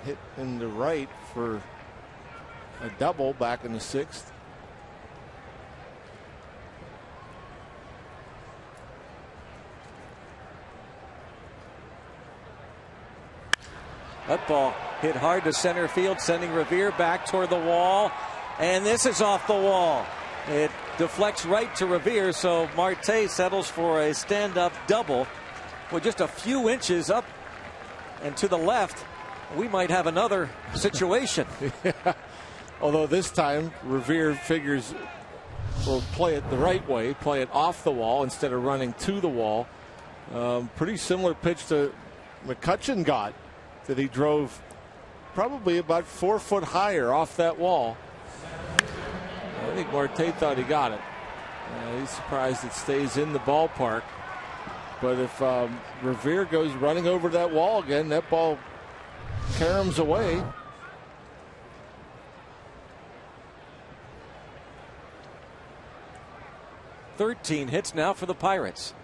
hit in the right for a double back in the 6th. That ball hit hard to center field, sending Revere back toward the wall. And this is off the wall. It deflects right to Revere, so Marte settles for a stand-up double. With just a few inches up and to the left, we might have another situation. Yeah. Although this time, Revere figures we'll play it the right way, play it off the wall instead of running to the wall. Pretty similar pitch to McCutchen got, that he drove probably about 4 foot higher off that wall. I think Marte thought he got it. He's surprised it stays in the ballpark. But if Revere goes running over that wall again, that ball caroms away. "13 hits now for the Pirates.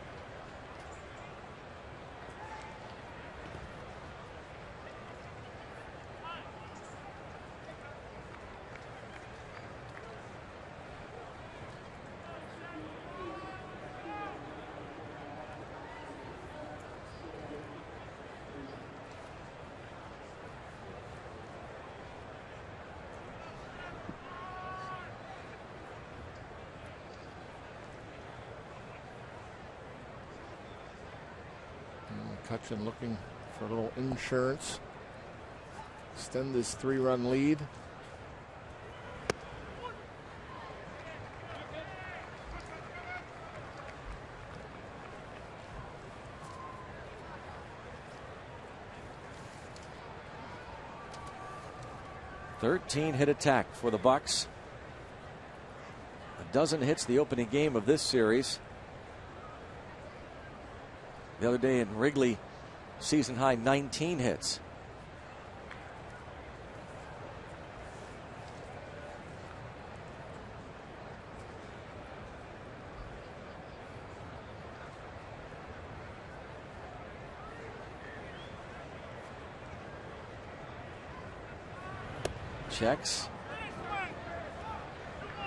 McCutchen looking for a little insurance. Extend this 3-run lead. Hit attack for the Bucks. A dozen hits the opening game of this series. The other day in Wrigley, season high 19 hits. Checks.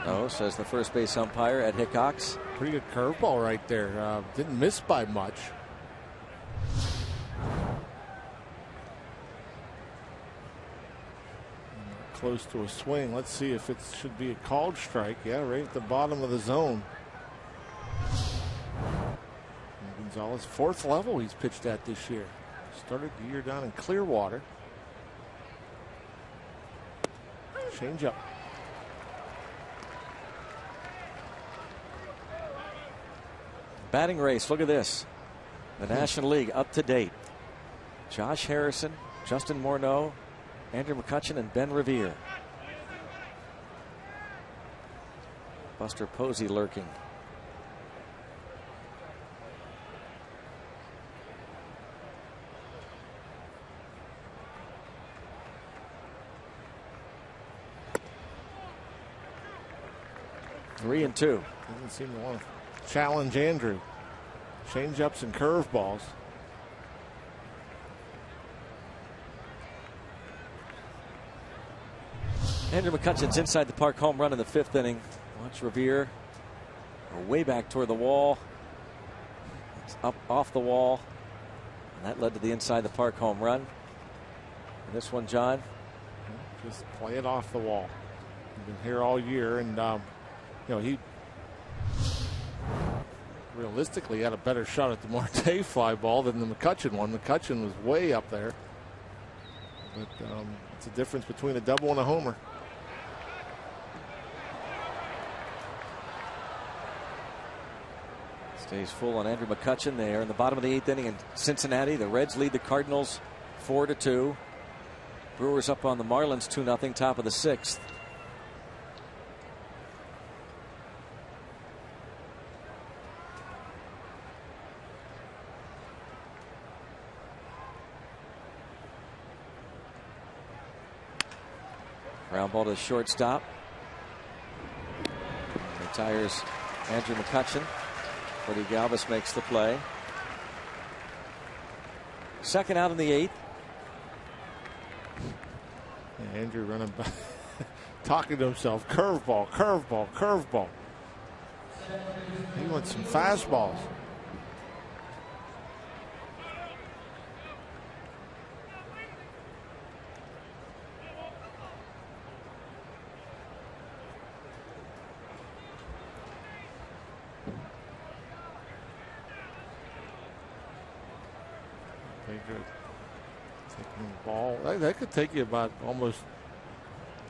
No, says the first base umpire, Ed Hickox. Pretty good curveball right there. Didn't miss by much. close to a swing. Let's see if it should be a called strike. Yeah, right at the bottom of the zone. And Gonzalez, 4th level he's pitched at this year. Started the year down in Clearwater. Change up. Batting race, look at this. The National League up to date. Josh Harrison, Justin Morneau, Andrew McCutchen, and Ben Revere. Buster Posey lurking. Three and two. Doesn't seem to want to challenge Andrew. Change-ups and curveballs. Andrew McCutchen's inside the park home run in the 5th inning. Watch Revere way back toward the wall. It's up off the wall. And that led to the inside the park home run. And this one, John? Just play it off the wall. He's been here all year, and you know, he realistically had a better shot at the Marte fly ball than the McCutchen one. McCutchen was way up there. But it's a difference between a double and a homer. Stays full on Andrew McCutchen there in the bottom of the 8th inning in Cincinnati. The Reds lead the Cardinals 4-2. Brewers up on the Marlins 2-0, top of the 6th. Ground ball to the shortstop. Retires Andrew McCutchen. Freddie Galvis makes the play. Second out in the 8th. Yeah, Andrew running back, talking to himself. Curveball, curveball, curveball. He wants some fastballs. Taking the ball. That could take you about almost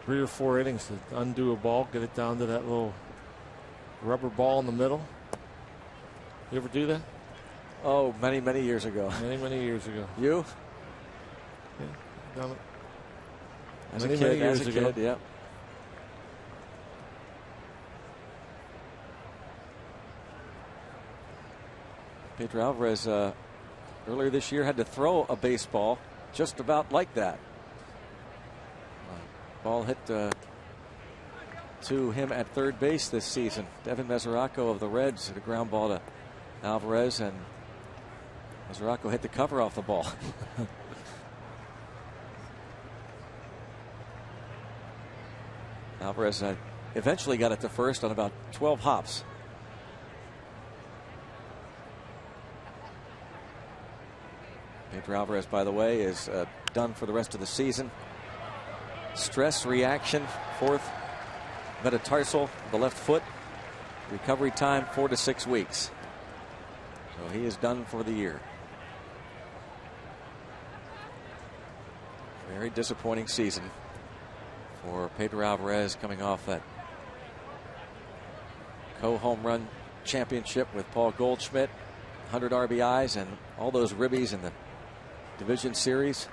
3 or 4 innings to undo a ball, get it down to that little rubber ball in the middle. You ever do that? Oh, many, many years ago. Many years ago. You? Yeah, done it. As a kid, yeah. Pedro Alvarez earlier this year had to throw a baseball just about like that. Ball hit to him at third base this season. Devin Mesoraco of the Reds hit a ground ball to Alvarez, and Mesoraco hit the cover off the ball. Alvarez eventually got it to first on about 12 hops. Pedro Alvarez, by the way, is done for the rest of the season. Stress reaction, 4th metatarsal of the left foot. Recovery time 4 to 6 weeks. So he is done for the year. Very disappointing season for Pedro Alvarez, coming off that co-home run championship with Paul Goldschmidt, 100 RBIs, and all those ribbies in the division series.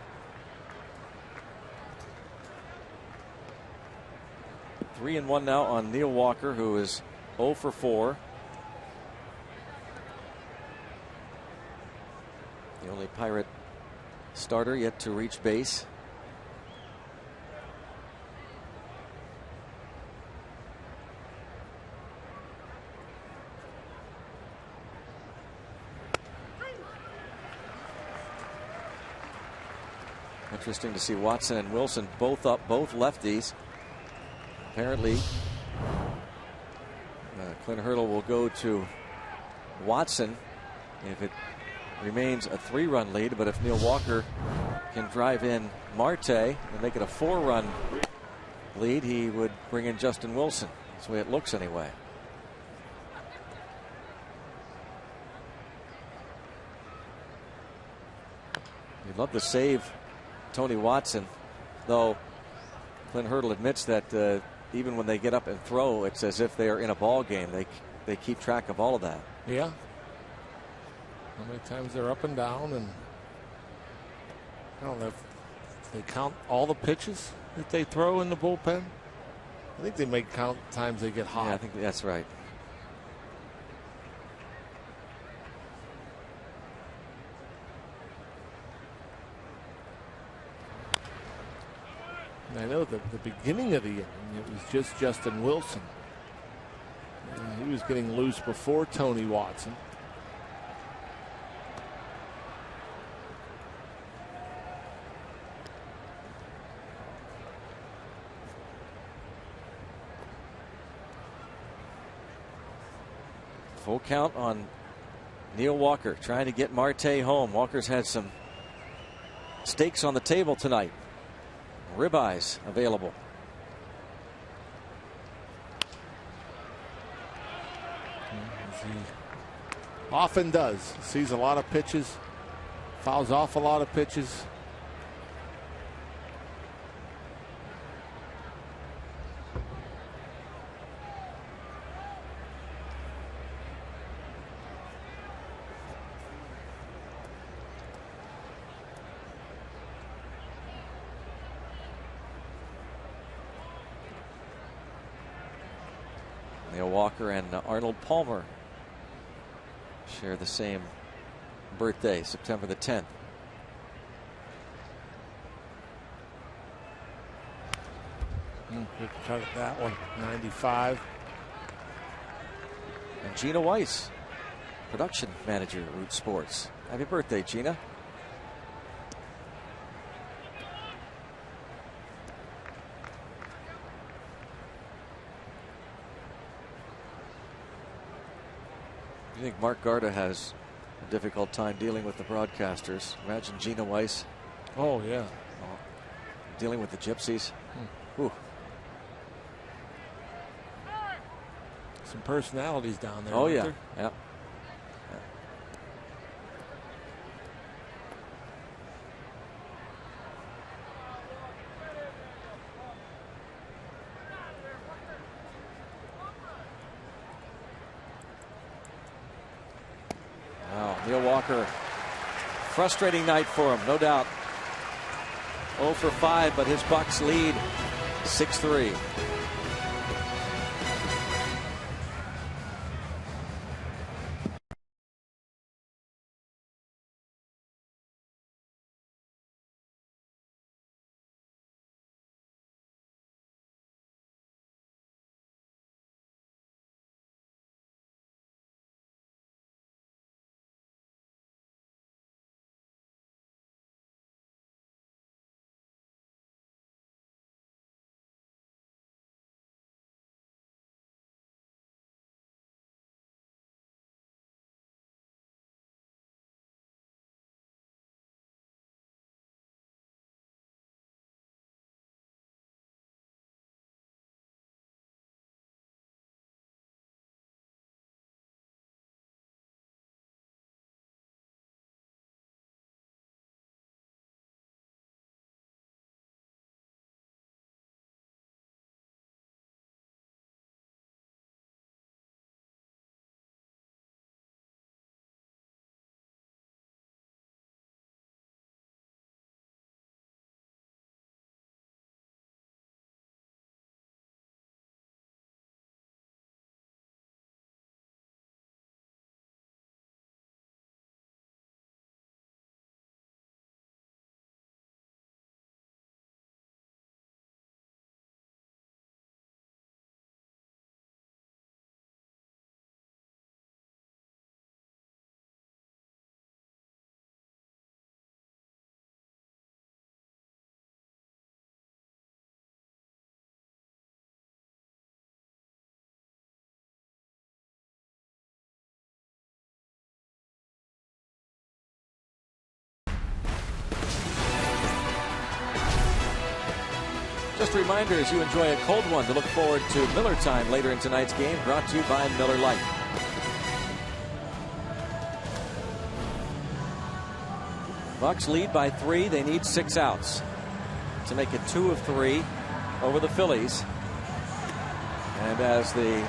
Three and 1 now on Neil Walker, who is 0 for 4. The only Pirate starter yet to reach base. Interesting to see Watson and Wilson both up, both lefties. Apparently, Clint Hurdle will go to Watson if it remains a 3-run lead. But if Neil Walker can drive in Marte and make it a 4-run lead, he would bring in Justin Wilson. That's the way it looks anyway. You'd love to save Tony Watson, though Clint Hurdle admits that even when they get up and throw, it's as if they are in a ball game. They keep track of all of that. Yeah. How many times they're up and down, and I don't know if they count all the pitches that they throw in the bullpen. I think they may count times they get hot. Yeah, I think that's right. And I know that the beginning of the inning, it was just Justin Wilson. He was getting loose before Tony Watson. Full count on Neil Walker trying to get Marte home. Walker's had some steaks on the table tonight. Ribeyes available. As he often does. Sees a lot of pitches. Fouls off a lot of pitches. Neil Walker and Arnold Palmer share the same birthday, September the 10th. Good cut at that one. 95. And Gina Weiss, production manager at Root Sports. Happy birthday, Gina. I think Mark Garda has a difficult time dealing with the broadcasters. Imagine Gina Weiss. Oh, yeah. Dealing with the Gypsies. Ooh. Some personalities down there. Oh, yeah. There? Yeah. Wow, Neil Walker, frustrating night for him, no doubt. 0 for 5, but his Bucks lead 6-3. Just a reminder, as you enjoy a cold one, to look forward to Miller Time later in tonight's game, brought to you by Miller Lite. Bucks lead by 3. They need 6 outs to make it 2 of 3 over the Phillies. And as the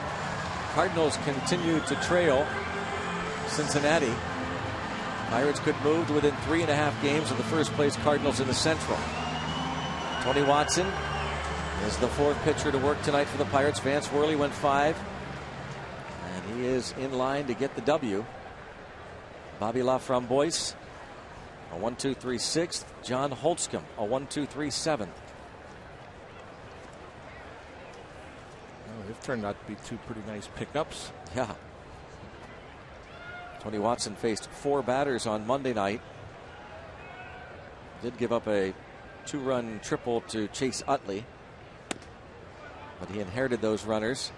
Cardinals continue to trail Cincinnati, Pirates could move to within 3.5 games of the first place Cardinals in the Central. Tony Watson is the 4th pitcher to work tonight for the Pirates. Vance Worley went 5, and he is in line to get the W. Bobby LaFramboise, a 1-2-3 6th. John Holtzcomb, a 1-2-3 7th. They've turned out to be 2 pretty nice pickups. Yeah. Tony Watson faced 4 batters on Monday night. Did give up a 2-run triple to Chase Utley, but he inherited those runners.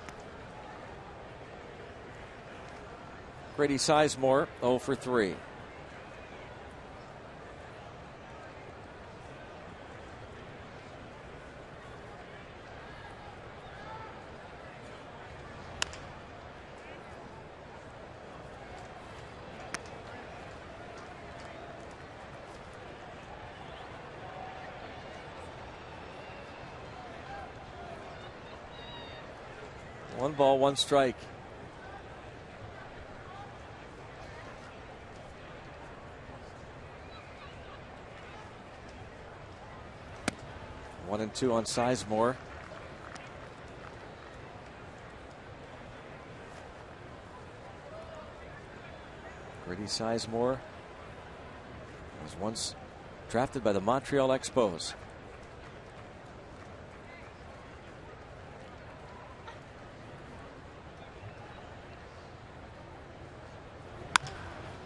Grady Sizemore 0 for 3. One ball, 1 strike. One and 2 on Sizemore. Grady Sizemore was once drafted by the Montreal Expos.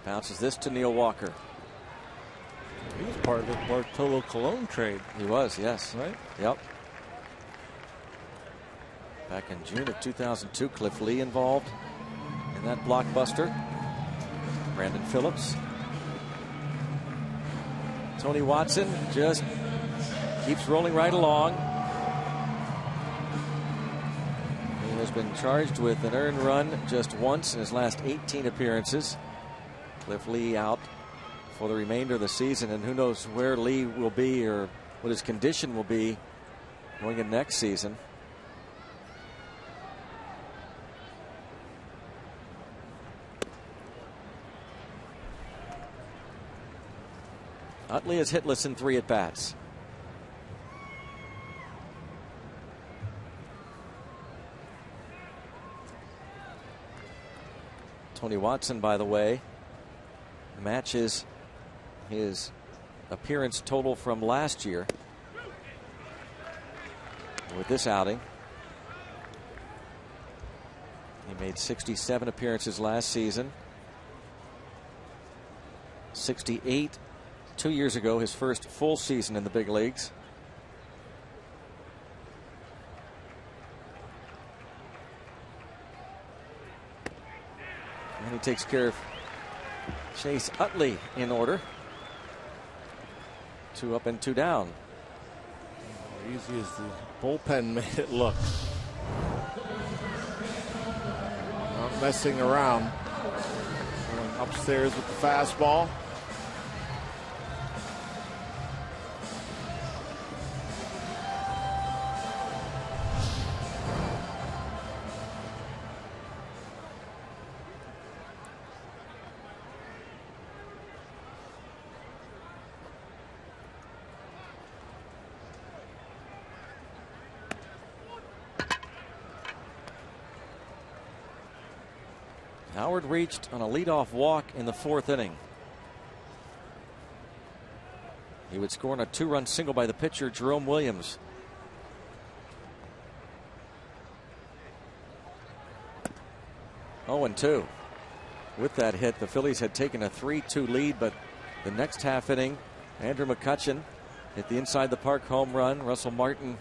Bounces this to Neil Walker. He was part of the Bartolo Colon trade. He was, yes. Right? Yep. Back in June of 2002, Cliff Lee involved in that blockbuster. Brandon Phillips. Tony Watson just keeps rolling right along. He has been charged with an earned run just once in his last 18 appearances. Cliff Lee out for the remainder of the season, and who knows where Lee will be or what his condition will be going into next season. Utley is hitless in 3 at-bats. Tony Watson, by the way, matches his appearance total from last year with this outing. He made 67 appearances last season. 68 2 years ago, his first full season in the big leagues. And he takes care of Chase Utley in order. 2 up and 2 down. Easy as the bullpen made it look. Not messing around. Going upstairs with the fastball. Howard reached on a leadoff walk in the 4th inning. He would score on a 2-run single by the pitcher Jerome Williams. Oh, and 2. With that hit, the Phillies had taken a 3-2 lead, but the next half inning, Andrew McCutchen hit the inside the park home run. Russell Martin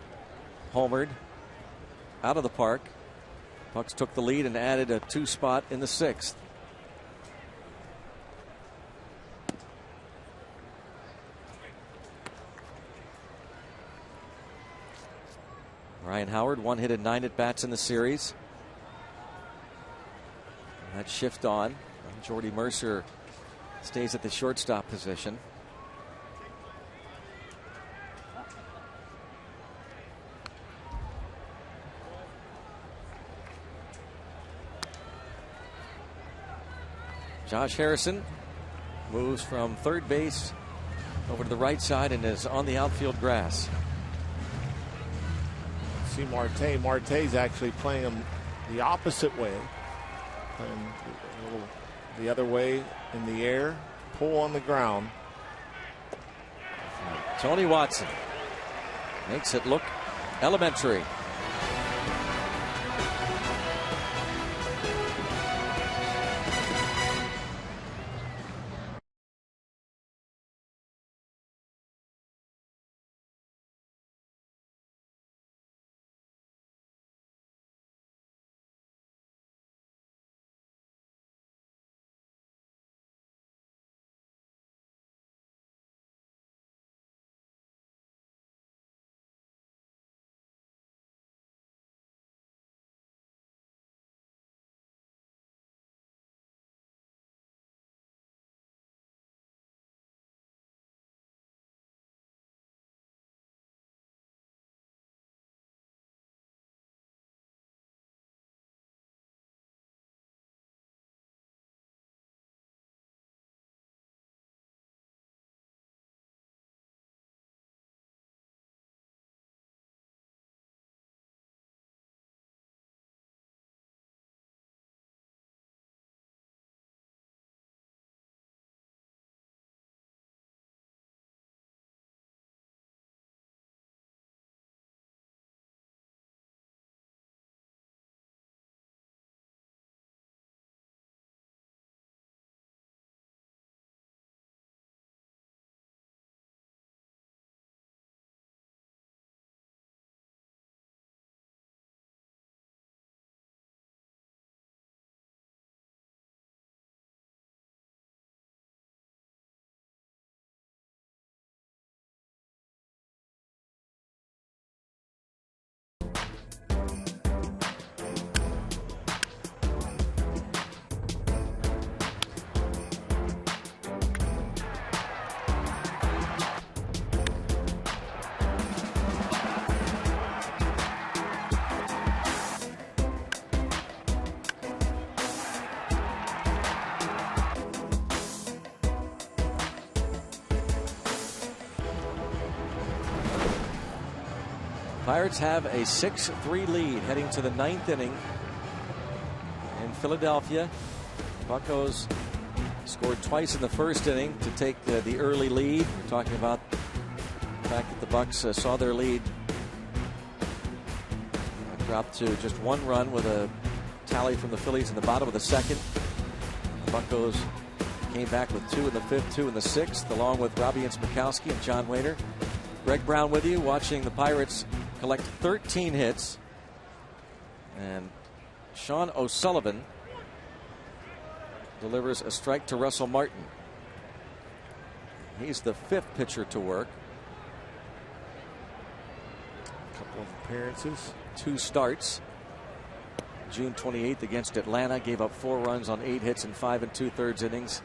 homered out of the park. Bucks took the lead and added a 2 spot in the 6th. Ryan Howard. 1 hit and 9 at bats in the series. And that shift on. Jordy Mercer stays at the shortstop position. Josh Harrison moves from third base over to the right side and is on the outfield grass. See Marte. Marte's actually playing him the opposite way. Playing a little the other way in the air. Pull on the ground. Tony Watson makes it look elementary. Pirates have a 6-3 lead heading to the 9th inning in Philadelphia. Buccos scored twice in the first inning to take the early lead. We're talking about the fact that the Bucks saw their lead drop to just 1 run with a tally from the Phillies in the bottom of the second. The Buccos came back with 2 in the 5th, 2 in the 6th, along with Robbie Inspikowski and John Wayner. Greg Brown with you, watching the Pirates collect 13 hits. And Sean O'Sullivan delivers a strike to Russell Martin. He's the 5th pitcher to work. A couple of appearances. 2 starts. June 28th against Atlanta, gave up 4 runs on 8 hits in 5 2/3 innings.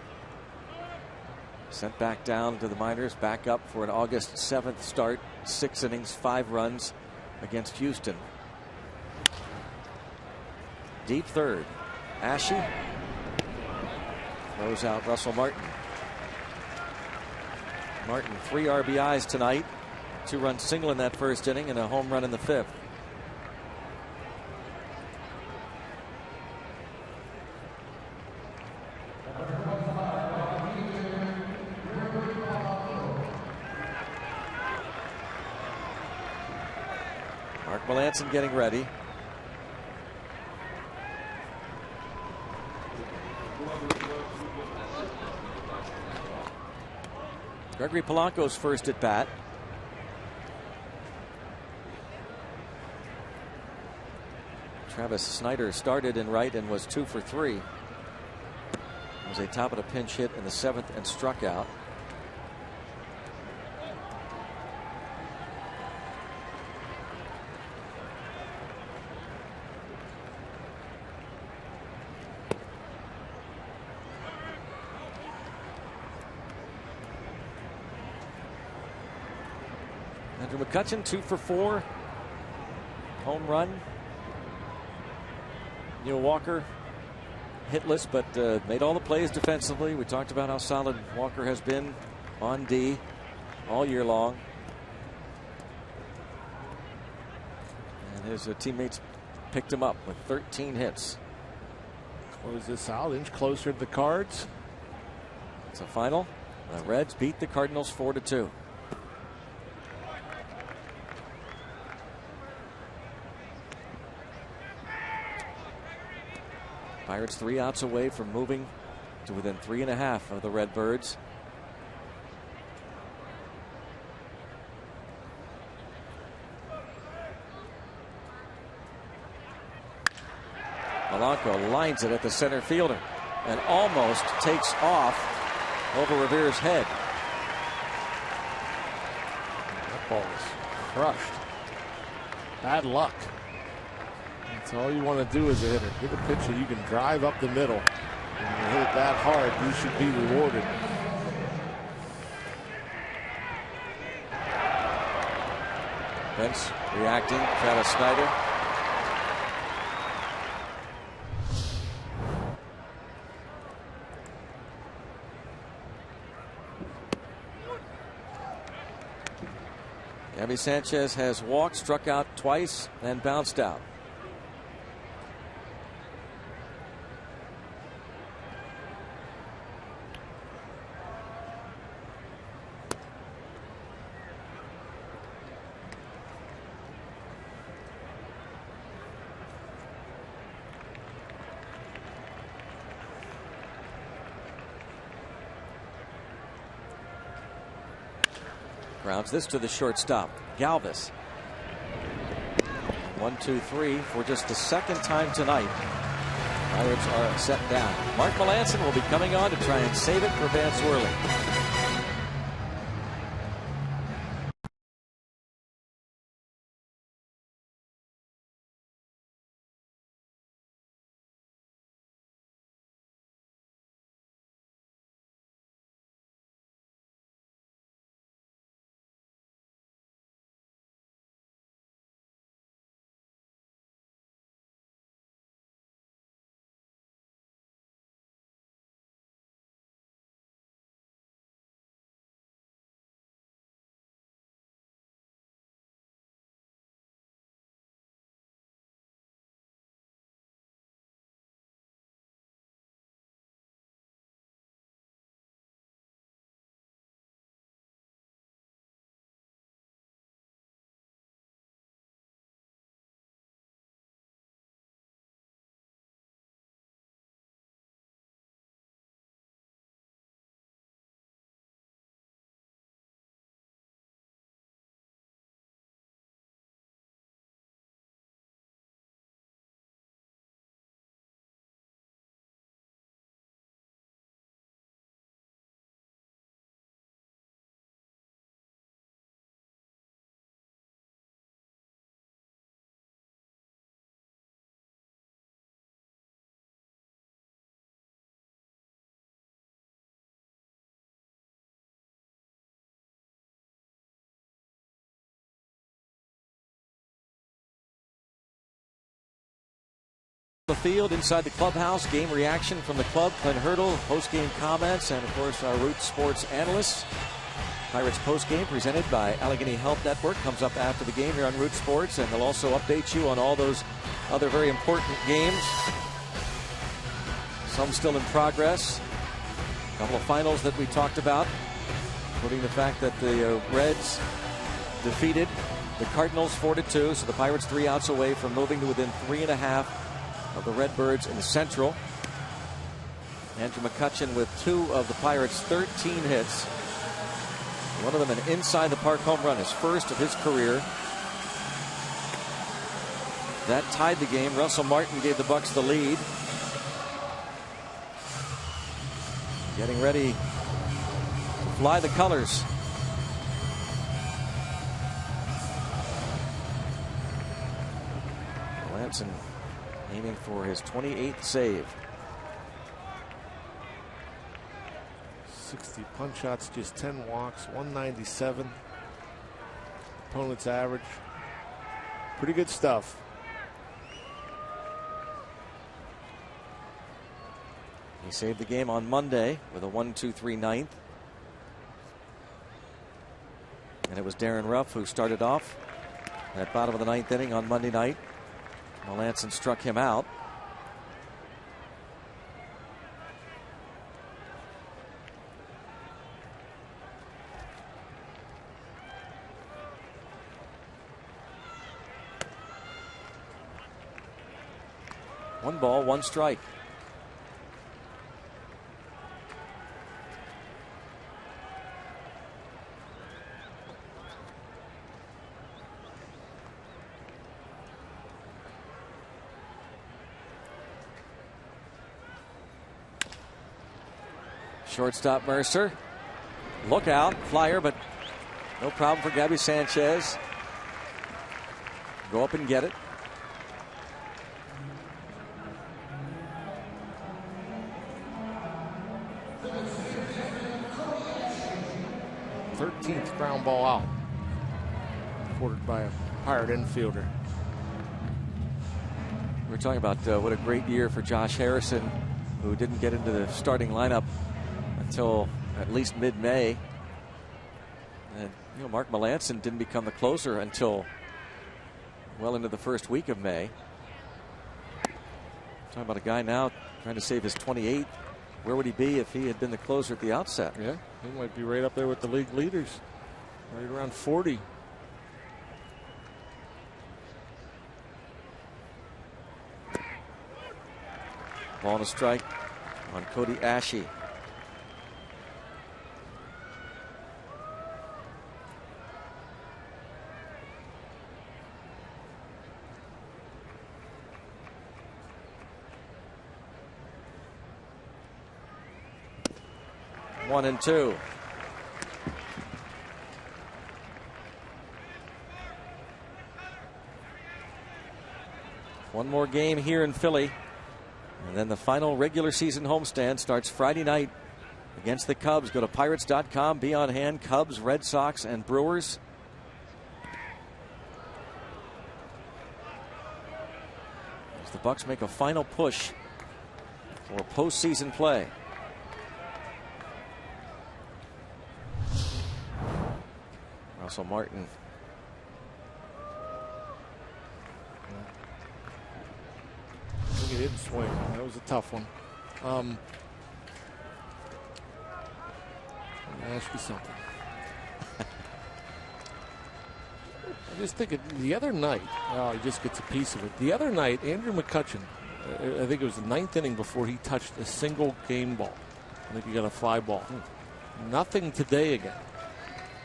Sent back down to the minors, back up for an August 7th start, 6 innings, 5 runs against Houston. Deep third. Ashe throws out Russell Martin. Martin 3 RBIs tonight, 2-run single in that first inning and a home run in the 5th. Melanson getting ready. Gregory Polanco's first at bat. Travis Snyder started in right and was 2 for 3. Was a top of the pinch hit in the 7th and struck out. Andrew McCutchen 2 for 4. Home run. Neil Walker hitless, but made all the plays defensively. We talked about how solid Walker has been on D all year long. And his teammates picked him up with 13 hits. Close this out, inch closer to the Cards. It's a final. The Reds beat the Cardinals 4-2. Pirates 3 outs away from moving to within 3.5 of the Redbirds. Polanco lines it at the center fielder and almost takes off over Revere's head. That ball is crushed. Bad luck. That's all you want to do as a hitter. Hit a pitch that you can drive up the middle. When you hit it that hard, you should be rewarded. Pence reacting. Travis Snyder. Gabby Sanchez has walked, struck out twice, and bounced out. Grounds this to the shortstop, Galvis. 1-2-3 for just the second time tonight. Pirates are set down. Mark Melancon will be coming on to try and save it for Vance Worley. The field inside the clubhouse, game reaction from the club, Clint Hurdle, post-game comments, and of course our Root Sports analysts. Pirates post-game presented by Allegheny Health Network comes up after the game here on Root Sports, and they'll also update you on all those other very important games. Some still in progress. A couple of finals that we talked about, including the fact that the Reds defeated the Cardinals 4-2, so the Pirates 3 outs away from moving to within 3.5 of the Redbirds in the Central. Andrew McCutchen with 2 of the Pirates' 13 hits. One of them an inside the park home run, his first of his career. That tied the game. Russell Martin gave the Bucks the lead. Getting ready to fly the colors. Melancon aiming for his 28th save. 60 punch shots, just 10 walks, 197. opponent's average. Pretty good stuff. He saved the game on Monday with a 1-2-3 ninth. And it was Darren Ruff who started off at bottom of the ninth inning on Monday night. Melanson struck him out. One ball, one strike. Shortstop Mercer. Look out, flyer, but no problem for Gabby Sanchez. Go up and get it. 13th ground ball out. Quartered by a Pirate infielder. We're talking about what a great year for Josh Harrison, who didn't get into the starting lineup until at least mid-May. And Mark Melanson didn't become the closer until well into the first week of May. Talking about a guy now trying to save his 28th. Where would he be if he had been the closer at the outset? Yeah, he might be right up there with the league leaders. Right around 40. Ball and a strike on Cody Ashe. One and two. One more game here in Philly, and then the final regular season homestand starts Friday night against the Cubs. Go to Pirates.com. Be on hand. Cubs, Red Sox, and Brewers. As the Bucks make a final push for postseason play. Russell Martin. He didn't swing. That was a tough one. Let me ask you something. I'm just thinking, the other night, he just gets a piece of it. The other night, Andrew McCutchen, I think it was the 9th inning before he touched a single game ball. I think he got a fly ball. Nothing today again.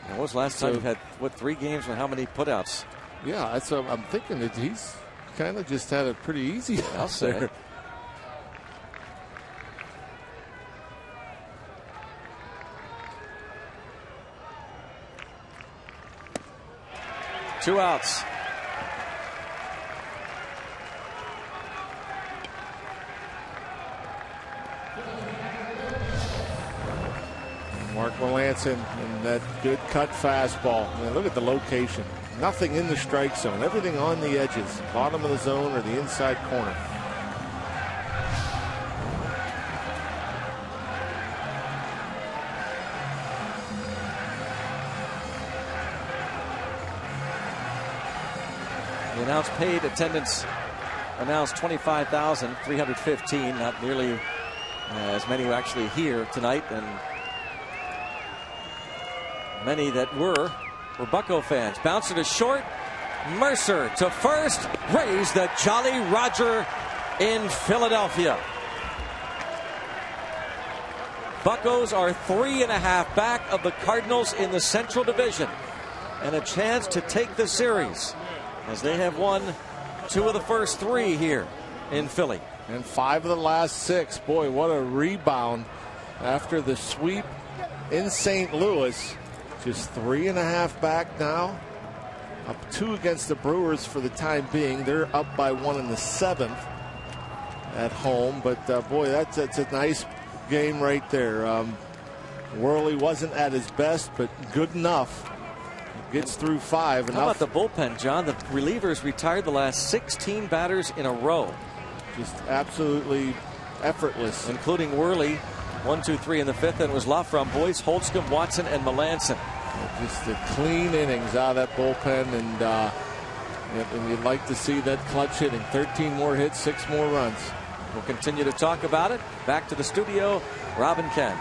When was the last time you had, 3 games with how many putouts? Yeah, that's what I'm thinking that he's kind of just had it pretty easy out there. Two outs. Mark Melanson and that good cut fastball. Look at the location. Nothing in the strike zone. Everything on the edges. Bottom of the zone or the inside corner. The announced paid attendance announced 25,315. Not nearly as many who actually here tonight, and many that were Bucco fans. Bouncer to short. Mercer to first. Raise the Jolly Roger in Philadelphia. Buccos are 3.5 back of the Cardinals in the Central Division, and a chance to take the series as they have won 2 of the first 3 here in Philly. And 5 of the last 6. Boy, what a rebound after the sweep in St. Louis. Just 3.5 back now. Up 2 against the Brewers for the time being. They're up by 1 in the 7th at home. But boy, that's a nice game right there. Worley wasn't at his best, but good enough Gets through 5. How about the bullpen, John? The relievers retired the last 16 batters in a row. Just absolutely effortless. Including Worley. 1, 2, 3 in the 5th. And it was Laframboise, Holtzcomb, Watson, and Melanson. Just the clean innings out of that bullpen. And you'd like to see that clutch hitting. 13 more hits, 6 more runs. We'll continue to talk about it. Back to the studio, Rob and Ken.